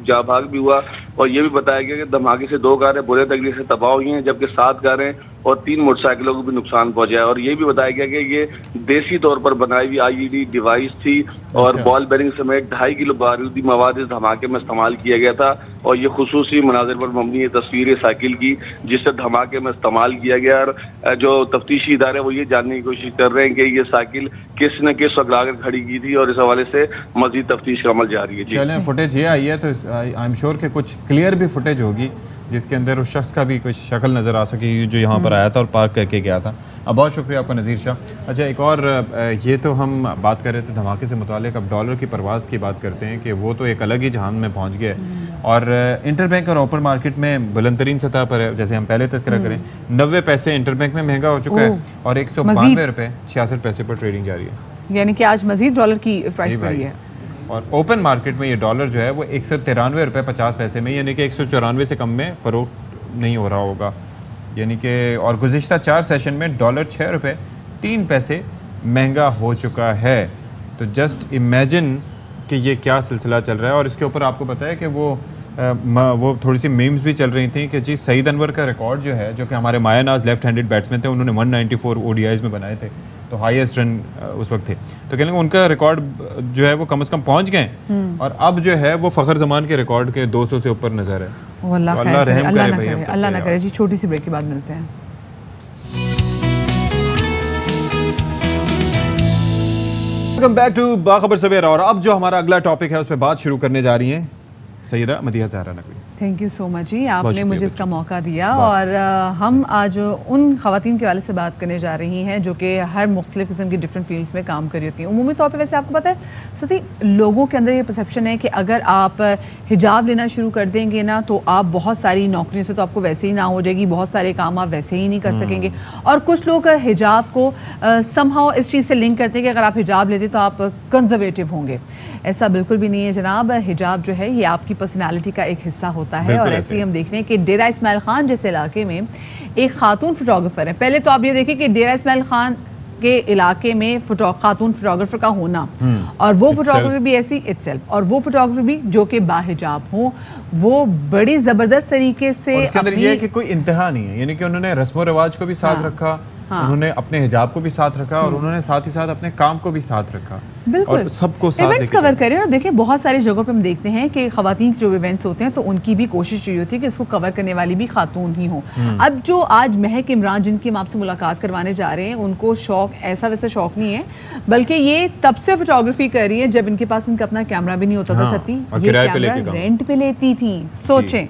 जा भाग भी हुआ। और ये भी बताया गया कि धमाके से 2 कारें बुरे तरीके से तबाह हुई हैं, जबकि 7 कारें और 3 मोटरसाइकिलों को भी नुकसान पहुंचा है। और ये भी बताया गया कि ये देसी तौर पर बनाई हुई IED डिवाइस थी और बॉल बेरिंग समेत 2.5 किलो बारूदी मवाद इस धमाके में इस्तेमाल किया गया था। और ये खुसूसी मनाजिर पर मबनी है तस्वीरें साइकिल की, जिससे धमाके में इस्तेमाल किया गया। और जो तफ्तीशी इदारे वो ये जानने की कोशिश कर रहे हैं कि ये साइकिल किस न किस वक्त लाकर खड़ी की थी, और इस हवाले से मजीद तफ्तीश का अमल जारी है। चलें, फुटेज ये आई है तो आई एम श्योर कि कुछ क्लियर भी फुटेज होगी जिसके अंदर उस शख्स का भी कोई शक्ल नज़र आ सकेगी जो यहाँ पर आया था और पार्क करके गया था। अब बहुत शुक्रिया आपका नज़ीर शाह। अच्छा, एक और ये तो हम बात कर रहे थे धमाके से मुतालिक, अब डॉलर की परवाज़ की बात करते हैं कि वो तो एक अलग ही जहान में पहुँच गया और इंटरबैंक और ओपन मार्केट में बुलंदतरीन सतह पर है। जैसे हम पहले तस्करा करें, 90 पैसे इंटरबैंक में महंगा हो चुका है और 192 रुपये 66 पैसे पर ट्रेडिंग जारी है, यानी कि आज मजीद डॉलर की प्राइस बढ़ी है। और ओपन मार्केट में ये डॉलर जो है वो 193 रुपये 50 पैसे में, यानी कि 194 से कम में फ़रोख्त नहीं हो रहा होगा। यानी कि और गुज़िश्ता 4 सेशन में डॉलर 6 रुपये 3 पैसे महंगा हो चुका है। तो जस्ट इमेजिन कि ये क्या सिलसिला चल रहा है। और इसके ऊपर आपको पता है कि वो थोड़ी सी मीम्स भी चल रही थी कि जी सईद अनवर का रिकॉर्ड जो है, जो कि हमारे मायानाज लेफ्ट हैंडेड बैट्समैन थे, उन्होंने 194 ODIs में बनाए थे, तो हाईएस्ट रन उस वक्त थे, तो कहने उनका रिकॉर्ड जो है वो कम से कम पहुंच गए और अब जो है वो फ़खर जमान के रिकॉर्ड के 200 से ऊपर नजर है। अल्लाह रहम करे भाई, अल्लाह ना करे जी। छोटी सी ब्रेक के बाद मिलते हैं। वेलकम बैक टू बाखबर सवेरा। और अब जो हमारा अगला टॉपिक है उस पर बात शुरू करने जा रही हैं Syeda Madiha Zahra Naqvi. Thank you so much जी, आपने मुझे इसका मौका दिया। और हम आज उन ख़वातीन के वाले से बात करने जा रही हैं जो कि हर मुख्तलिफ किस्म की डिफरेंट फील्ड्स में काम कर रही होती हैं। उमूमी तौर पे वैसे आपको पता है सती, लोगों के अंदर ये परसेप्शन है कि अगर आप हिजाब लेना शुरू कर देंगे ना तो आप बहुत सारी नौकरियों से तो आपको वैसे ही ना हो जाएगी, बहुत सारे काम आप वैसे ही नहीं कर सकेंगे। और कुछ लोग हिजाब को समहाउ इस चीज़ से लिंक करते हैं कि अगर आप हिजाब लेते तो आप कंजर्वेटिव होंगे। ऐसा बिल्कुल भी नहीं है जनाब। हिजाब जो है ये आपकी पर्सनालिटी का एक हिस्सा होता है। और ऐसे ही हम देख रहे हैं कि डेरा इस्माइल खान जैसे इलाके में एक खातून फोटोग्राफर है। पहले तो आप ये देखें कि डेरा इस्माइल खान के इलाके में खातून फोटोग्राफर का होना और वो फोटोग्राफर भी ऐसी इटसेल्फ, और वो फोटोग्राफर भी जो कि बाहिजाब हो, वो बड़ी ज़बरदस्त तरीके से उसके अंदर ये है कि कोई इंतहा नहीं है, यानी कि उन्होंने रस्म रिवाज को भी साथ रखा, उन्होंने अपने हिजाब को भी साथ रखा और उन्होंने साथ ही साथ अपने काम को भी साथ रखा। बिल्कुल, और सबको साथ इवेंट्स कवर करें। और देखिए बहुत सारी जगहों पे हम देखते हैं कि ख़वातीन के जो इवेंट्स होते हैं तो उनकी भी कोशिश यही होती है कि इसको कवर करने वाली भी खातून ही हो। अब जो आज महक इमरान जिनकी हम आपसे मुलाकात करवाने जा रहे हैं, उनको शौक ऐसा वैसा शौक नहीं है, बल्कि ये तब से फोटोग्राफी कर रही है जब इनके पास इनका अपना कैमरा भी नहीं होता था। सती ये कैमरा रेंट पे लेती थी। सोचें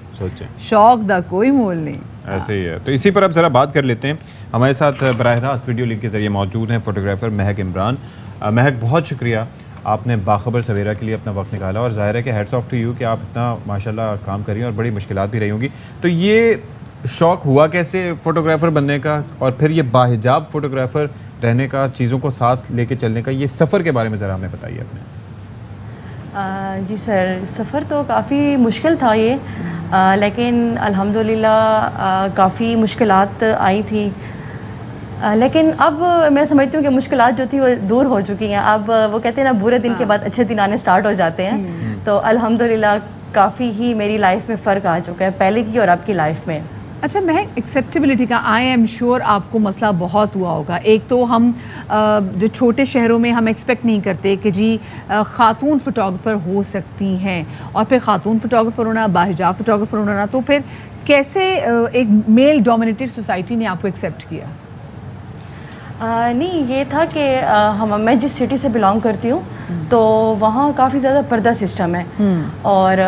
शौक का कोई मोल नहीं। ऐसे ही है। तो इसी पर अब ज़रा बात कर लेते हैं। हमारे साथ बराह रास्त वीडियो लिंक के ज़रिए मौजूद हैं फोटोग्राफर महक इमरान। महक, बहुत शुक्रिया, आपने बाखबर सवेरा के लिए अपना वक्त निकाला और ज़ाहिर है कि हैट्स ऑफ टू यू कि आप इतना माशाल्लाह काम कर रही हैं और बड़ी मुश्किलात भी रही होंगी। तो ये शौक़ हुआ कैसे फ़ोटोग्राफ़र बनने का, और फिर ये बाहिजाब फ़ोटोग्राफ़र रहने का, चीज़ों को साथ लेके चलने का, ये सफ़र के बारे में ज़रा हमें बताइए अपने। जी सर, सफ़र तो काफ़ी मुश्किल था ये, लेकिन अल्हम्दुलिल्लाह काफ़ी मुश्किलात आई थी, लेकिन अब मैं समझती हूँ कि मुश्किलात जो थी वो दूर हो चुकी हैं। अब वो कहते हैं ना, बुरे दिन के बाद अच्छे दिन आने स्टार्ट हो जाते हैं। तो अल्हम्दुलिल्लाह काफ़ी ही मेरी लाइफ में फ़र्क आ चुका है पहले की और अब की लाइफ में। अच्छा महक, एक्सेप्टेबिलिटी का आई एम श्योर आपको मसला बहुत हुआ होगा। एक तो हम जो छोटे शहरों में हम एक्सपेक्ट नहीं करते कि जी खातून फोटोग्राफर हो सकती हैं, और फिर खातून फोटोग्राफर होना, बाहिजाब फोटोग्राफर होना, तो फिर कैसे एक मेल डोमिनेटेड सोसाइटी ने आपको एक्सेप्ट किया? नहीं, ये था कि मैं जिस सिटी से बिलोंग करती हूँ तो वहाँ काफ़ी ज़्यादा पर्दा सिस्टम है, और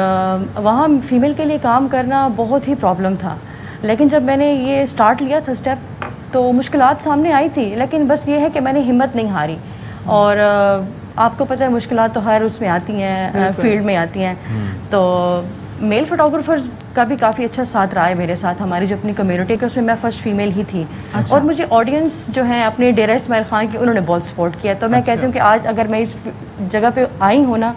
वहाँ फीमेल के लिए काम करना बहुत ही प्रॉब्लम था। लेकिन जब मैंने ये स्टार्ट लिया था स्टेप, तो मुश्किलात सामने आई थी, लेकिन बस ये है कि मैंने हिम्मत नहीं हारी। और आपको पता है मुश्किलात तो हर उसमें आती हैं, फील्ड में आती हैं। तो मेल फोटोग्राफर्स का भी काफ़ी अच्छा साथ रहा है मेरे साथ। हमारी जो अपनी कम्युनिटी है उसमें मैं फ़र्स्ट फीमेल ही थी। अच्छा। और मुझे ऑडियंस जो है अपने डेरा इस्माइल खान की, उन्होंने बहुत सपोर्ट किया। तो मैं कहती हूँ कि आज अगर मैं इस जगह पे आई हूँ ना,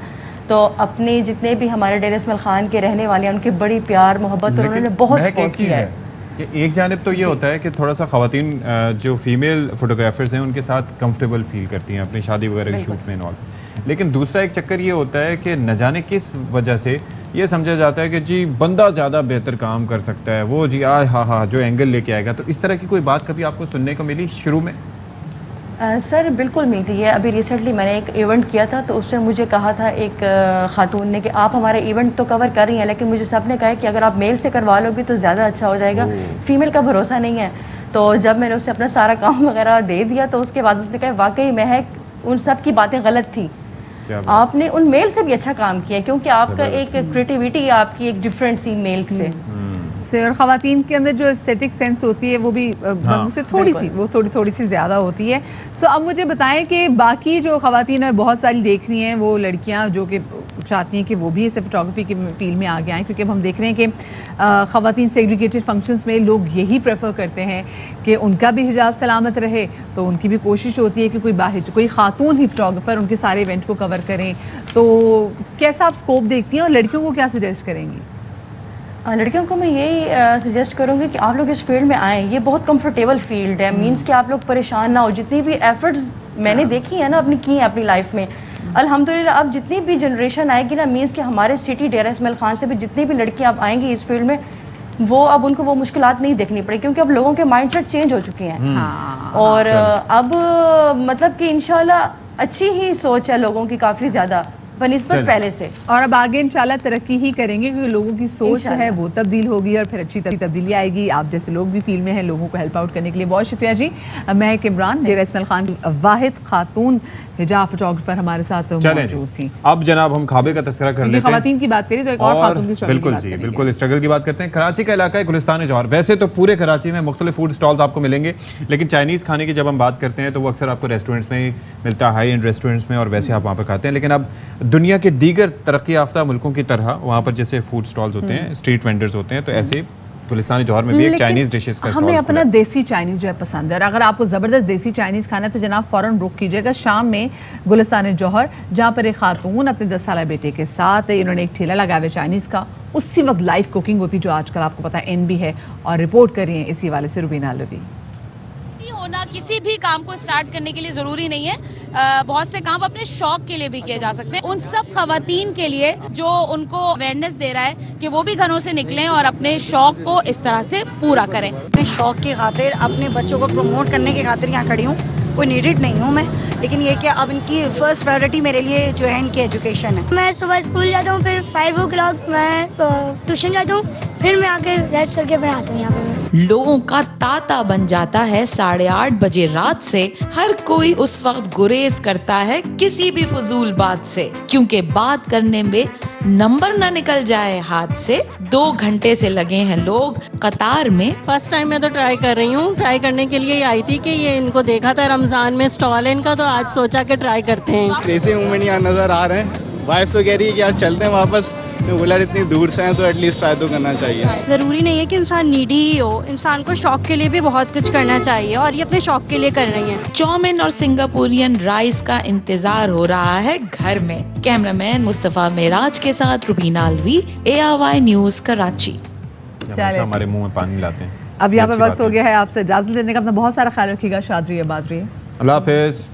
तो अपने जितने भी हमारे डेरा इस्माइल खान के रहने वाले हैं उनकी बड़ी प्यार मोहब्बत, उन्होंने बहुत सपोर्ट किया है। कि एक जानिब तो ये होता है कि थोड़ा सा ख़वातीन जो फीमेल फोटोग्राफर्स हैं उनके साथ कंफर्टेबल फील करती हैं अपनी शादी वगैरह के शूट में इन्वॉल्व, लेकिन दूसरा एक चक्कर ये होता है कि न जाने किस वजह से ये समझा जाता है कि जी बंदा ज़्यादा बेहतर काम कर सकता है, वो जी हाँ जो एंगल लेके आएगा। तो इस तरह की कोई बात कभी आपको सुनने को मिली शुरू में? सर बिल्कुल मिलती है। अभी रिसेंटली मैंने एक इवेंट किया था, तो उसमें मुझे कहा था एक खातून ने कि आप हमारे इवेंट तो कवर कर रही हैं, लेकिन मुझे सबने कहा कि अगर आप मेल से करवा लोगी तो ज़्यादा अच्छा हो जाएगा, फीमेल का भरोसा नहीं है। तो जब मैंने उसे अपना सारा काम वगैरह दे दिया तो उसके बाद उसने कहा वाकई महक उन सब की बातें गलत थी, आपने उन मेल से भी अच्छा काम किया, क्योंकि आपका एक क्रिएटिविटी आपकी एक डिफरेंट थी मेल से। और ख़वातीन के अंदर जो एस्थेटिक सेंस होती है वो भी मर्दों से थोड़ी सी ज़्यादा होती है। सो अब मुझे बताएं कि बाकी जो ख़वातीन है, बहुत सारी देख रही हैं वो लड़कियां जो कि चाहती हैं कि वो भी ऐसे फोटोग्राफी की फील्ड में आगे आएँ, क्योंकि अब हम देख रहे हैं कि ख़वातीन सेग्रीगेटेड फंक्शंस में लोग यही प्रेफर करते हैं कि उनका भी हिजाब सलामत रहे, तो उनकी भी कोशिश होती है कि कोई खातून ही फोटोग्राफर उनके सारे इवेंट को कवर करें। तो कैसा आप स्कोप देखती हैं और लड़कियों को क्या सजेस्ट करेंगी? लड़कियों को मैं यही सजेस्ट करूँगी कि आप लोग इस फील्ड में आएँ। ये बहुत कंफर्टेबल फील्ड है, मींस कि आप लोग परेशान ना हो। जितनी भी एफर्ट्स मैंने देखी है ना अपनी की है अपनी लाइफ में, अल्हम्दुलिल्लाह अब जितनी भी जनरेशन आएगी ना, मींस कि हमारे सिटी डेरा इस्माइल खान से भी जितनी भी लड़कियाँ अब आएंगी इस फील्ड में, वो अब उनको वो मुश्किलात नहीं देखनी पड़ेगी, क्योंकि अब लोगों के माइंडसेट चेंज हो चुके हैं। और अब मतलब कि इंशाल्लाह अच्छी ही सोच है लोगों की काफ़ी ज़्यादा बनिस्बत पहले से। और अब आगे इंशाल्लाह तरक्की ही करेंगे क्योंकि लोगों की सोच है वो तब्दील होगी और फिर अच्छी तब्दीली आएगी। आप जैसे लोग भी फील्ड में हैं, लोगों को हेल्प आउट करने के लिए बहुत शुक्रिया जी। मैं इमरान, डेरा इस्माइल खान वाहिद खातून हिजाब फोटोग्राफर हमारे साथ मौजूद थी। अब जनाब हम खाबे का तस्करा कर लेते हैं। खवातीन की बात करी तो एक और खातून की स्ट्रगल बिल्कुल जी, बिल्कुल स्ट्रगल की बात करते हैं। कराची का इलाका है गुलिस्तान जौहर। वैसे तो पूरे कराची में मुख्तलिफ फूड स्टॉल्स आपको मिलेंगे, लेकिन चाइनीज़ खाने की जब हम बात करते हैं तो वो अक्सर आपको रेस्टोरेंट्स में ही मिलता है, हाई एंड रेस्टोरेंट्स में, और वैसे आप वहाँ पर खाते हैं। लेकिन अब दुनिया के दीगर तरक्की याफ्ता मुल्कों की तरह वहाँ पर जैसे फूड स्टॉल्स होते हैं, स्ट्रीट वेंडर्स होते हैं, तो ऐसे गुलिस्तान जौहर में भी एक चाइनीज़ डिशेस का स्टॉल हमें अपना देसी चाइनीज़ जो है पसंद है, और अगर आपको ज़बरदस्त देसी चाइनीज़ खाना है तो जनाब फ़ौरन रुक कीजिएगा शाम में गुलिस्तान जौहर, जहाँ पर एक खातून अपने 10 साल बेटे के साथ इन्होंने एक ठेला लगाया हुआ चाइनीज़ का। उसी वक्त लाइव कुकिंग होती जो आजकल आपको पता है इन भी है, और रिपोर्ट कर रही है इसी वाले से रुबीना अलवी। होना किसी भी काम को स्टार्ट करने के लिए ज़रूरी नहीं है, बहुत से काम अपने शौक के लिए भी किए जा सकते हैं। उन सब खवातीन के लिए जो उनको अवेयरनेस दे रहा है कि वो भी घरों से निकलें और अपने शौक को इस तरह से पूरा करें। अपने शौक की खातिर, अपने बच्चों को प्रमोट करने की खातिर यहाँ खड़ी हूँ। कोई नीडेड नहीं हूँ मैं, लेकिन ये कि अब इनकी फर्स्ट प्रायोरिटी मेरे लिए जो है इनकी एजुकेशन है। मैं सुबह स्कूल जाता हूँ, फिर 5 o'clock मैं ट्यूशन जाता हूँ, फिर मैं आके रेस्ट करके मैं आता हूँ यहाँ पे। लोगों का तांता बन जाता है 8:30 बजे रात से। हर कोई उस वक्त गुरेज करता है किसी भी फजूल बात से, क्योंकि बात करने में नंबर ना निकल जाए हाथ से। 2 घंटे से लगे हैं लोग कतार में। फर्स्ट टाइम मैं तो ट्राई कर रही हूँ। ट्राई करने के लिए आई थी कि ये इनको देखा था रमजान में स्टॉल है इनका, तो आज सोचा कि ट्राई करते हैं। देसी मूवमेंट यहाँ नजर आ रहे हैं। वाइफ तो कह रही है कि यार चलते हैं वापस, तो बोला इतनी दूर से हैं तो एटलीस्ट ट्राई तो करना चाहिए। ज़रूरी नहीं है कि इंसान नीडी ही हो, इंसान को शौक के लिए भी बहुत कुछ करना चाहिए, और ये अपने शौक के लिए कर रही हैं। चौमिन और सिंगापुरियन राइस का इंतजार हो रहा है घर में। कैमरामैन मुस्तफ़ा मेराज के साथ रुबीना अलवी, ARY न्यूज़ कराची। हमारे मुंह में पानी लाते हैं। अब यहाँ पर वक्त हो गया है आपसे इजाज़त लेने का। अपना बहुत सारा ख्याल रखिएगा। शाद रहिए, बात रहिए। अल्लाह हाफ़िज़।